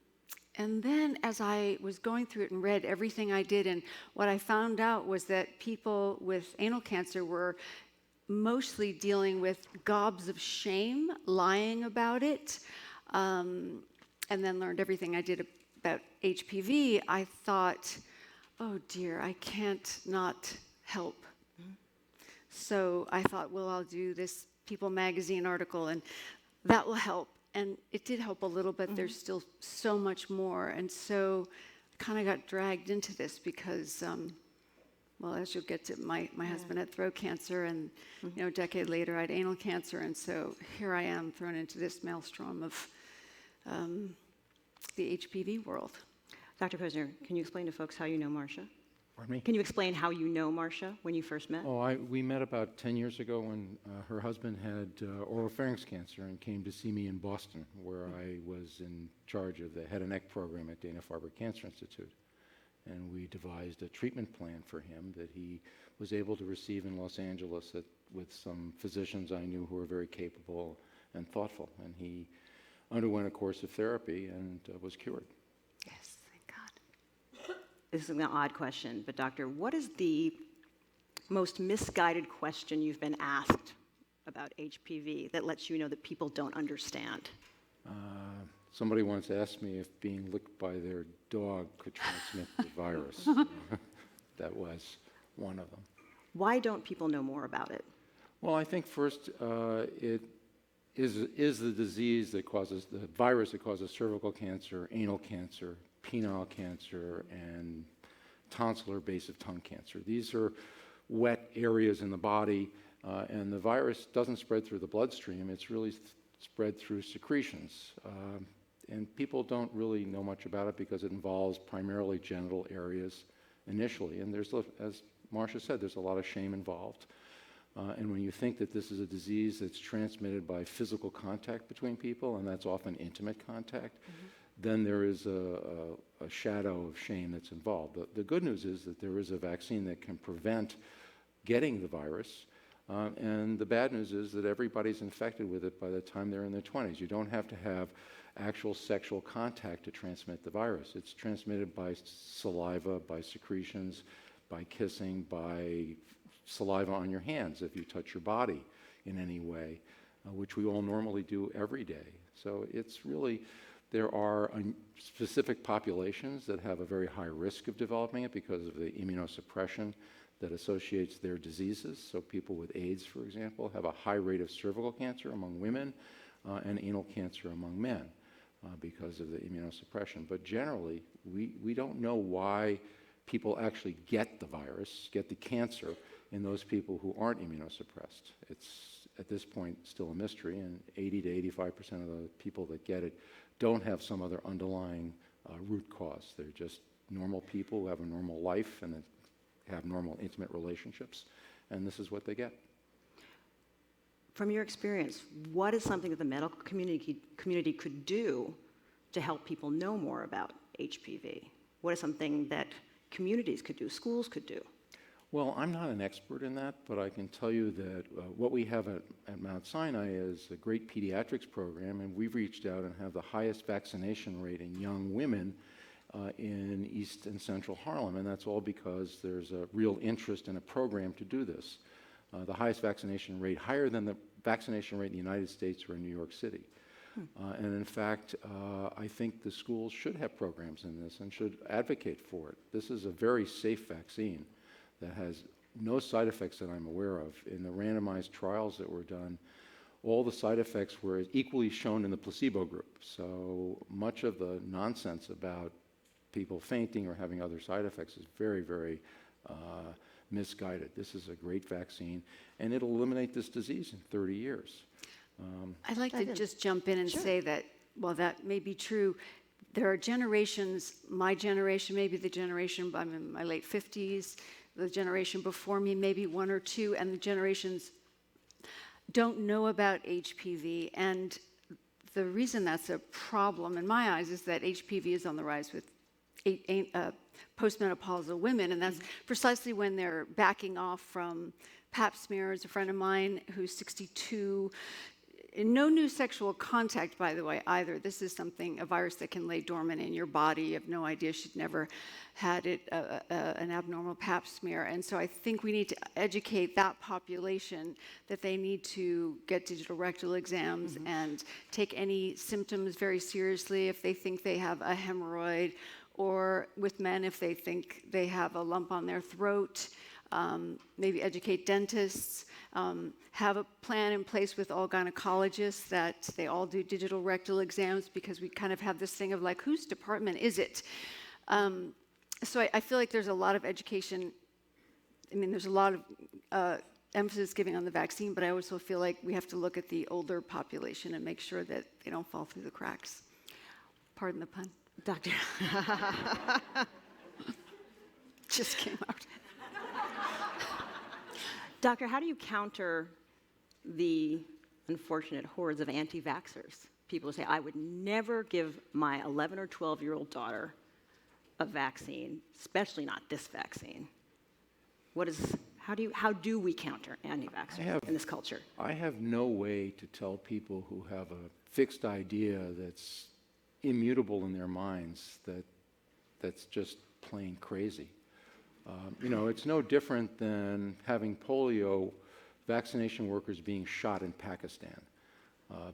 then as I was going through it and read everything I did, and what I found out was that people with anal cancer were mostly dealing with gobs of shame, lying about it, and then learned everything I did about HPV, I thought, oh dear, I can't not help. So I thought, well, I'll do this People magazine article, and that will help. And it did help a little, but there's still so much more. And so I kind of got dragged into this because, well, as you'll get to, my husband had throat cancer, and a decade later I had anal cancer, and so here I am thrown into this maelstrom of the HPV world. Dr. Posner, can you explain to folks how you know Marcia? Pardon me? Can you explain how you know Marcia when you first met? We met about 10 years ago when her husband had oropharynx cancer and came to see me in Boston, where I was in charge of the head and neck program at Dana-Farber Cancer Institute. And we devised a treatment plan for him that he was able to receive in Los Angeles with some physicians I knew who were very capable and thoughtful. And he underwent a course of therapy and was cured. Yes, thank God. This is an odd question, but doctor, what is the most misguided question you've been asked about HPV that lets you know that people don't understand? Somebody once asked me if being licked by their dog could transmit the virus. That was one of them. Why don't people know more about it? Well, I think first it is the disease that causes, the virus that causes cervical cancer, anal cancer, penile cancer, and tonsillar base of tongue cancer. These are wet areas in the body, and the virus doesn't spread through the bloodstream. It's really spread through secretions. And people don't really know much about it because it involves primarily genital areas initially. And there's, as Marcia said, there's a lot of shame involved. And when you think that this is a disease that's transmitted by physical contact between people, and that's often intimate contact, then there is a shadow of shame that's involved. The good news is that there is a vaccine that can prevent getting the virus. And the bad news is that everybody's infected with it by the time they're in their 20s. You don't have to have actual sexual contact to transmit the virus. It's transmitted by saliva, by secretions, by kissing, by saliva on your hands if you touch your body in any way, which we all normally do every day. So it's really, there are specific populations that have a very high risk of developing it because of the immunosuppression that associates their diseases. So people with AIDS, for example, have a high rate of cervical cancer among women and anal cancer among men because of the immunosuppression. But generally, we don't know why people actually get the virus, get the cancer, in those people who aren't immunosuppressed. It's, at this point, still a mystery, and 80 to 85% of the people that get it don't have some other underlying root cause. They're just normal people who have a normal life and have normal intimate relationships, and this is what they get. From your experience, what is something that the medical community could do to help people know more about HPV? What is something that communities could do, schools could do? Well, I'm not an expert in that, but I can tell you that what we have at Mount Sinai is a great pediatrics program, and we've reached out and have the highest vaccination rate in young women in East and Central Harlem, and that's all because there's a real interest in a program to do this. The highest vaccination rate, higher than the vaccination rate in the United States or in New York City. And in fact, I think the schools should have programs in this and should advocate for it. This is a very safe vaccine that has no side effects that I'm aware of. In the randomized trials that were done, all the side effects were equally shown in the placebo group. So much of the nonsense about people fainting or having other side effects is very, very misguided. This is a great vaccine, and it'll eliminate this disease in 30 years. I'd like to just jump in and say that, while that may be true, there are generations, my generation, maybe the generation, I'm in my late 50s, the generation before me, maybe one or two, and the generations don't know about HPV. And the reason that's a problem in my eyes is that HPV is on the rise with postmenopausal women, and that's precisely when they're backing off from pap smears. A friend of mine who's 62, no new sexual contact, by the way, either. This is something, a virus that can lay dormant in your body. You have no idea. She'd never had it, an abnormal pap smear. And so I think we need to educate that population that they need to get digital rectal exams and take any symptoms very seriously if they think they have a hemorrhoid, or with men if they think they have a lump on their throat. Maybe educate dentists, have a plan in place with all gynecologists that they all do digital rectal exams, because we kind of have this thing of like, whose department is it? So I feel like there's a lot of education. I mean, there's a lot of emphasis given on the vaccine, but I also feel like we have to look at the older population and make sure that they don't fall through the cracks. Pardon the pun. Doctor. Just came out. Doctor, how do you counter the unfortunate hordes of anti-vaxxers? People who say, I would never give my 11 or 12-year-old daughter a vaccine, especially not this vaccine. How do we counter anti-vaxxers in this culture? I have no way to tell people who have a fixed idea that's immutable in their minds that's just plain crazy. You know, it's no different than having polio vaccination workers being shot in Pakistan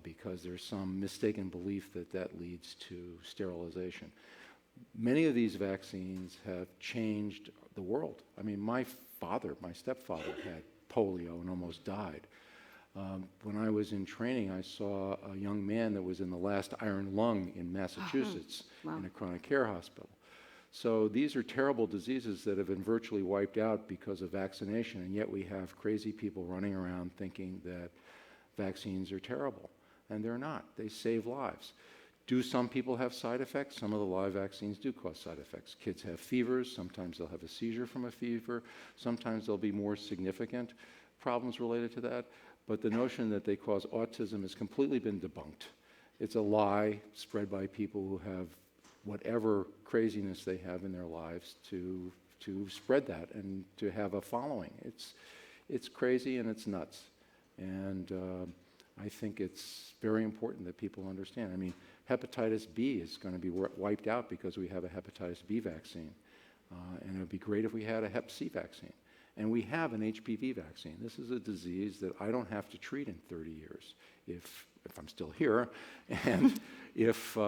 because there's some mistaken belief that leads to sterilization. Many of these vaccines have changed the world. I mean, my stepfather had polio and almost died. When I was in training, I saw a young man that was in the last iron lung in Massachusetts in a chronic care hospital. So these are terrible diseases that have been virtually wiped out because of vaccination, and yet we have crazy people running around thinking that vaccines are terrible, and they're not. They save lives. Do some people have side effects? Some of the live vaccines do cause side effects. Kids have fevers. Sometimes they'll have a seizure from a fever. Sometimes there'll be more significant problems related to that. But the notion that they cause autism has completely been debunked. It's a lie spread by people who have whatever craziness they have in their lives to spread that and to have a following. It's crazy and it's nuts. And I think it's very important that people understand. I mean, hepatitis B is going to be wiped out because we have a hepatitis B vaccine. And it would be great if we had a hep C vaccine. And we have an HPV vaccine. This is a disease that I don't have to treat in 30 years if I'm still here, and if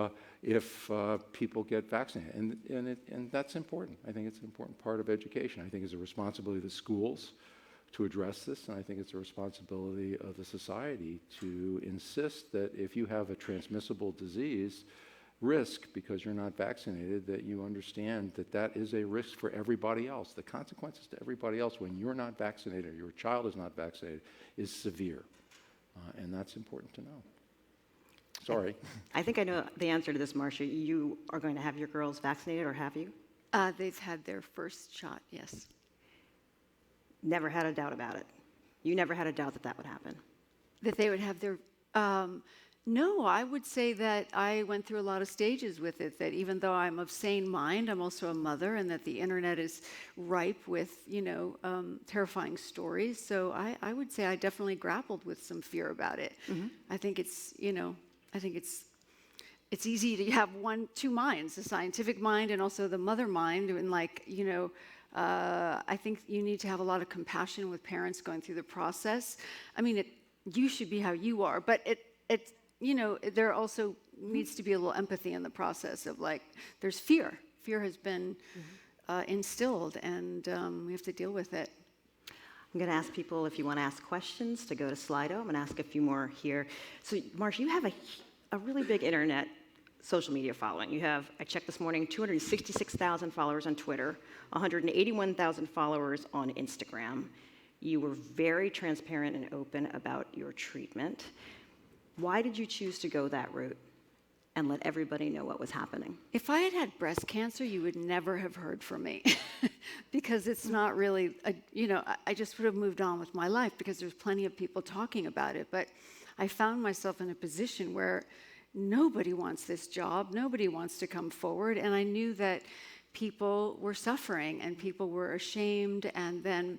people get vaccinated. And that's important. I think it's an important part of education. I think it's a responsibility of the schools to address this, and I think it's a responsibility of the society to insist that if you have a transmissible disease risk because you're not vaccinated, that you understand that that is a risk for everybody else. The consequences to everybody else when you're not vaccinated or your child is not vaccinated is severe. And that's important to know. Sorry. I think I know the answer to this, Marcia. You are going to have your girls vaccinated, or have you? They've had their first shot, yes. Never had a doubt about it. You never had a doubt that that would happen? That they would have their... No, I would say that I went through a lot of stages with it, that even though I'm of sane mind, I'm also a mother, and that the internet is ripe with, terrifying stories. So I would say I definitely grappled with some fear about it. I think it's easy to have two minds, the scientific mind and also the mother mind, and I think you need to have a lot of compassion with parents going through the process. I mean, you should be how you are, but there also needs to be a little empathy in the process of there's fear. Fear has been instilled, and we have to deal with it. I'm going to ask people, if you want to ask questions, to go to Slido. I'm going to ask a few more here. So, Marsha, you have a really big internet social media following. You have, I checked this morning, 266,000 followers on Twitter, 181,000 followers on Instagram. You were very transparent and open about your treatment. Why did you choose to go that route and let everybody know what was happening? If I had had breast cancer, you would never have heard from me because it's not really, I just would have moved on with my life because there's plenty of people talking about it. But I found myself in a position where nobody wants this job, nobody wants to come forward, and I knew that people were suffering and people were ashamed. And then,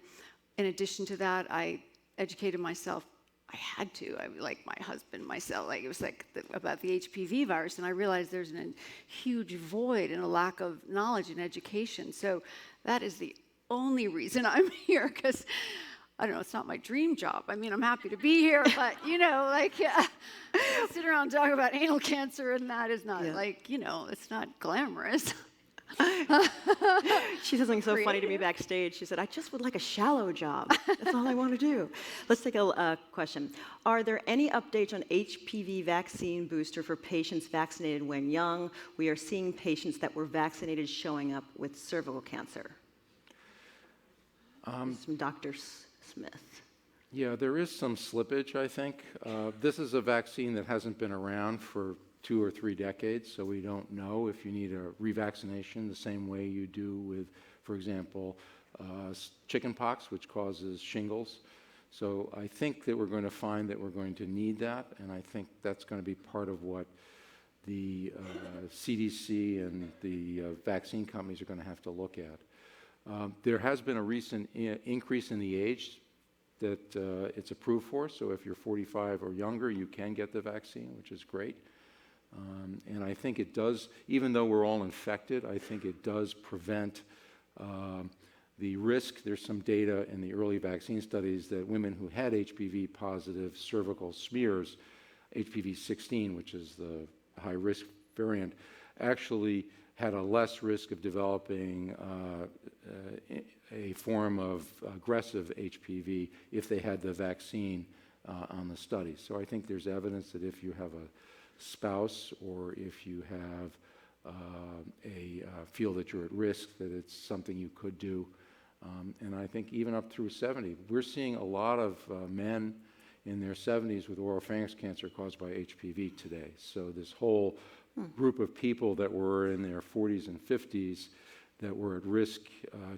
in addition to that, I educated myself. I had to. Like my husband, myself. It was about the HPV virus, and I realized there's a huge void and a lack of knowledge and education. So that is the only reason I'm here, because I don't know, it's not my dream job. I mean, I'm happy to be here, but sit around and talk about anal cancer, and that is not it's not glamorous. She said something so funny to me backstage. She said, I just would like a shallow job. That's all I want to do. Let's take a question. Are there any updates on HPV vaccine booster for patients vaccinated when young? We are seeing patients that were vaccinated showing up with cervical cancer. From Dr. Smith. Yeah, there is some slippage, I think. This is a vaccine that hasn't been around for 2 or 3 decades, so we don't know if you need a revaccination the same way you do with, for example, chickenpox, which causes shingles. So I think that we're going to find that we're going to need that, and I think that's going to be part of what the CDC and the vaccine companies are going to have to look at. There has been a recent increase in the age that it's approved for, so if you're 45 or younger, you can get the vaccine, which is great. And I think it does, even though we're all infected, I think it does prevent the risk. There's some data in the early vaccine studies that women who had HPV-positive cervical smears, HPV-16, which is the high-risk variant, actually had a less risk of developing a form of aggressive HPV if they had the vaccine on the study. So I think there's evidence that if you have a spouse or if you have feel that you're at risk, that it's something you could do. And I think even up through 70, we're seeing a lot of men in their 70s with oropharynx cancer caused by HPV today. So this whole group of people that were in their 40s and 50s that were at risk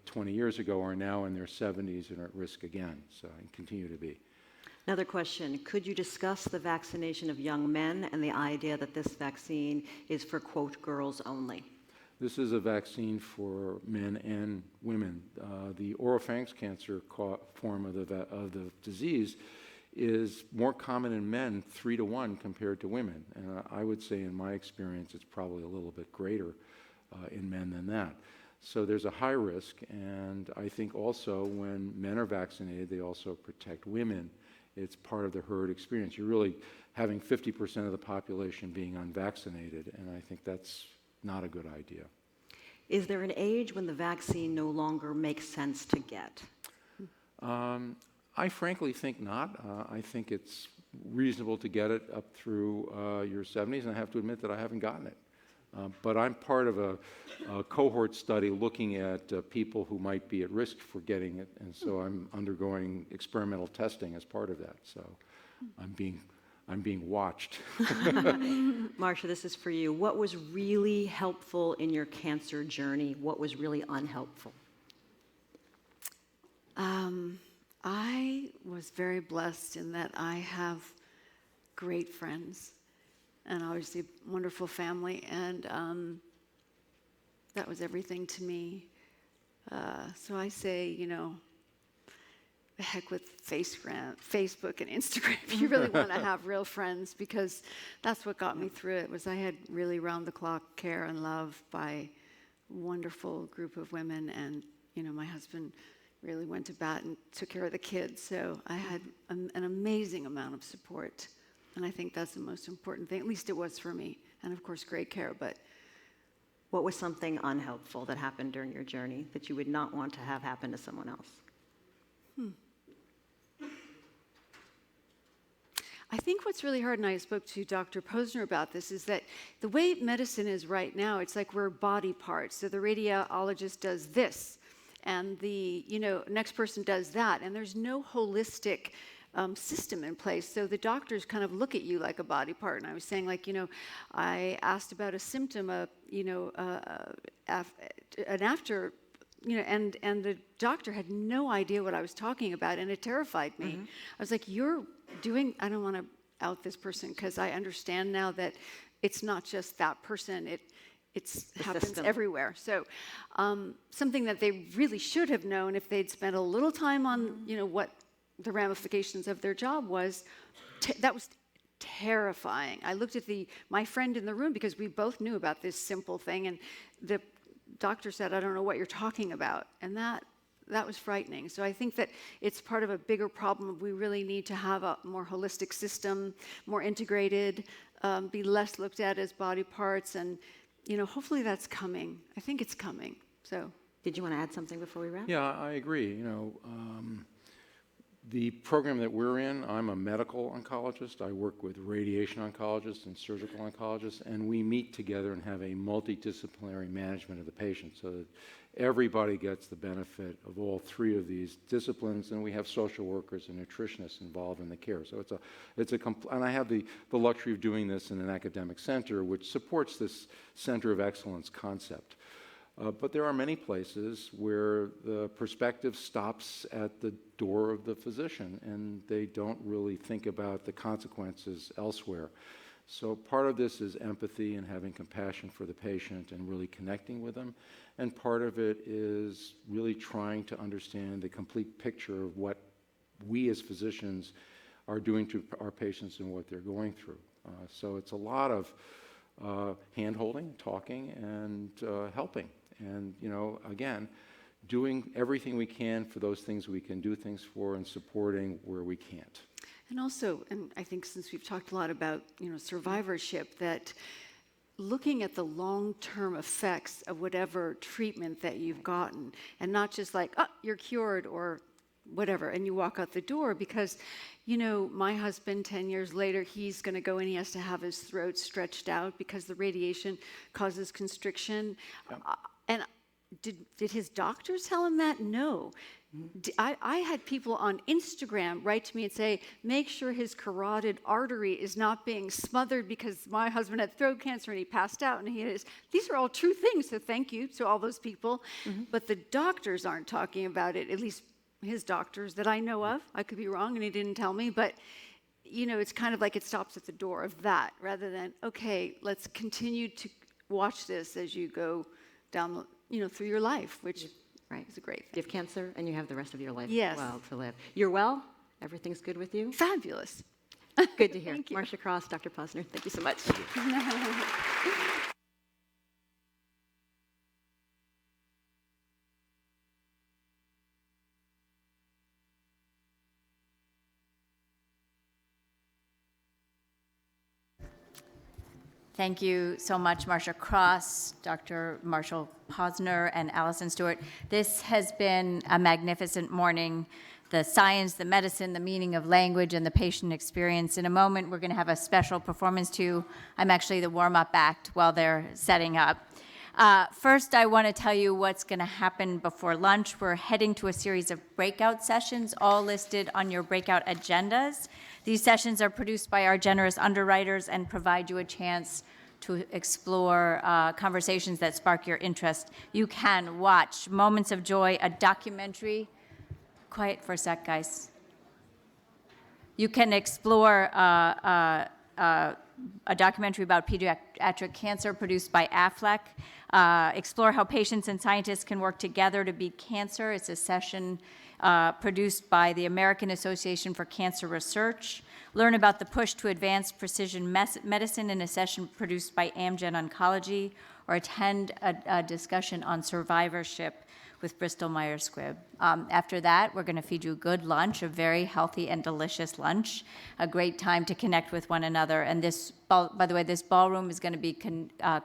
20 years ago are now in their 70s and are at risk again, so and continue to be. Another question, could you discuss the vaccination of young men and the idea that this vaccine is for, quote, girls only? This is a vaccine for men and women. The oropharynx cancer form of the disease is more common in men 3 to 1 compared to women. And I would say in my experience it's probably a little bit greater in men than that. So there's a high risk, and I think also when men are vaccinated, they also protect women. It's part of the herd experience. You're really having 50% of the population being unvaccinated, and I think that's not a good idea. Is there an age when the vaccine no longer makes sense to get? I frankly think not. I think it's reasonable to get it up through your 70s, and I have to admit that I haven't gotten it. But I'm part of a cohort study looking at people who might be at risk for getting it, and so I'm undergoing experimental testing as part of that. So I'm being watched. Marsha, this is for you. What was really helpful in your cancer journey? What was really unhelpful? I was very blessed in that I have great friends. and obviously a wonderful family, and that was everything to me. So I say, the heck with Facebook and Instagram if you really want to have real friends, because that's what got me through it. Was I had really round-the-clock care and love by a wonderful group of women, and my husband really went to bat and took care of the kids. So I had an amazing amount of support, and I think that's the most important thing. At least it was for me, and of course, great care. But what was something unhelpful that happened during your journey that you would not want to have happen to someone else? I think what's really hard, and I spoke to Dr. Posner about this, is that the way medicine is right now, it's like we're body parts. So the radiologist does this, and the next person does that, and there's no holistic system in place. So the doctors kind of look at you like a body part. And I was saying, I asked about a symptom, and the doctor had no idea what I was talking about, and it terrified me. I was like, I don't want to out this person, because I understand now that it's not just that person, it happens system. everywhere. So something that they really should have known if they'd spent a little time on, what the ramifications of their job was, that was terrifying. I looked at my friend in the room, because we both knew about this simple thing, and the doctor said, I don't know what you're talking about. And that was frightening. So I think that it's part of a bigger problem. We really need to have a more holistic system, more integrated, be less looked at as body parts, and hopefully that's coming. I think it's coming. So, did you want to add something before we wrap? Yeah, I agree. The program that we're in, I'm a medical oncologist. I work with radiation oncologists and surgical oncologists, and we meet together and have a multidisciplinary management of the patient so that everybody gets the benefit of all three of these disciplines, and we have social workers and nutritionists involved in the care. So and I have the luxury of doing this in an academic center, which supports this center of excellence concept. But there are many places where the perspective stops at the door of the physician, and they don't really think about the consequences elsewhere. So part of this is empathy and having compassion for the patient and really connecting with them. And part of it is really trying to understand the complete picture of what we as physicians are doing to our patients and what they're going through. So it's a lot of hand-holding, talking, and helping. And, again, doing everything we can for those things we can do things for, and supporting where we can't. And also, and I think since we've talked a lot about, survivorship, that looking at the long-term effects of whatever treatment that you've gotten, and not just like, oh, you're cured or whatever, and you walk out the door, because, my husband, 10 years later, he's going to go and he has to have his throat stretched out because the radiation causes constriction. Yep. And did his doctors tell him that? No. I had people on Instagram write to me and say, make sure his carotid artery is not being smothered because my husband had throat cancer and he passed out. And these are all true things, so thank you to all those people. But the doctors aren't talking about it, at least his doctors that I know of. I could be wrong and he didn't tell me, but it's kind of like it stops at the door of that, rather than, okay, let's continue to watch this as you go down, through your life, which is a great thing. You have cancer, and you have the rest of your life well to live. You're well? Everything's good with you? Fabulous. Good to hear. Thank you. Marcia Cross, Dr. Posner, thank you so much. Thank you so much, Marcia Cross, Dr. Marshall Posner, and Allison Stewart. This has been a magnificent morning. The science, the medicine, the meaning of language, and the patient experience. In a moment, we're going to have a special performance too. I'm actually the warm-up act while they're setting up. First, I want to tell you what's going to happen before lunch. We're heading to a series of breakout sessions, all listed on your breakout agendas. These sessions are produced by our generous underwriters and provide you a chance to explore conversations that spark your interest. You can watch Moments of Joy, a documentary. Quiet for a sec, guys. You can explore a documentary about pediatric cancer produced by AFLEC. Explore how patients and scientists can work together to beat cancer. It's a session produced by the American Association for Cancer Research. Learn about the push to advance precision medicine in a session produced by Amgen Oncology, or attend a discussion on survivorship with Bristol Myers Squibb. After that, we're going to feed you a good lunch, a very healthy and delicious lunch, a great time to connect with one another. And this, by the way, this ballroom is going to be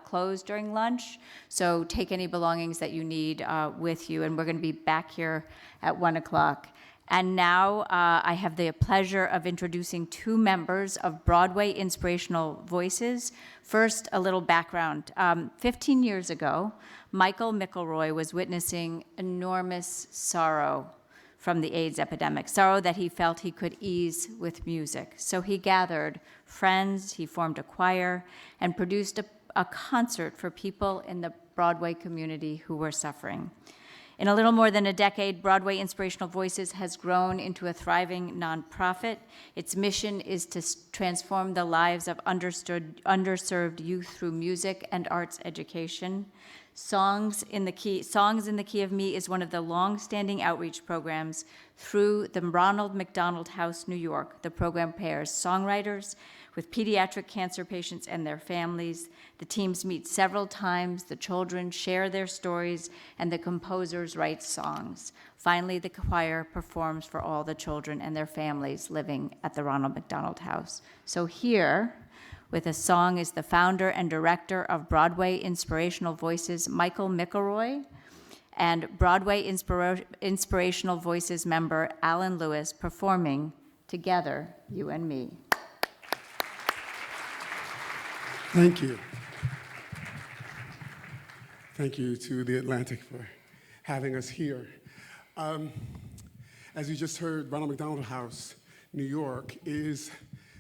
closed during lunch, so take any belongings that you need with you, and we're going to be back here at 1 o'clock. And now I have the pleasure of introducing two members of Broadway Inspirational Voices. First, a little background. 15 years ago, Michael McElroy was witnessing enormous sorrow from the AIDS epidemic, sorrow that he felt he could ease with music. So he gathered friends, he formed a choir, and produced a concert for people in the Broadway community who were suffering. In a little more than a decade, Broadway Inspirational Voices has grown into a thriving nonprofit. Its mission is to transform the lives of underserved youth through music and arts education. Songs in the Key of Me is one of the long-standing outreach programs through the Ronald McDonald House, New York. The program pairs songwriters with pediatric cancer patients and their families. The teams meet several times, the children share their stories, and the composers write songs. Finally, the choir performs for all the children and their families living at the Ronald McDonald House. So here, with a song, is the founder and director of Broadway Inspirational Voices, Michael McElroy, and Broadway Inspirational Voices member, Alan Lewis, performing Together, You and Me. Thank you. Thank you to the Atlantic for having us here. As you just heard, Ronald McDonald House, New York, is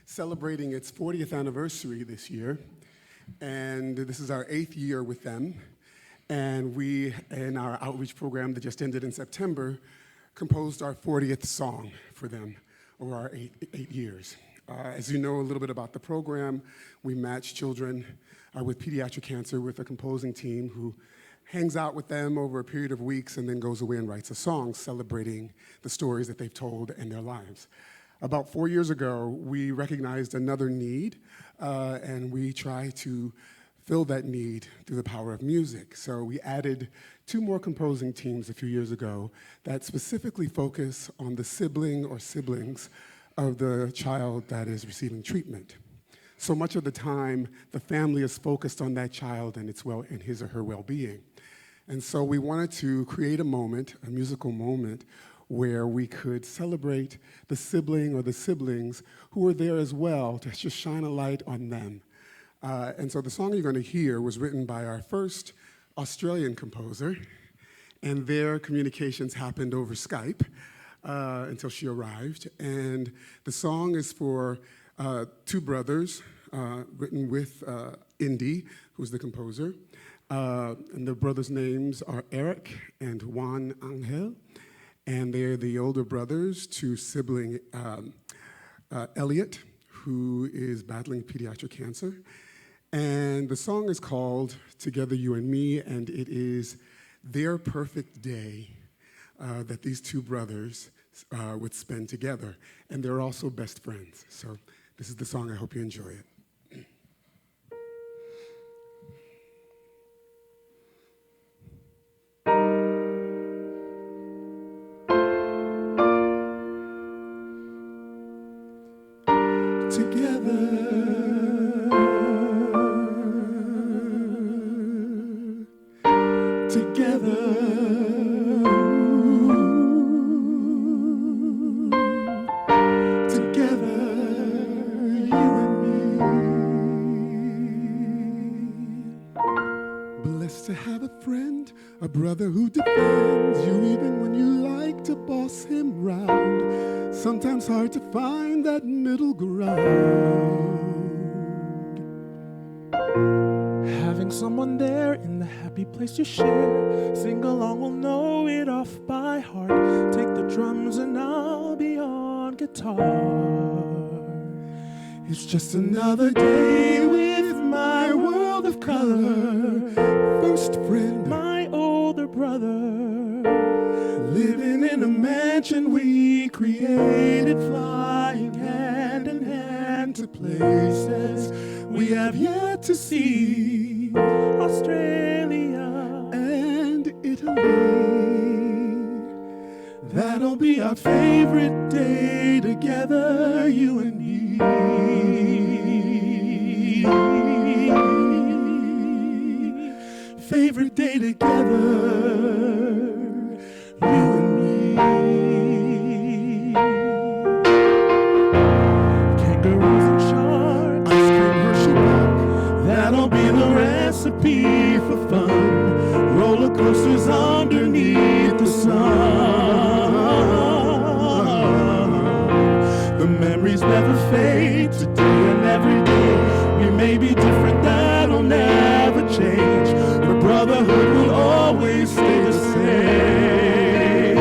celebrating its 40th anniversary this year, and this is our 8th year with them. And we, in our outreach program that just ended in September, composed our 40th song for them over our eight years. As you know a little bit about the program, we match children with pediatric cancer with a composing team who hangs out with them over a period of weeks and then goes away and writes a song celebrating the stories that they've told in their lives. About 4 years ago, we recognized another need, and we tried to fill that need through the power of music. So we added 2 more composing teams a few years ago that specifically focus on the sibling or siblings of the child that is receiving treatment. So much of the time, the family is focused on that child and his or her well-being. And so we wanted to create a moment, a musical moment, where we could celebrate the sibling or the siblings who were there as well, to just shine a light on them. And so the song you're going to hear was written by our first Australian composer, and their communications happened over Skype until she arrived. And the song is for 2 brothers, written with Indy, who's the composer. And the brothers' names are Eric and Juan Angel. And they're the older brothers to sibling Elliot, who is battling pediatric cancer. And the song is called Together, You and Me, and it is their perfect day that these 2 brothers would spend together. And they're also best friends. So this is the song. I hope you enjoy it. To have a friend, a brother who defends you even when you like to boss him round. Sometimes hard to find that middle ground. Having someone there in the happy place you share. Sing along, we'll know it off by heart. Take the drums and I'll be on guitar. It's just another day with my world of color. First friend, my older brother. Living in a mansion we created, flying hand in hand to places we have yet to see. Australia and Italy. That'll be our favorite day together, you and me. Favorite day together, you and me. Kangaroos and sharks, ice cream Hershey milk. That'll be the recipe for fun. Roller coasters underneath the sun. The memories never fade, today and every day. We may be different, that'll never change. But brotherhood will always stay the same.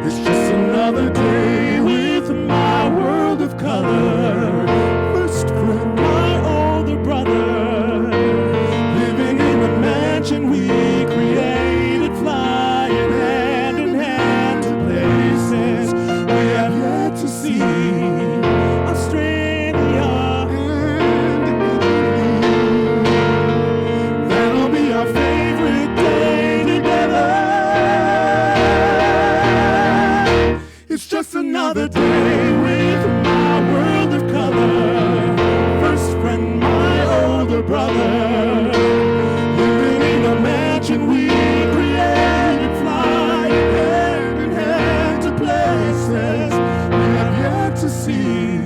It's just another day with my world of color. First friend, my older brother. Living in a mansion we created, flying hand in hand to places we have yet to see. Australia and Italy. That'll be our favorite day together. It's just another day with my world of color. First friend, my older brother. Living in a mansion we created, flying hand in hand to places we have yet to see.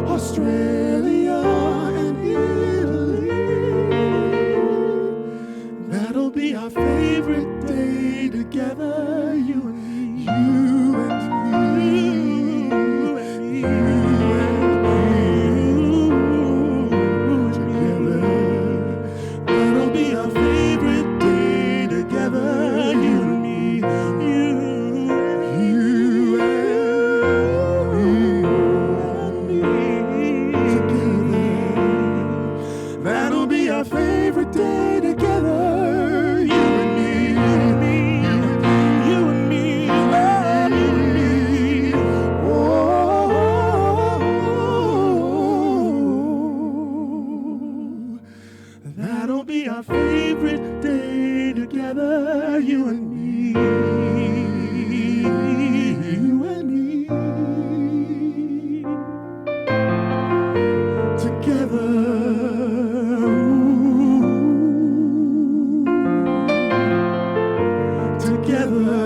Australia and Italy. That'll be our favorite day together, you and me. You and me. You and me. Together. That'll be our favorite day together, you and me. You and me. Together. That'll be our favorite day together, you and me. You and me. You and me. Oh, that'll be our favorite day together, you and me. You and me. Together. Together.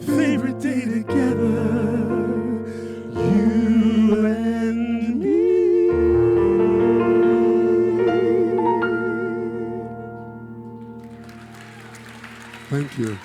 Favorite day together, you and me. Thank you.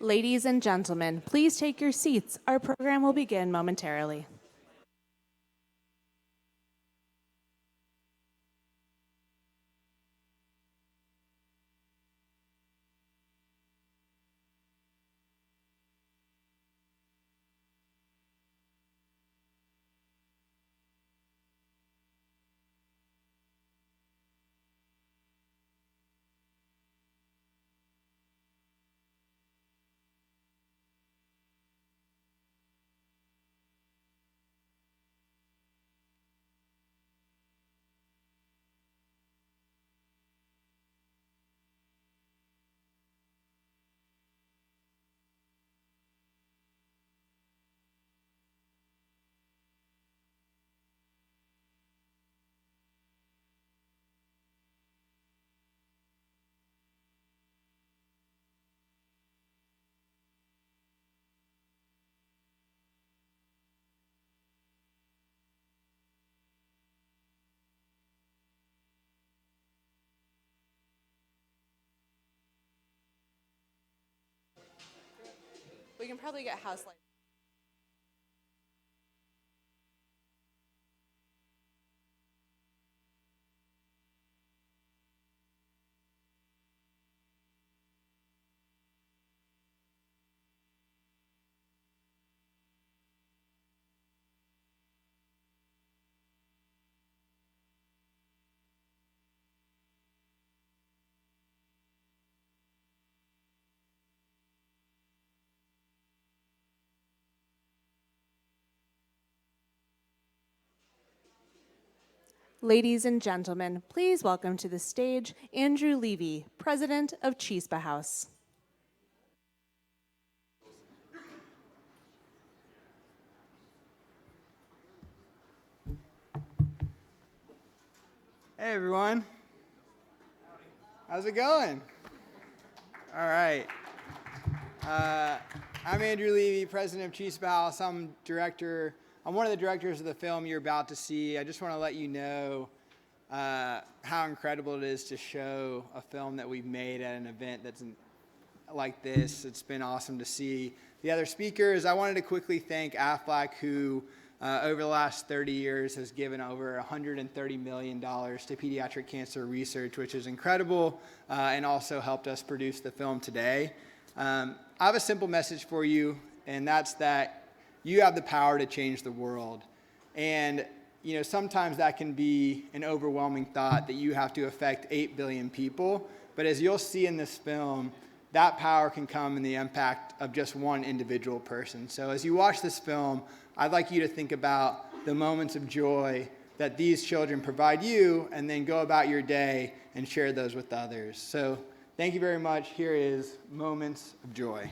Ladies and gentlemen, please take your seats. Our program will begin momentarily. We can probably get house lights. Ladies and gentlemen, please welcome to the stage Andrew Levy, President of Chispa House. Hey everyone, how's it going? All right, I'm Andrew Levy, President of Chispa House. I'm one of the directors of the film you're about to see. I just want to let you know how incredible it is to show a film that we've made at an event that's like this. It's been awesome to see the other speakers. I wanted to quickly thank AFLAC, who over the last 30 years has given over $130 million to pediatric cancer research, which is incredible, and also helped us produce the film today. I have a simple message for you, and that's that you have the power to change the world. And sometimes that can be an overwhelming thought that you have to affect 8 billion people. But as you'll see in this film, that power can come in the impact of just one individual person. So as you watch this film, I'd like you to think about the moments of joy that these children provide you, and then go about your day and share those with others. So thank you very much. Here is Moments of Joy.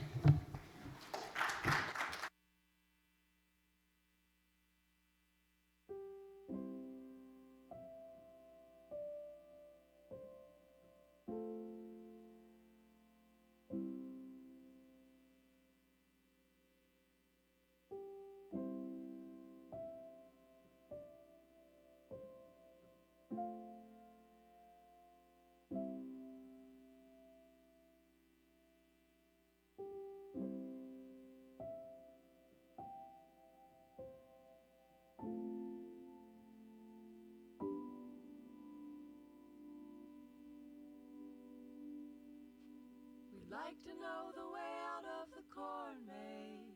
We'd like to know the way out of the corn maze.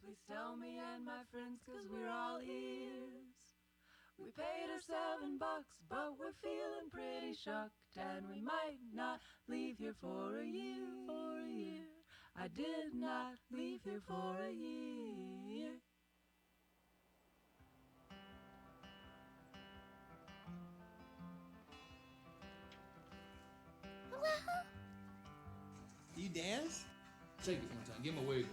Please tell me and my friends, 'cause we're all ears. We paid her $7, but we're feeling pretty shocked, and we might not leave here for a year. I did not leave here for a year. You dance? Shake it one time. Give him a wiggle.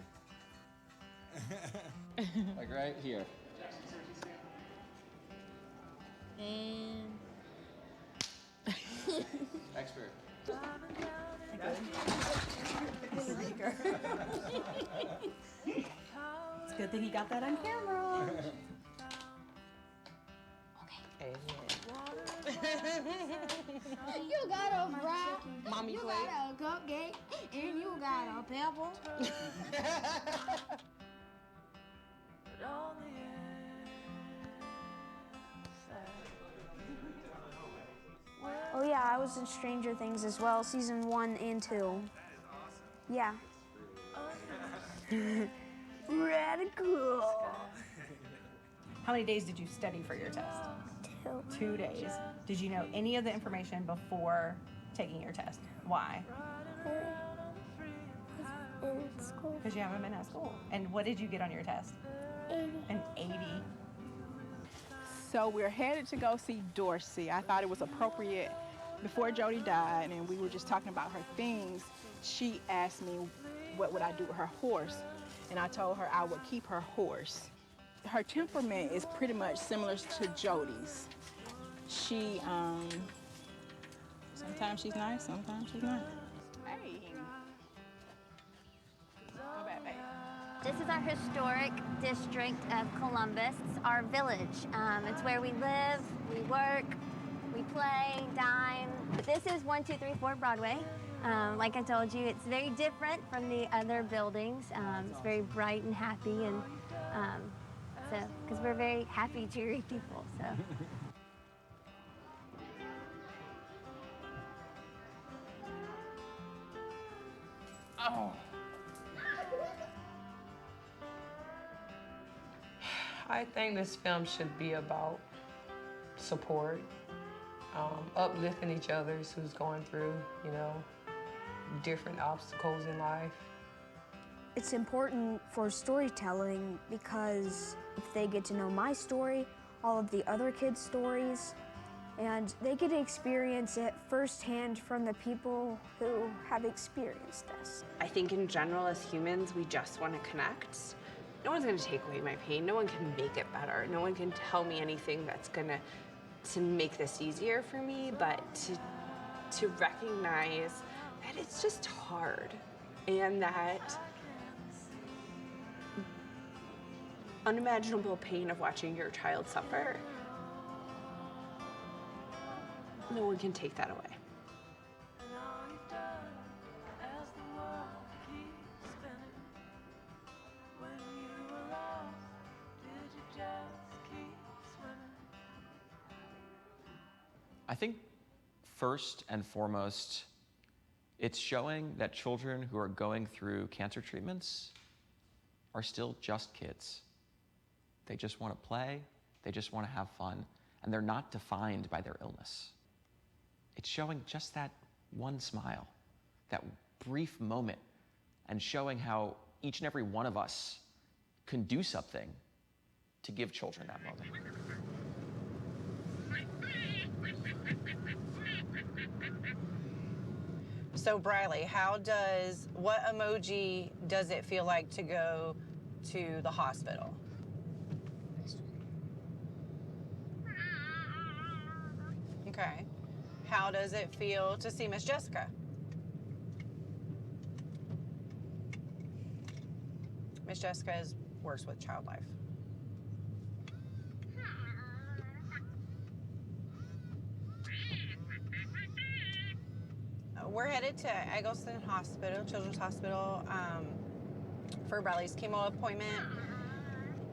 Like right here. And Expert. It's a good thing you got that on camera. You got a rock. My mommy you plate. got a cupcake, and you got a pebble. Oh yeah, I was in Stranger Things as well, season 1 and 2. Yeah. Radical. How many days did you study for your test? 2. 2 days. Did you know any of the information before taking your test? Why? In school. Because you haven't been at school. And what did you get on your test? 80. An 80. So we're headed to go see Dorsey. I thought it was appropriate before Jody died, and we were just talking about her things. She asked me what would I do with her horse, and I told her I would keep her horse. Her temperament is pretty much similar to Jody's. She, sometimes she's nice, sometimes she's not. Hey. Go back, babe. This is our historic district of Columbus. It's our village. It's where we live, we work, we play, dine. But this is 1234 Broadway. Like I told you, it's very different from the other buildings. It's very bright and happy, and because we're very happy, cheery people. So. Oh. I think this film should be about support, uplifting each other who's going through, different obstacles in life. It's important for storytelling because if they get to know my story, all of the other kids' stories, and they get to experience it firsthand from the people who have experienced this. I think in general, as humans, we just want to connect. No one's going to take away my pain. No one can make it better. No one can tell me anything that's going to make this easier for me, but to recognize that it's just hard and that unimaginable pain of watching your child suffer, no one can take that away. I think first and foremost, it's showing that children who are going through cancer treatments are still just kids. They just want to play, they just want to have fun, and they're not defined by their illness. It's showing just that one smile, that brief moment, and showing how each and every one of us can do something to give children that moment. So Briley, what emoji does it feel like to go to the hospital? Okay. How does it feel to see Miss Jessica? Miss Jessica works with child life. We're headed to Eggleston Hospital, Children's Hospital, for Briley's chemo appointment.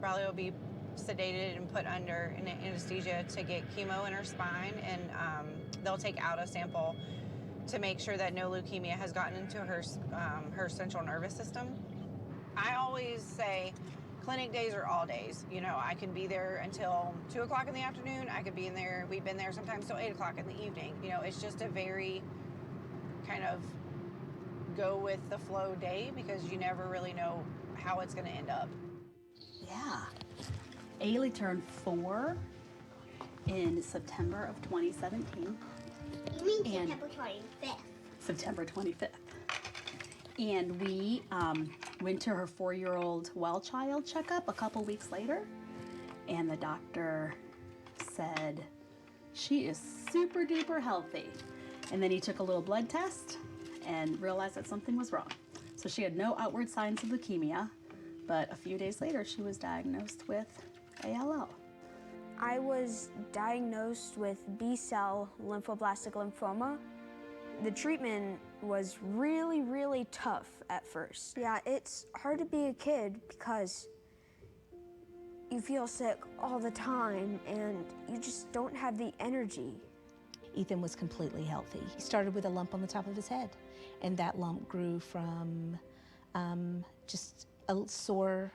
Briley will be sedated and put under an anesthesia to get chemo in her spine, and they'll take out a sample to make sure that no leukemia has gotten into her central nervous system. I always say clinic days are all days. I can be there until 2 o'clock in the afternoon. We've been there sometimes till 8 o'clock in the evening. It's just a very kind of go with the flow day because you never really know how it's going to end up. Yeah. Ailey turned 4 in September of 2017. You mean September 25th? September 25th. And we went to her 4-year-old well child checkup a couple weeks later, and the doctor said, she is super duper healthy. And then he took a little blood test and realized that something was wrong. So she had no outward signs of leukemia, but a few days later she was diagnosed with ALL. I was diagnosed with B-cell lymphoblastic lymphoma, The treatment was really, really tough at first. Yeah, it's hard to be a kid because you feel sick all the time and you just don't have the energy. Ethan was completely healthy. He started with a lump on the top of his head, and that lump grew from just a sore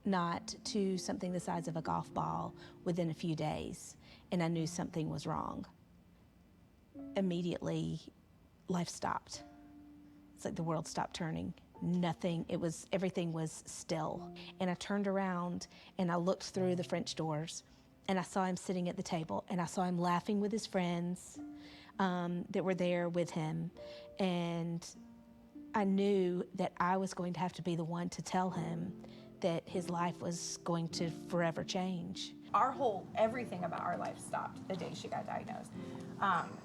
knot to something the size of a golf ball within a few days, and I knew something was wrong. Immediately, life stopped. It's like the world stopped turning. Everything was still. And I turned around and I looked through the French doors and I saw him sitting at the table and I saw him laughing with his friends that were there with him. And I knew that I was going to have to be the one to tell him that his life was going to forever change. Everything about our life stopped the day she got diagnosed.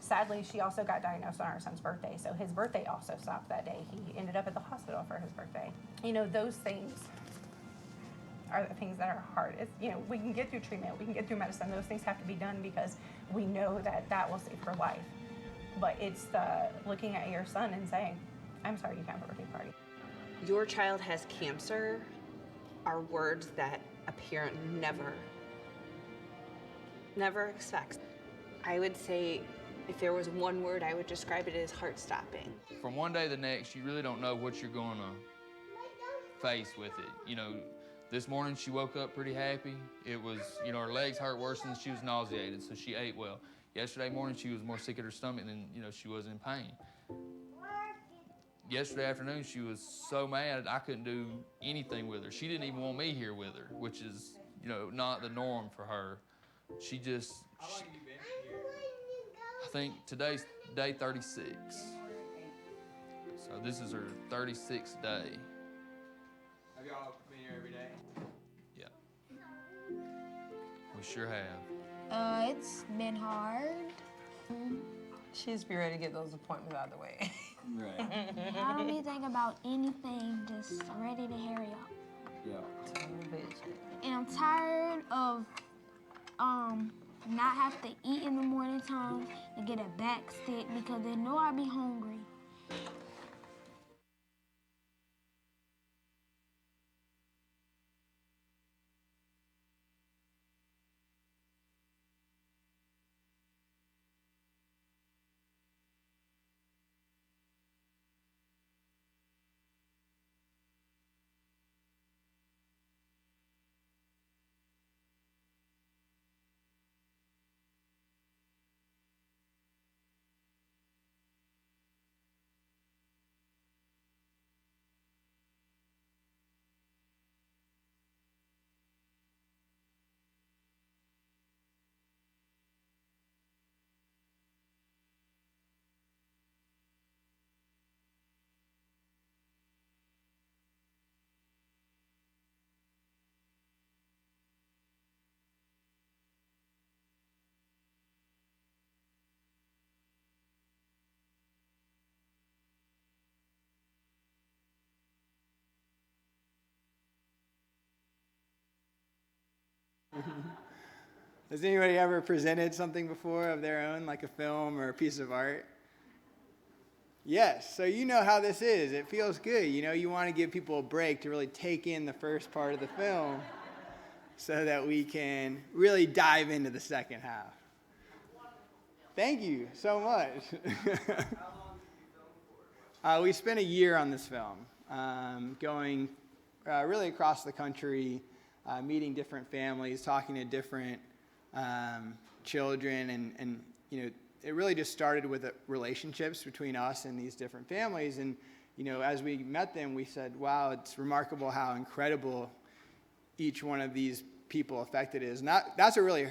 Sadly, she also got diagnosed on our son's birthday, so his birthday also stopped that day. He ended up at the hospital for his birthday. Those things are the things that are hard. We can get through treatment, we can get through medicine. Those things have to be done because we know that will save her life. But it's the looking at your son and saying, I'm sorry you can't have a birthday party. Your child has cancer are words that a parent never expects. I would say if there was one word, I would describe it as heart-stopping. From one day to the next, you really don't know what you're going to face with it. This morning she woke up pretty happy. It was, her legs hurt worse than she was nauseated, so she ate well. Yesterday morning she was more sick at her stomach than, she was in pain. Yesterday afternoon she was so mad I couldn't do anything with her. She didn't even want me here with her, which is, not the norm for her. How long have you been here? I think today's day 36. So this is her 36th day. Have y'all been here every day? Yeah. We sure have. It's been hard. She just be ready to get those appointments out of the way. Right. I don't need to think about anything, just ready to hurry up. Yeah. And I'm tired of not have to eat in the morning time and get a back stick because they know I be hungry. Has anybody ever presented something before of their own, like a film or a piece of art? Yes, so you know how this is. It feels good. You want to give people a break to really take in the first part of the film so that we can really dive into the second half. Thank you so much. We spent a year on this film, going really across the country, meeting different families, talking to different children, and it really just started with the relationships between us and these different families. And as we met them, we said, wow, it's remarkable how incredible each one of these people affected is. And that's what really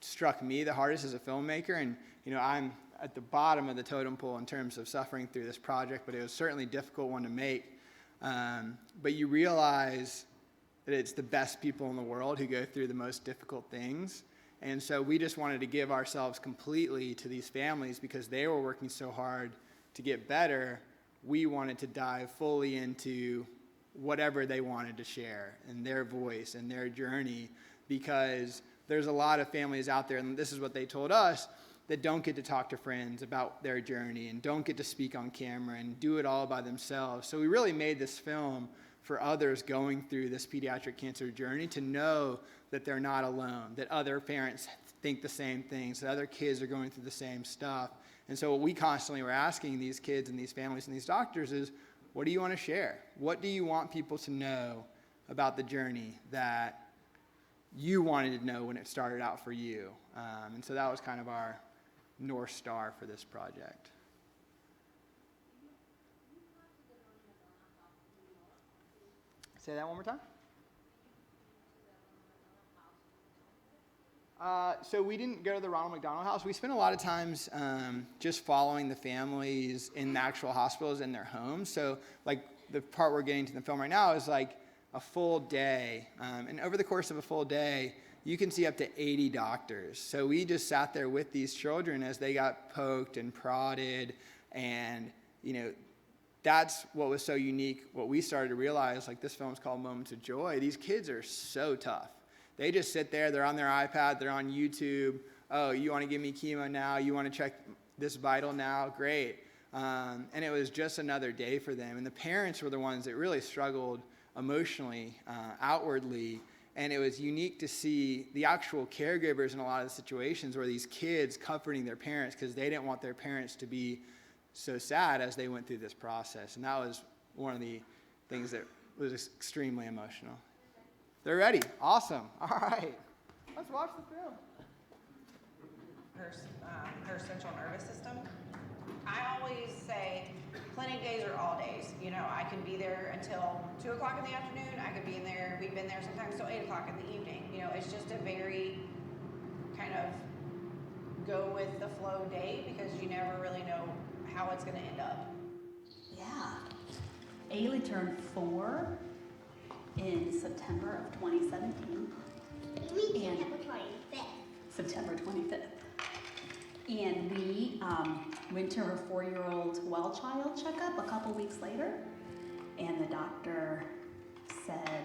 struck me the hardest as a filmmaker. And I'm at the bottom of the totem pole in terms of suffering through this project, but it was certainly a difficult one to make. But you realize that it's the best people in the world who go through the most difficult things. And so we just wanted to give ourselves completely to these families because they were working so hard to get better. We wanted to dive fully into whatever they wanted to share and their voice and their journey, because there's a lot of families out there, and this is what they told us, that don't get to talk to friends about their journey and don't get to speak on camera and do it all by themselves. So we really made this film for others going through this pediatric cancer journey to know that they're not alone, that other parents think the same things, that other kids are going through the same stuff. And so what we constantly were asking these kids and these families and these doctors is, what do you want to share? What do you want people to know about the journey that you wanted to know when it started out for you? And so that was kind of our North Star for this project. Say that one more time. So we didn't go to the Ronald McDonald House. We spent a lot of times just following the families in the actual hospitals in their homes. So like the part we're getting to in the film right now is like a full day. And over the course of a full day, you can see up to 80 doctors. So we just sat there with these children as they got poked and prodded. And, you know, that's what was so unique. What we started to realize, like this film's called Moments of Joy. These kids are so tough. They just sit there, they're on their iPad, they're on YouTube. Oh, you want to give me chemo now? You want to check this vital now? Great. And it was just another day for them. And the parents were the ones that really struggled emotionally, outwardly. And it was unique to see the actual caregivers in a lot of the situations where these kids comforting their parents because they didn't want their parents to be so sad as they went through this process. And that was one of the things that was extremely emotional. They're ready. Awesome. All right. Let's watch the film. Her central nervous system. I always say clinic days are all days. You know, I can be there until 2 o'clock in the afternoon. I could be in there, we've been there sometimes till 8 o'clock in the evening. You know, it's just a very kind of go with the flow day because you never really know how it's going to end up. Yeah. Ailey turned 4 in September of 2017. September 25th. September 25th. And we went to her 4-year-old well child checkup a couple weeks later, and the doctor said,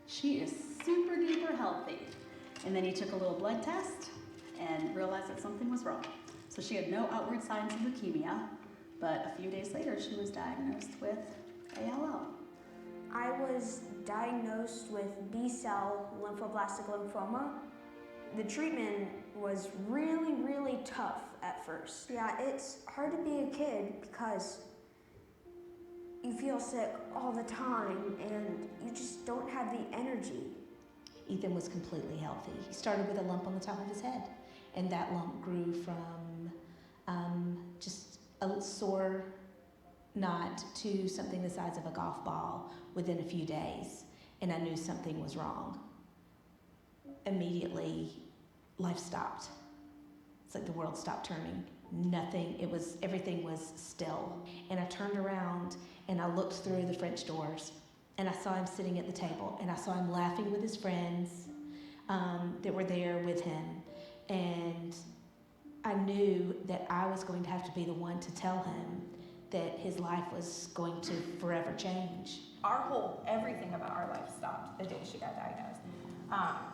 she is super duper healthy. And then he took a little blood test and realized that something was wrong. So she had no outward signs of leukemia, but a few days later she was diagnosed with ALL. I was diagnosed with B-cell lymphoblastic lymphoma. The treatment was really, really tough at first. Yeah, it's hard to be a kid because you feel sick all the time and you just don't have the energy. Ethan was completely healthy. He started with a lump on the top of his head, and that lump grew from just a sore knot to something the size of a golf ball within a few days, and I knew something was wrong. Immediately, life stopped. It's like the world stopped turning. Everything was still. And I turned around and I looked through the French doors and I saw him sitting at the table and I saw him laughing with his friends that were there with him. And I knew that I was going to have to be the one to tell him that his life was going to forever change. Everything about our life stopped the day she got diagnosed.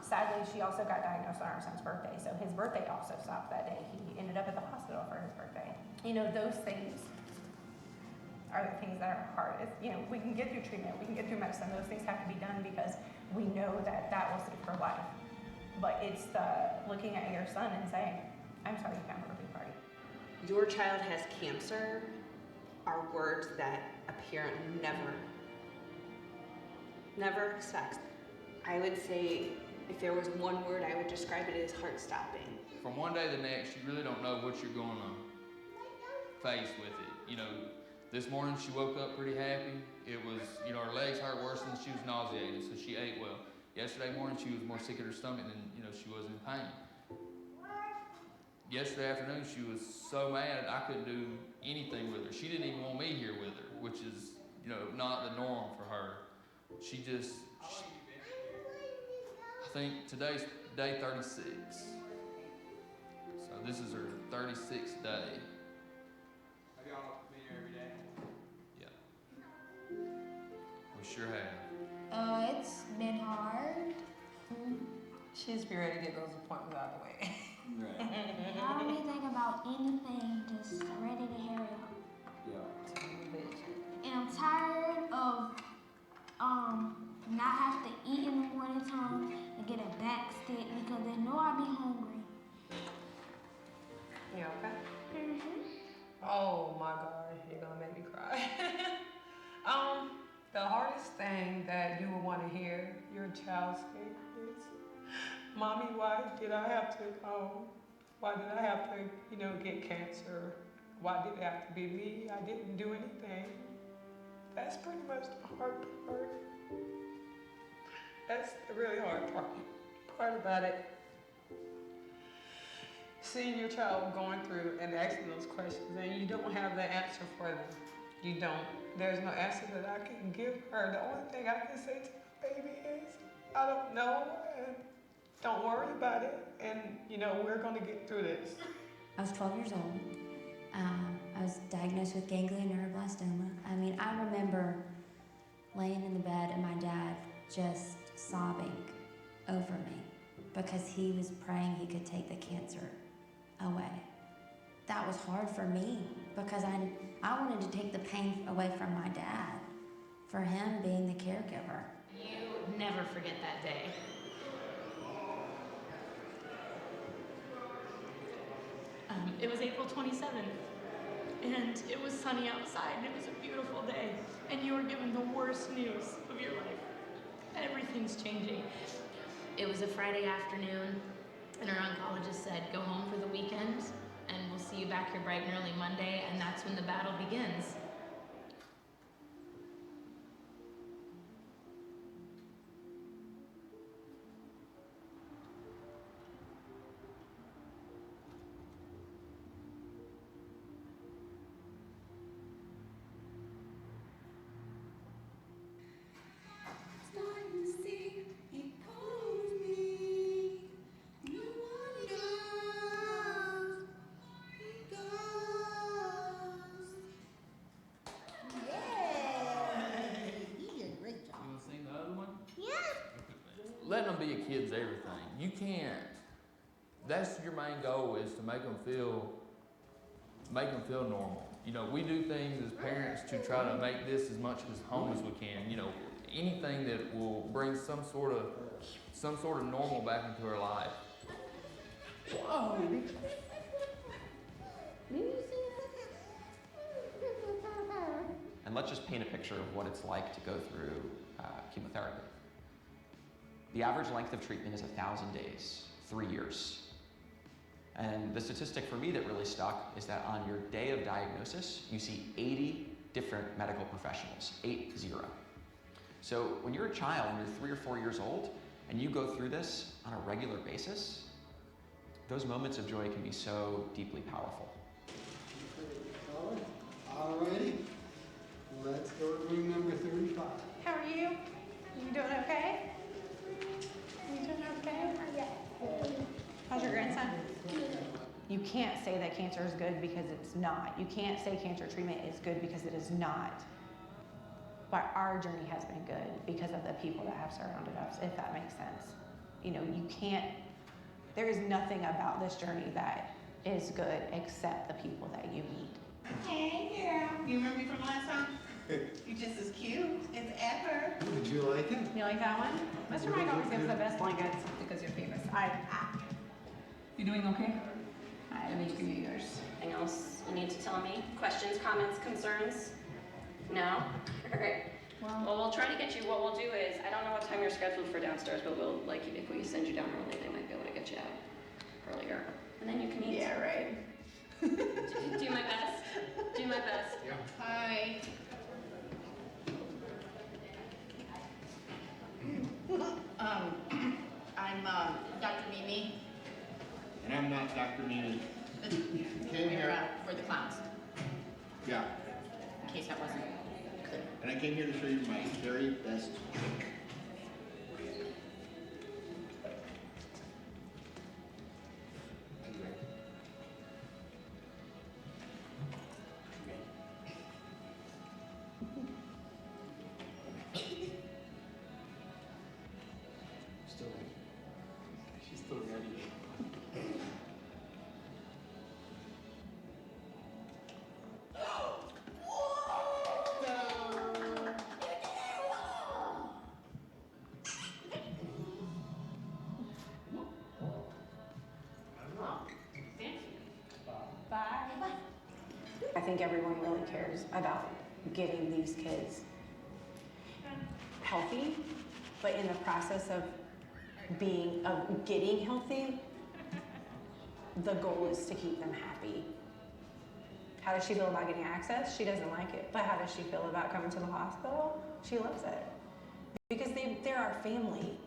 Sadly, she also got diagnosed on our son's birthday, so his birthday also stopped that day. He ended up at the hospital for his birthday. You know, those things are the things that are hard. We can get through treatment, we can get through medicine. Those things have to be done because we know that will save her life. But it's the looking at your son and saying, I'm sorry you can't have a birthday party. Your child has cancer are words that a parent never expects. I would say if there was one word, I would describe it as heart-stopping. From one day to the next, you really don't know what you're going to face with it. You know, this morning she woke up pretty happy. It was, her legs hurt worse than she was nauseated, so she ate well. Yesterday morning she was more sick in her stomach than, she was in pain. Yesterday afternoon she was so mad I couldn't do anything with her. She didn't even want me here with her, which is, not the norm for her. I think today's day 36. So this is her 36th day. Have y'all been here every day? Yeah. We sure have. It's been hard. She just be ready to get those appointments out of the way. How do we think about anything just ready to hurry up? And I'm tired of not have to eat in the morning time and get a back stick because they know I'll be hungry. You okay? Mm-hmm. Oh my God, you're gonna make me cry. The hardest thing that you would want to hear your child say is, "Mommy, why did I have to get cancer? Why did it have to be me? I didn't do anything." That's pretty much the hard part. That's the really hard part about it. Seeing your child going through and asking those questions, and you don't have the answer for them. You don't. There's no answer that I can give her. The only thing I can say to my baby is, I don't know, and don't worry about it, and we're gonna get through this. I was 12 years old. I was diagnosed with ganglion neuroblastoma. I mean, I remember laying in the bed and my dad just sobbing over me because he was praying he could take the cancer away. That was hard for me because I wanted to take the pain away from my dad, for him being the caregiver. You never forget that day. It was April 27th, and it was sunny outside, and it was a beautiful day, and you were given the worst news of your life. Everything's changing. It was a Friday afternoon, and our oncologist said, "Go home for the weekend, and we'll see you back here bright and early Monday," and that's when the battle begins. Letting them be a kid's everything. You can't. That's your main goal, is to make them feel normal. We do things as parents to try to make this as much as home as we can. Anything that will bring some sort of normal back into our life. Whoa. And let's just paint a picture of what it's like to go through chemotherapy. The average length of treatment is 1,000 days, 3 years. And the statistic for me that really stuck is that on your day of diagnosis, you see 80 different medical professionals, 80. So when you're a child and you're 3 or 4 years old and you go through this on a regular basis, those moments of joy can be so deeply powerful. All righty, let's go to room number 35. How are you? You doing okay? You doing okay? How's your grandson? You can't say that cancer is good because it's not. You can't say cancer treatment is good because it is not. But our journey has been good because of the people that have surrounded us, if that makes sense. You can't, there is nothing about this journey that is good except the people that you meet. Hey girl, you remember me from last time? You're just as cute as ever. Did you like it? You like that one? Mr. Mike always gives the best blankets because you're famous. You doing okay? Let me give you yours. Anything else you need to tell me? Questions, comments, concerns? No? All right. Well, we'll try to get you. What we'll do is, I don't know what time you're scheduled for downstairs, but we'll, if we send you down early, they might be able to get you out earlier. And then you can eat. Yeah, right. Do my best. Do my best. Yeah. Hi. I'm Dr. Mimi. And I'm not Dr. Mimi. Came here. We're the clowns, Yeah. in case that wasn't clear. And I came here to show you my very best trick. Still ready. She's still ready. think everyone really cares about getting these kids healthy, but in the process of getting healthy, the goal is to keep them happy. How does she feel about getting access? She doesn't like it. But how does she feel about coming to the hospital? She loves it. Because they're our family.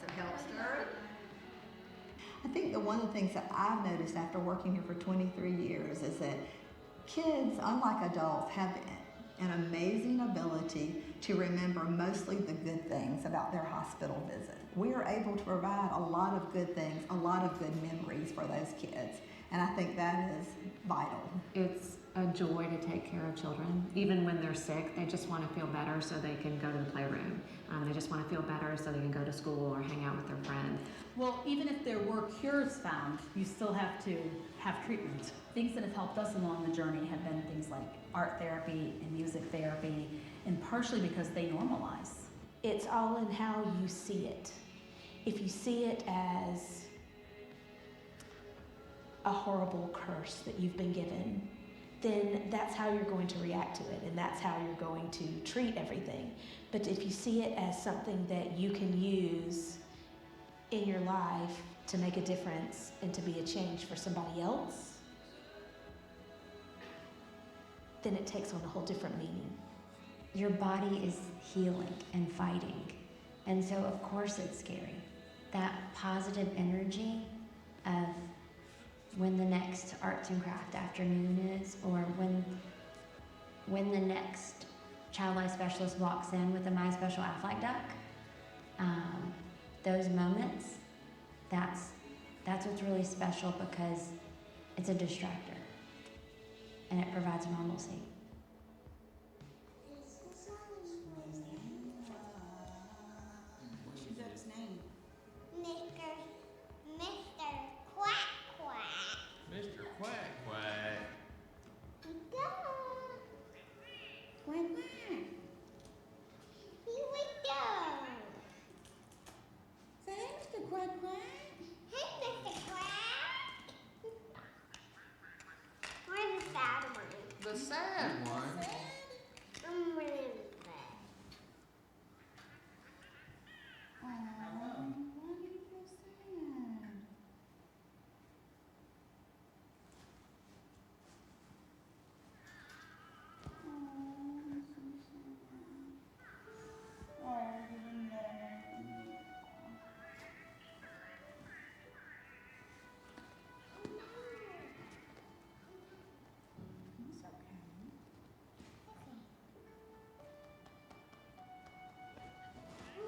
It helps her. I think that one of the things that I've noticed after working here for 23 years is that kids, unlike adults, have an amazing ability to remember mostly the good things about their hospital visit. We are able to provide a lot of good things, a lot of good memories for those kids, and I think that is vital. It's a joy to take care of children. Even when they're sick, they just want to feel better so they can go to the playroom. They just want to feel better so they can go to school or hang out with their friends. Well, even if there were cures found, you still have to have treatment. Things that have helped us along the journey have been things like art therapy and music therapy, and partially because they normalize. It's all in how you see it. If you see it as a horrible curse that you've been given, then that's how you're going to react to it, and that's how you're going to treat everything. But if you see it as something that you can use in your life to make a difference and to be a change for somebody else, then it takes on a whole different meaning. Your body is healing and fighting, and so of course it's scary. That positive energy of when the next arts and craft afternoon is, or when the next child life specialist walks in with a My Special Aflac duck, those moments, that's what's really special, because it's a distractor and it provides normalcy. What's your dad's name? Mr. Quack Quack. Mr. Quack Quack. Quack Quack. Here we go. Say, hey, Mr. Quack Quack. Hey, Mr. Quack. Where's the sad one? The sad one? I'm really sad. Aw, why do you feel sad?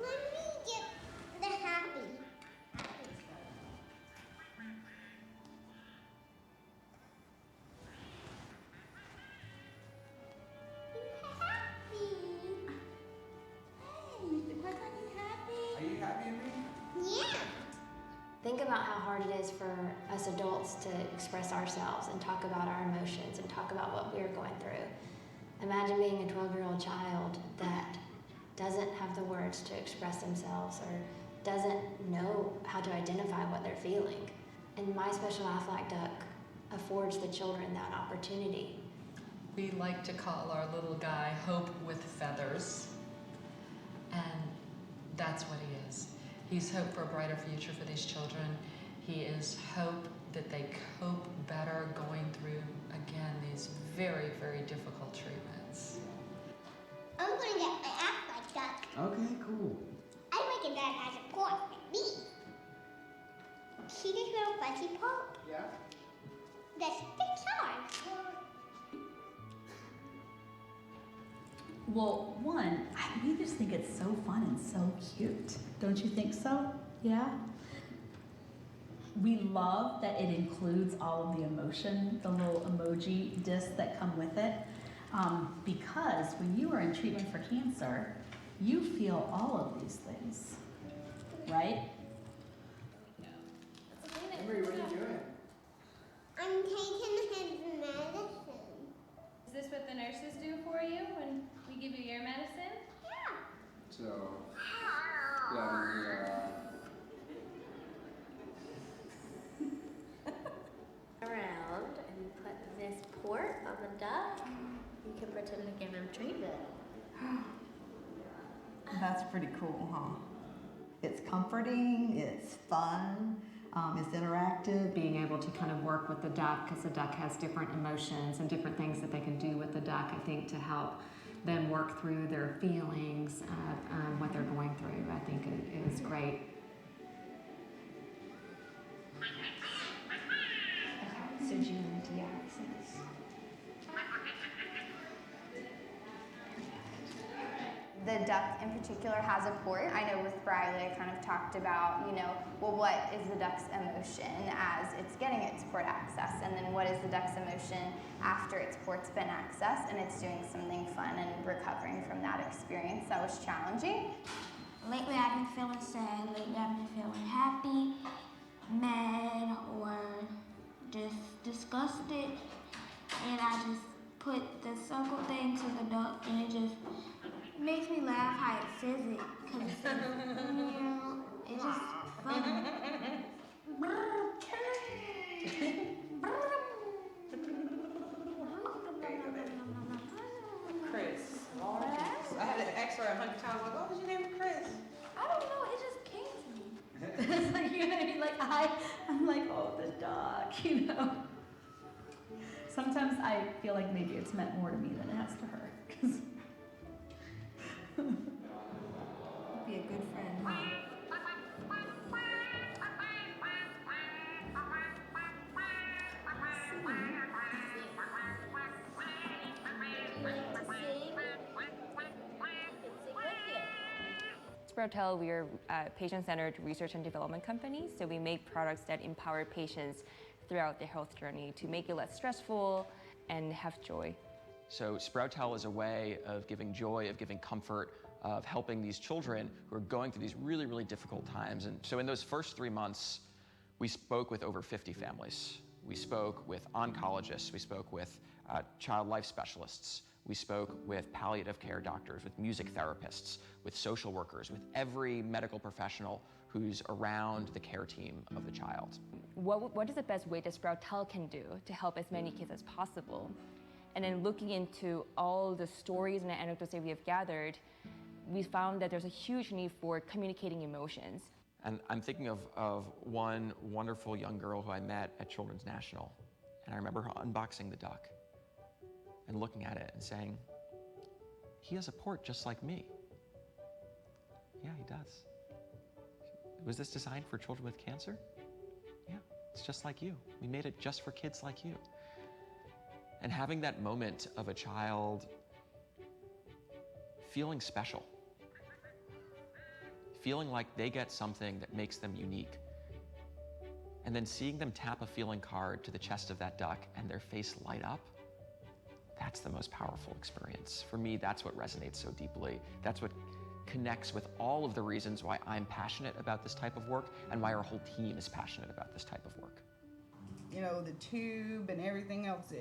Let me get the happy. Are you happy with me? Yeah. Think about how hard it is for us adults to express ourselves and talk about our emotions and talk about what we're going through. Imagine being a 12-year-old child that doesn't have the words to express themselves or doesn't know how to identify what they're feeling. And My Special Aflac Duck affords the children that opportunity. We like to call our little guy Hope with Feathers, and that's what he is. He's hope for a brighter future for these children. He is hope that they cope better going through, again, these very, very difficult treatments. I'm going to get my Aflac duck. Okay, cool. I make it that has a course with me. See this little fuzzy pop? Yeah. That's Pixar. Well, one, we just think it's so fun and so cute. Don't you think so? Yeah? We love that it includes all of the emotion, the little emoji discs that come with it. Because when you are in treatment for cancer, you feel all of these things, right? Emery, what are you doing? I'm taking his medicine. Is this what the nurses do for you when we give you your medicine? Yeah. So, yeah, Around, and That's pretty cool, huh? It's comforting, it's fun, it's interactive. Being able to kind of work with the duck, because the duck has different emotions and different things that they can do with the duck, I think, to help them work through their feelings, what they're going through, I think it is great. Okay, so do you want to access? The duck in particular has a port. I know with Briley I kind of talked about, well, what is the duck's emotion as it's getting its port access, and then what is the duck's emotion after its port's been accessed and it's doing something fun and recovering from that experience that was challenging. Lately I've been feeling sad, lately I've been feeling happy, mad, or just disgusted, and I just put the circle thing to the duck, and it just makes me laugh how it says it, because it's just funny. Chris. I had to ask her 100 times, like, what was your name, Chris? I don't know, it just came to me. It's like, you know what I mean? Like, I'm like, oh, the dog, Sometimes I feel like maybe it's meant more to me than it has to her. Be a good friend, huh? Sproutel, we are a patient-centered research and development company, so we make products that empower patients throughout their health journey to make it less stressful and have joy. So Sproutel is a way of giving joy, of giving comfort, of helping these children who are going through these really, really difficult times. And so in those first 3 months, we spoke with over 50 families. We spoke with oncologists, we spoke with child life specialists, we spoke with palliative care doctors, with music therapists, with social workers, with every medical professional who's around the care team of the child. What is the best way that Sproutel can do to help as many kids as possible? And then looking into all the stories and the anecdotes that we have gathered, we found that there's a huge need for communicating emotions. And I'm thinking of one wonderful young girl who I met at Children's National. And I remember her unboxing the duck and looking at it and saying, he has a port just like me. Yeah, he does. Was this designed for children with cancer? Yeah, it's just like you. We made it just for kids like you. And having that moment of a child feeling special, feeling like they get something that makes them unique, and then seeing them tap a feeling card to the chest of that duck and their face light up, that's the most powerful experience. For me, that's what resonates so deeply. That's what connects with all of the reasons why I'm passionate about this type of work and why our whole team is passionate about this type of work. The tube and everything else,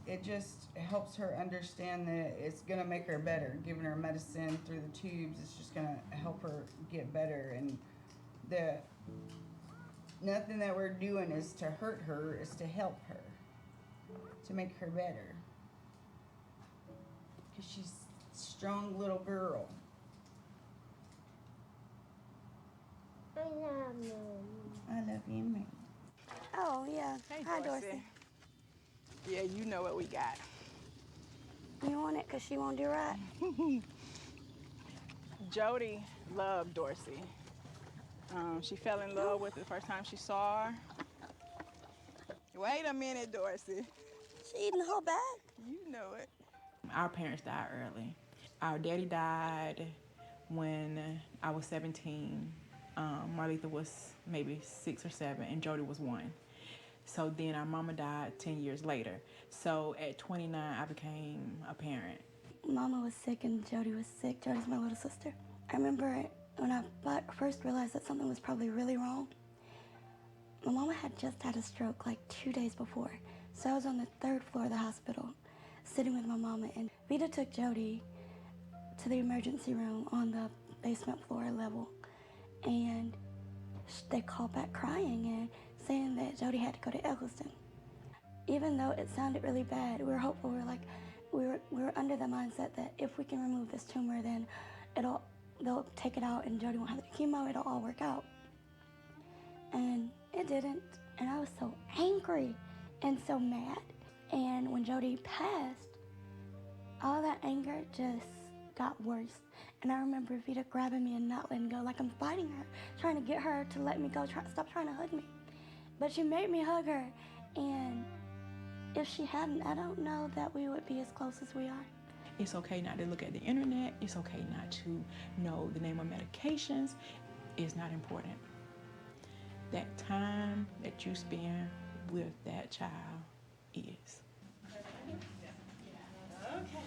it just helps her understand that it's gonna make her better. Giving her medicine through the tubes, it's just gonna help her get better. And nothing that we're doing is to hurt her, it's to help her, to make her better. Because she's a strong little girl. I love you. I love you, man. Oh, yeah. Hey, Hi, Dorsey. Yeah, you know what we got. You want it because she won't do right? Jody loved Dorsey. She fell in love with her the first time she saw her. Wait a minute, Dorsey. She eating the whole bag? You know it. Our parents died early. Our daddy died when I was 17. Marletha was maybe 6 or 7, and Jody was 1. So then our mama died 10 years later. So at 29, I became a parent. Mama was sick and Jody was sick. Jody's my little sister. I remember when I first realized that something was probably really wrong. My mama had just had a stroke like 2 days before. So I was on the 3rd floor of the hospital, sitting with my mama, and Vita took Jody to the emergency room on the basement floor level. And they called back crying and saying that Jody had to go to Eccleston. Even though it sounded really bad, we were hopeful. We were under the mindset that if we can remove this tumor, then they'll take it out and Jody won't have to do chemo, it'll all work out. And it didn't, and I was so angry and so mad. And when Jody passed, all that anger just got worse. And I remember Vita grabbing me and not letting go, like I'm fighting her, trying to get her to let me go, stop trying to hug me. But she made me hug her, and if she hadn't, I don't know that we would be as close as we are. It's okay not to look at the internet. It's okay not to know the name of medications. It's not important. That time that you spend with that child is. Okay.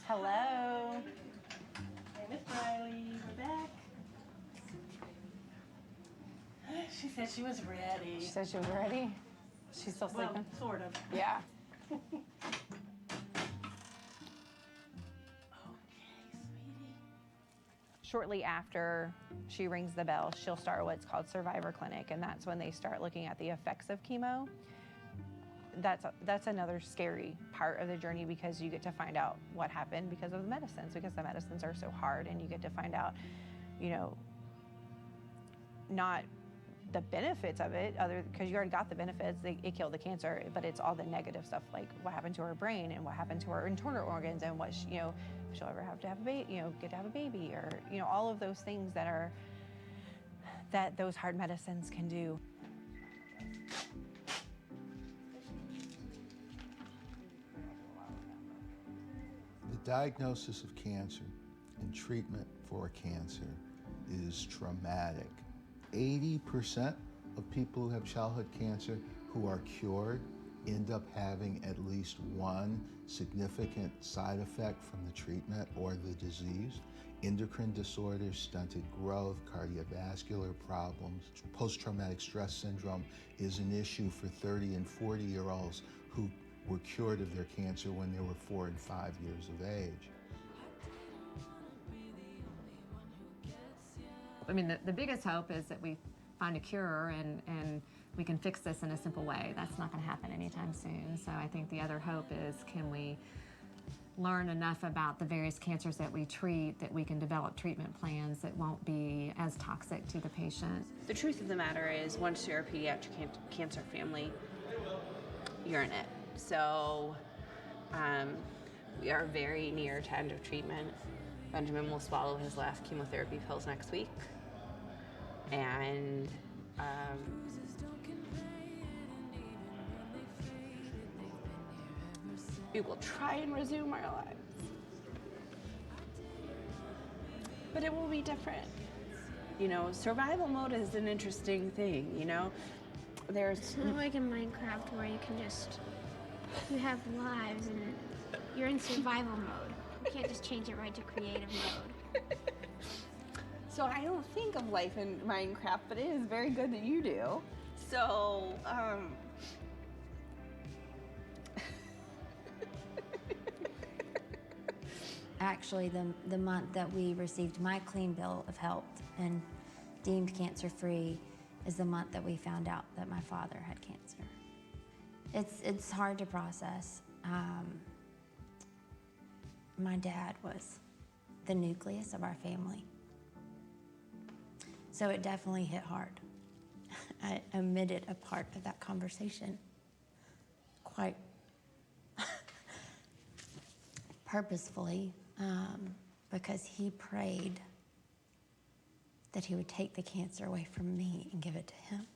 Hello. Hey, Miss Riley, we're back. She said she was ready. She said she was ready? She's still sleeping? Well, sort of. Yeah. Shortly after she rings the bell, she'll start what's called Survivor Clinic, and that's when they start looking at the effects of chemo. That's another scary part of the journey, because you get to find out what happened because of the medicines, because the medicines are so hard, and you get to find out, you know, not the benefits of it, because you already got the benefits, it killed the cancer, but it's all the negative stuff, like what happened to her brain and what happened to her internal organs, and what she, you know, if she'll ever have to have a baby, you know, get to have a baby, or, you know, all of those things that those hard medicines can do. The diagnosis of cancer and treatment for cancer is traumatic. 80% of people who have childhood cancer who are cured end up having at least one significant side effect from the treatment or the disease. Endocrine disorders, stunted growth, cardiovascular problems. Post-traumatic stress syndrome is an issue for 30 and 40-year-olds who were cured of their cancer when they were 4 and 5 years of age. I mean, the biggest hope is that we find a cure and we can fix this in a simple way. That's not going to happen anytime soon. So I think the other hope is, can we learn enough about the various cancers that we treat that we can develop treatment plans that won't be as toxic to the patient. The truth of the matter is, once you're a pediatric cancer family, you're in it. So we are very near to end of treatment. Benjamin will swallow his last chemotherapy pills next week. And we will try and resume our lives. But it will be different. You know, survival mode is an interesting thing, you know? It's not like in Minecraft where you have lives and you're in survival mode. You can't just change it right to creative mode. So I don't think of life in Minecraft, but it is very good that you do. So, Actually, the month that we received my clean bill of health and deemed cancer-free is the month that we found out that my father had cancer. It's hard to process. My dad was the nucleus of our family. So it definitely hit hard. I omitted a part of that conversation quite purposefully, because he prayed that he would take the cancer away from me and give it to him.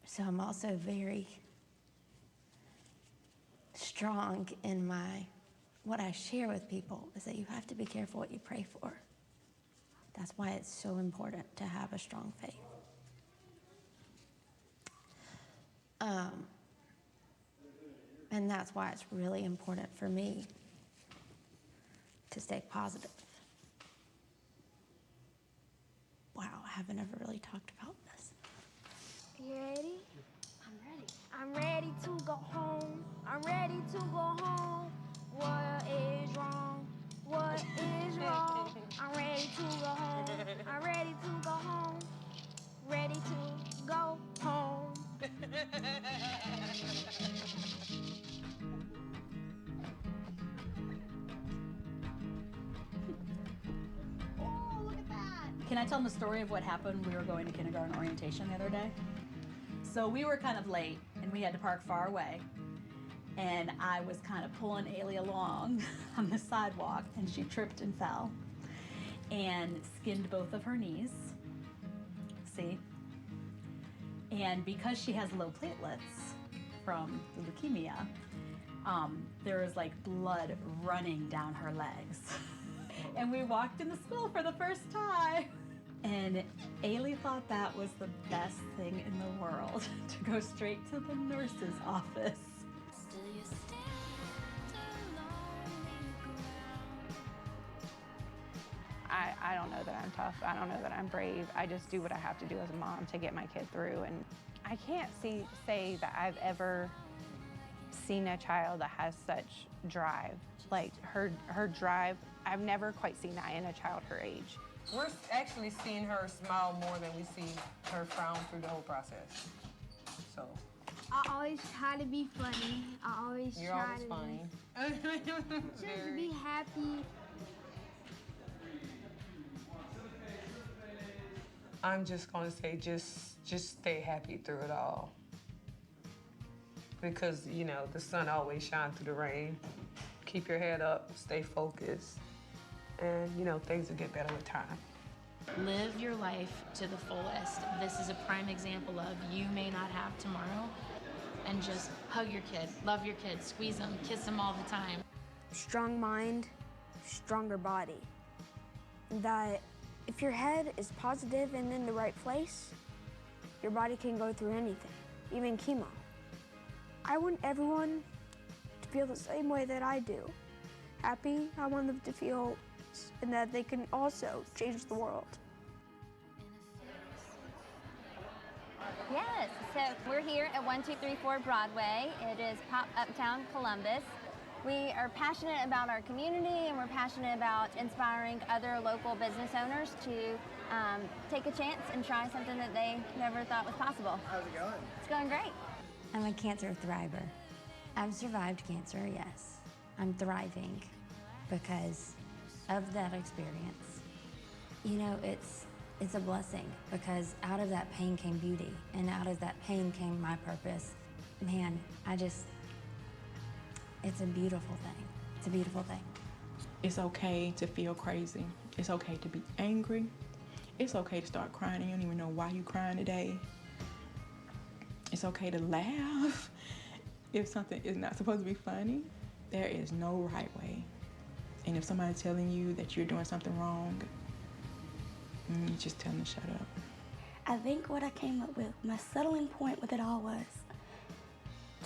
So I'm also very strong in what I share with people is that you have to be careful what you pray for. That's why it's so important to have a strong faith. And that's why it's really important for me to stay positive. Wow, I haven't ever really talked about this. You ready? I'm ready. I'm ready to go home. I'm ready to go home. What is wrong? What is wrong? I'm ready to go home. I'm ready to go home. Ready to go home. Can I tell them the story of what happened? We were going to kindergarten orientation the other day. So we were kind of late, and we had to park far away. And I was kind of pulling Ailey along on the sidewalk, and she tripped and fell and skinned both of her knees. See? And because she has low platelets from the leukemia, there was like blood running down her legs. And we walked into school for the first time. And Ailey thought that was the best thing in the world, to go straight to the nurse's office. I don't know that I'm tough. I don't know that I'm brave. I just do what I have to do as a mom to get my kid through. And I can't say that I've ever seen a child that has such drive. Like her drive, I've never quite seen that in a child her age. We're actually seeing her smile more than we see her frown through the whole process. So. I always try to be funny. I always You're try always to funny. just be happy. I'm just gonna say, just stay happy through it all. Because, you know, the sun always shines through the rain. Keep your head up, stay focused, and, you know, things will get better with time. Live your life to the fullest. This is a prime example of you may not have tomorrow, and just hug your kid, love your kid, squeeze them, kiss them all the time. Strong mind, stronger body. That if your head is positive and in the right place, your body can go through anything, even chemo. I want everyone to feel the same way that I do. Happy, I want them to feel, and that they can also change the world. Yes, so we're here at 1234 Broadway. It is Pop Uptown Columbus. We are passionate about our community, and we're passionate about inspiring other local business owners to take a chance and try something that they never thought was possible. How's it going? It's going great. I'm a cancer thriver. I've survived cancer, yes. I'm thriving because of that experience. You know, it's a blessing because out of that pain came beauty, and out of that pain came my purpose. Man, it's a beautiful thing. It's a beautiful thing. It's okay to feel crazy. It's okay to be angry. It's okay to start crying and you don't even know why you're crying today. It's okay to laugh if something is not supposed to be funny. There is no right way. And if somebody's telling you that you're doing something wrong, you just tell them to shut up. I think what I came up with, my settling point with it all was,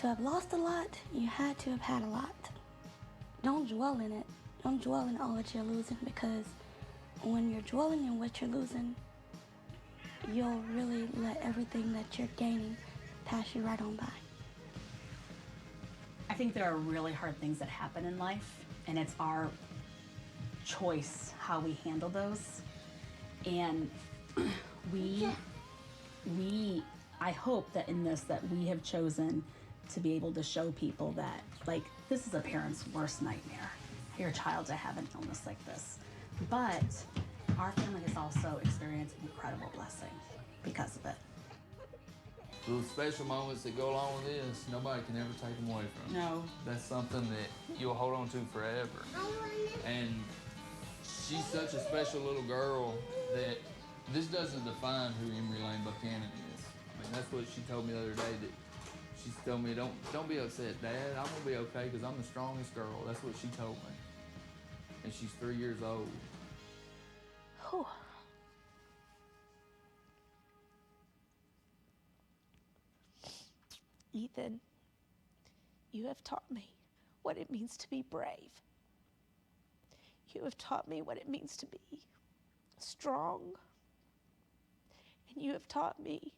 to have lost a lot, you had to have had a lot. Don't dwell in it. Don't dwell in all that you're losing, because when you're dwelling in what you're losing, you'll really let everything that you're gaining pass you right on by. I think there are really hard things that happen in life, and it's our choice how we handle those. And I hope that in this that we have chosen to be able to show people that, like, this is a parent's worst nightmare, for your child to have an illness like this. But our family has also experienced incredible blessing because of it. Those special moments that go along with this, nobody can ever take them away from you. No. That's something that you'll hold on to forever. And she's such a special little girl that this doesn't define who Emery Lane Buchanan is. I mean, that's what she told me the other day, that she told me, don't be upset, Dad. I'm gonna be okay because I'm the strongest girl. That's what she told me. And she's 3 years old. Whew. Ethan, you have taught me what it means to be brave. You have taught me what it means to be strong. And you have taught me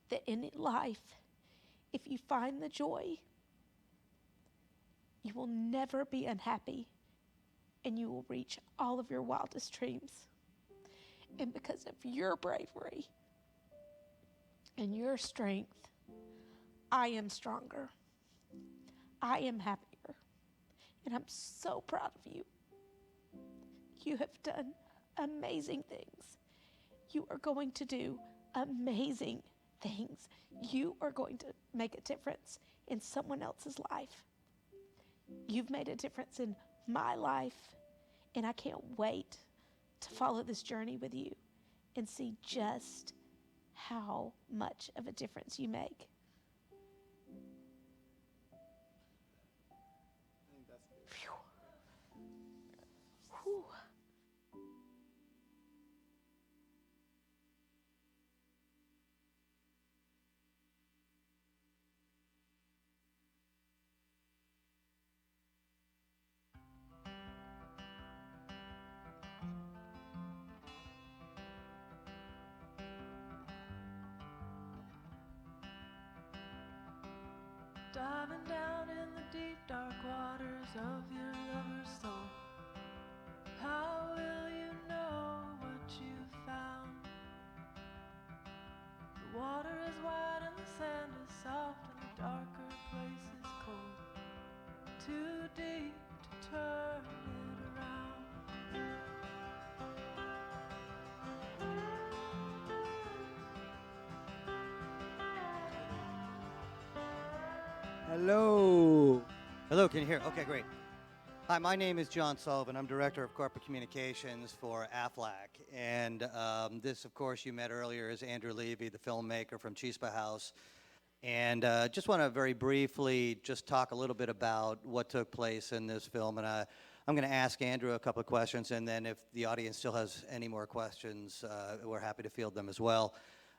that in life, if you find the joy, you will never be unhappy, and you will reach all of your wildest dreams. And because of your bravery and your strength, I am stronger. I am happier. And I'm so proud of you. You have done amazing things. You are going to do amazing things. You are going to make a difference in someone else's life. You've made a difference in my life, and I can't wait to follow this journey with you and see just how much of a difference you make. Phew. Whew. Diving down in the deep dark waters of your lover's soul. How will you know what you found? The water is wide and the sand is soft and the darker place is cold. Too deep to turn it around. Hello. Hello, can you hear? Okay, great. Hi, my name is John Sullivan. I'm Director of Corporate Communications for AFLAC. And this, of course, you met earlier is Andrew Levy, the filmmaker from Chispa House. And just want to very briefly just talk a little bit about what took place in this film. And I'm going to ask Andrew a couple of questions, and then if the audience still has any more questions, we're happy to field them as well.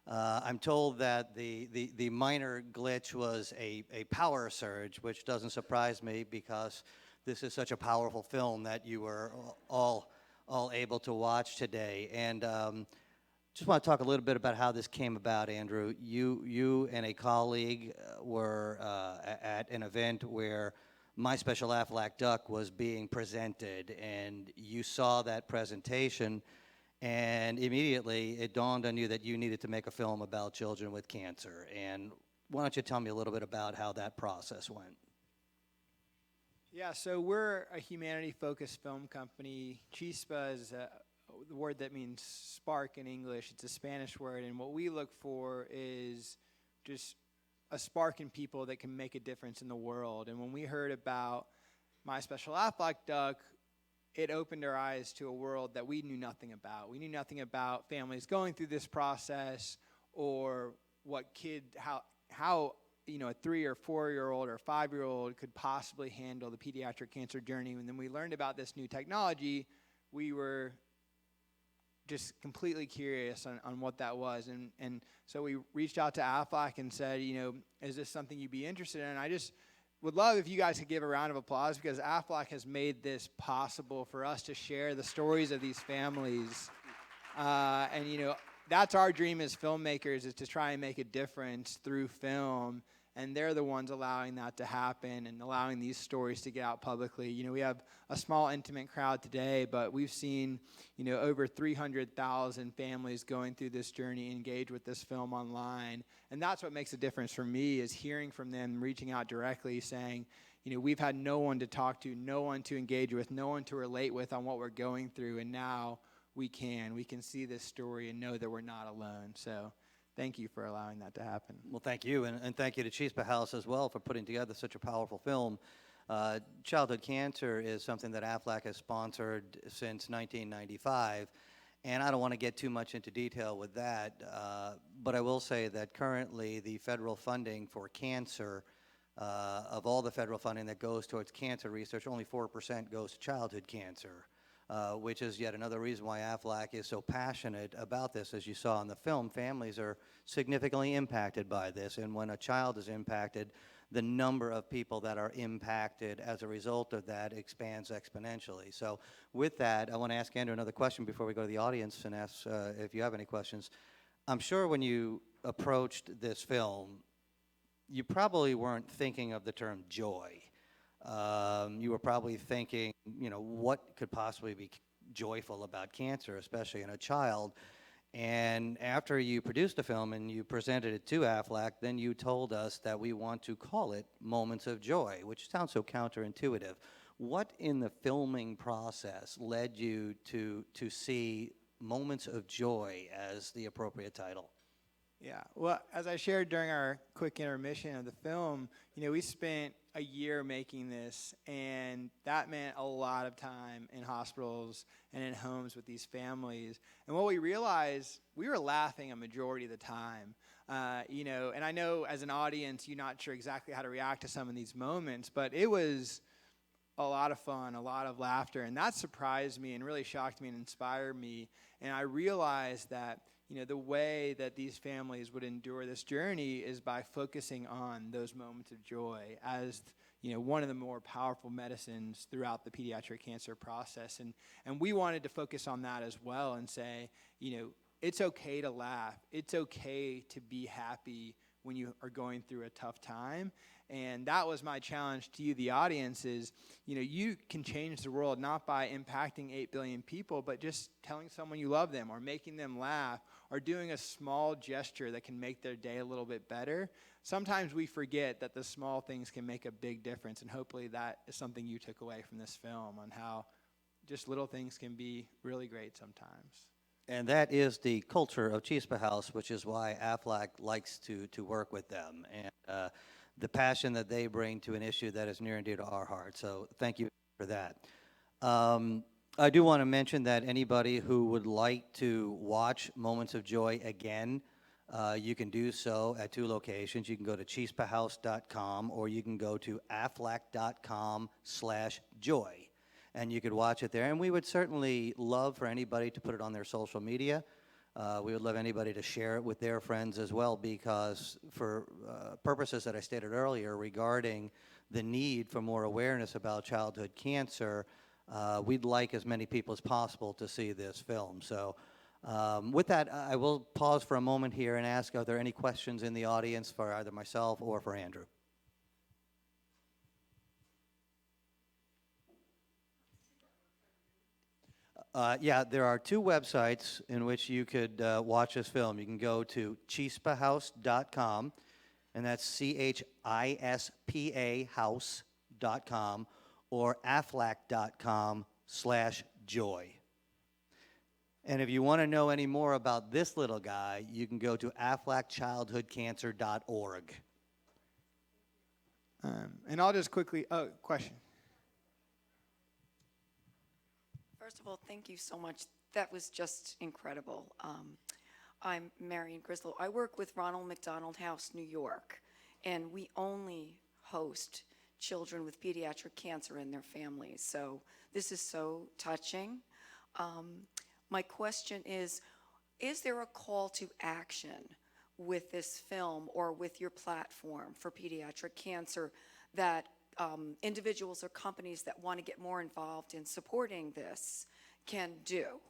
I'm told that the minor glitch was a power surge, which doesn't surprise me because this is such a powerful film that you were all able to watch today. And just want to talk a little bit about how this came about, Andrew. You and a colleague were at an event where My Special Aflac Duck was being presented, and you saw that presentation, and immediately it dawned on you that you needed to make a film about children with cancer. And why don't you tell me a little bit about how that process went? Yeah, so we're a humanity-focused film company. Chispa is the word that means spark in English. It's a Spanish word, and what we look for is just a spark in people that can make a difference in the world. And when we heard about My Special Aflac Duck, it opened our eyes to a world that we knew nothing about. We knew nothing about families going through this process, or how a 3 or 4 year old or 5 year old could possibly handle the pediatric cancer journey. And then we learned about this new technology. We were just completely curious on what that was. And so we reached out to AFLAC and said, is this something you'd be interested in? And I just would love if you guys could give a round of applause, because AFLAC has made this possible for us to share the stories of these families. That's our dream as filmmakers, is to try and make a difference through film. And they're the ones allowing that to happen and allowing these stories to get out publicly. We have a small, intimate crowd today, but we've seen, over 300,000 families going through this journey engage with this film online. And that's what makes a difference for me, is hearing from them, reaching out directly, saying, we've had no one to talk to, no one to engage with, no one to relate with on what we're going through, and now we can see this story and know that we're not alone. So thank you for allowing that to happen. Well, thank you, and thank you to Chispa House as well for putting together such a powerful film. Childhood cancer is something that AFLAC has sponsored since 1995, and I don't want to get too much into detail with that, but I will say that currently the federal funding for cancer, of all the federal funding that goes towards cancer research, only 4% goes to childhood cancer. Which is yet another reason why AFLAC is so passionate about this. As you saw in the film, families are significantly impacted by this, and when a child is impacted, the number of people that are impacted as a result of that expands exponentially. So with that, I want to ask Andrew another question before we go to the audience and ask if you have any questions. I'm sure when you approached this film, you probably weren't thinking of the term joy. You were probably thinking, what could possibly be joyful about cancer, especially in a child. And after you produced the film and you presented it to AFLAC, then you told us that we want to call it Moments of Joy, which sounds so counterintuitive. What in the filming process led you to see Moments of Joy as the appropriate title? Yeah, well, as I shared during our quick intermission of the film, we spent a year making this, and that meant a lot of time in hospitals and in homes with these families. And what we realized, we were laughing a majority of the time. And I know as an audience, you're not sure exactly how to react to some of these moments, but it was a lot of fun, a lot of laughter, and that surprised me and really shocked me and inspired me. And I realized that the way that these families would endure this journey is by focusing on those moments of joy as one of the more powerful medicines throughout the pediatric cancer process. And we wanted to focus on that as well and say, it's okay to laugh. It's okay to be happy when you are going through a tough time. And that was my challenge to you, the audience, is, you can change the world not by impacting 8 billion people, but just telling someone you love them or making them laugh or doing a small gesture that can make their day a little bit better. Sometimes we forget that the small things can make a big difference, and hopefully that is something you took away from this film on how just little things can be really great sometimes. And that is the culture of Chispa House, which is why AFLAC likes to work with them, and the passion that they bring to an issue that is near and dear to our heart. So thank you for that. I do want to mention that anybody who would like to watch Moments of Joy again, you can do so at 2 locations. You can go to chispahouse.com, or you can go to aflac.com/joy. And you could watch it there. And we would certainly love for anybody to put it on their social media. We would love anybody to share it with their friends as well, because for purposes that I stated earlier regarding the need for more awareness about childhood cancer, we'd like as many people as possible to see this film. So with that, I will pause for a moment here and ask, are there any questions in the audience for either myself or for Andrew? Yeah, there are 2 websites in which you could watch this film. You can go to chispahouse.com, and that's CHISPA house.com, or aflac.com/joy. And if you want to know any more about this little guy, you can go to aflacchildhoodcancer.org. And I'll just quickly, question. First of all, thank you so much. That was just incredible. I'm Marion Grislow. I work with Ronald McDonald House, New York, and we only host children with pediatric cancer and their families. So this is so touching. My question is there a call to action with this film or with your platform for pediatric cancer that individuals or companies that want to get more involved in supporting this can do?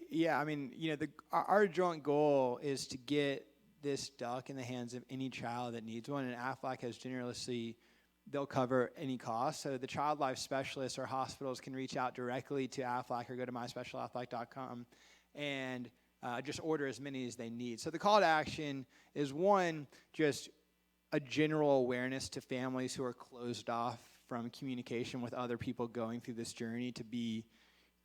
Yeah, I mean, our joint goal is to get this duck in the hands of any child that needs one, and AFLAC has generously, they'll cover any cost. So the child life specialists or hospitals can reach out directly to AFLAC or go to myspecialaflac.com and just order as many as they need. So the call to action is, one, just a general awareness to families who are closed off from communication with other people going through this journey to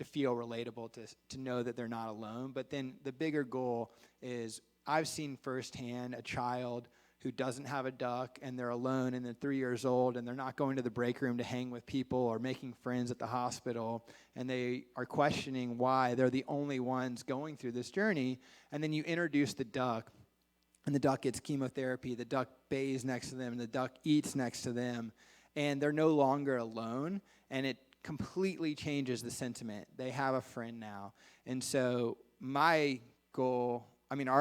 feel relatable, to know that they're not alone. But then the bigger goal is, I've seen firsthand a child who doesn't have a duck and they're alone and they're 3 years old and they're not going to the break room to hang with people or making friends at the hospital, and they are questioning why they're the only ones going through this journey. And then you introduce the duck, and the duck gets chemotherapy, the duck bathes next to them, and the duck eats next to them, and they're no longer alone, and it completely changes the sentiment. They have a friend now. And so my goal,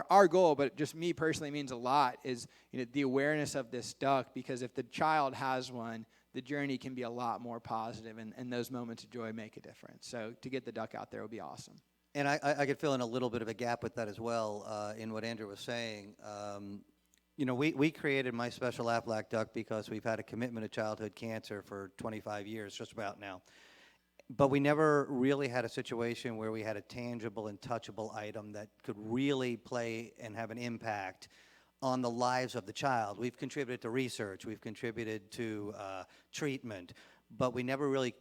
our goal, but just me personally means a lot, is the awareness of this duck, because if the child has one, the journey can be a lot more positive, and those moments of joy make a difference. So to get the duck out there would be awesome. And I could fill in a little bit of a gap with that as well in what Andrew was saying. We created My Special Aflac Duck because we've had a commitment to childhood cancer for 25 years, just about now. But we never really had a situation where we had a tangible and touchable item that could really play and have an impact on the lives of the child. We've contributed to research, we've contributed to treatment, but we never really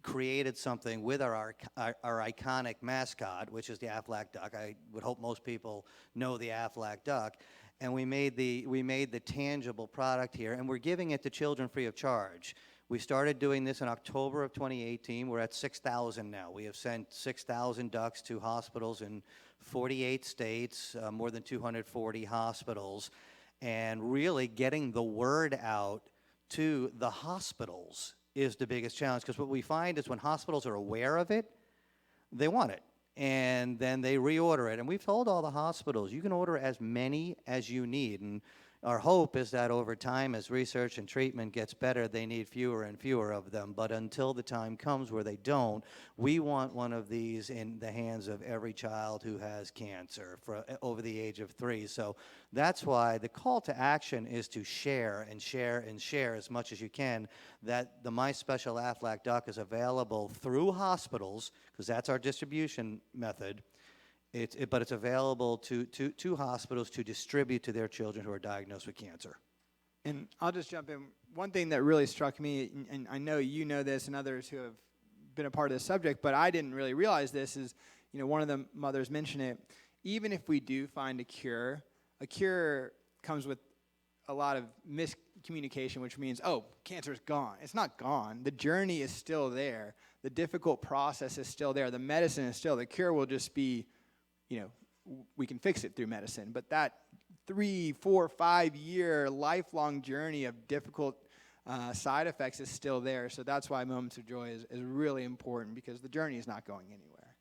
created something with our iconic mascot, which is the Aflac duck. I would hope most people know the Aflac duck. And we made the tangible product here, and we're giving it to children free of charge. We started doing this in October of 2018. We're at 6,000 now. We have sent 6,000 ducks to hospitals in 48 states, more than 240 hospitals, and really getting the word out to the hospitals is the biggest challenge, because what we find is when hospitals are aware of it, they want it, and then they reorder it. And we've told all the hospitals, you can order as many as you need, and our hope is that over time, as research and treatment gets better, they need fewer and fewer of them. But until the time comes where they don't, we want one of these in the hands of every child who has cancer over the age of 3. So that's why the call to action is to share and share and share as much as you can, that the My Special Aflac Duck is available through hospitals, because that's our distribution method. But it's available to hospitals to distribute to their children who are diagnosed with cancer. And I'll just jump in. One thing that really struck me, and I know you know this and others who have been a part of the subject, but I didn't really realize this, is, one of the mothers mentioned it. Even if we do find a cure comes with a lot of miscommunication, which means, oh, cancer is gone. It's not gone. The journey is still there. The difficult process is still there. The medicine is still. The cure will just be, we can fix it through medicine. But that 3, 4, 5 year lifelong journey of difficult side effects is still there. So that's why Moments of Joy is really important, because the journey is not going anywhere.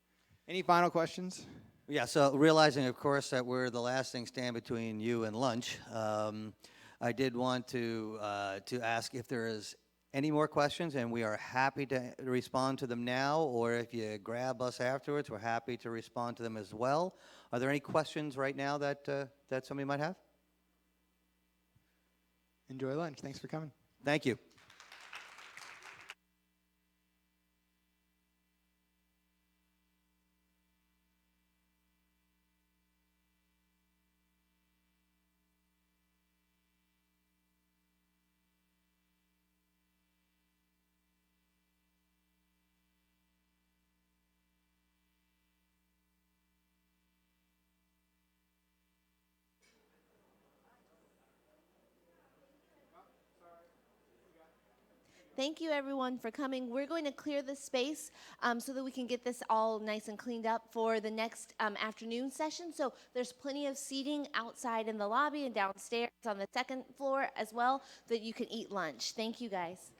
Any final questions? Yeah, so realizing, of course, that we're the last thing stand between you and lunch, I did want to ask if there is any more questions, and we are happy to respond to them now, or if you grab us afterwards, we're happy to respond to them as well. Are there any questions right now that somebody might have? Enjoy lunch. Thanks for coming. Thank you. Thank you, everyone, for coming. We're going to clear the space so that we can get this all nice and cleaned up for the next afternoon session. So there's plenty of seating outside in the lobby and downstairs on the second floor as well, that you can eat lunch. Thank you, guys.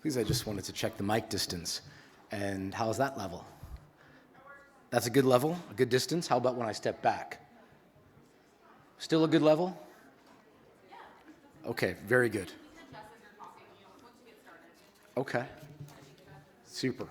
Please, I just wanted to check the mic distance. And how's that level? That's a good level, a good distance. How about when I step back? Still a good level? Okay, very good. Okay, super.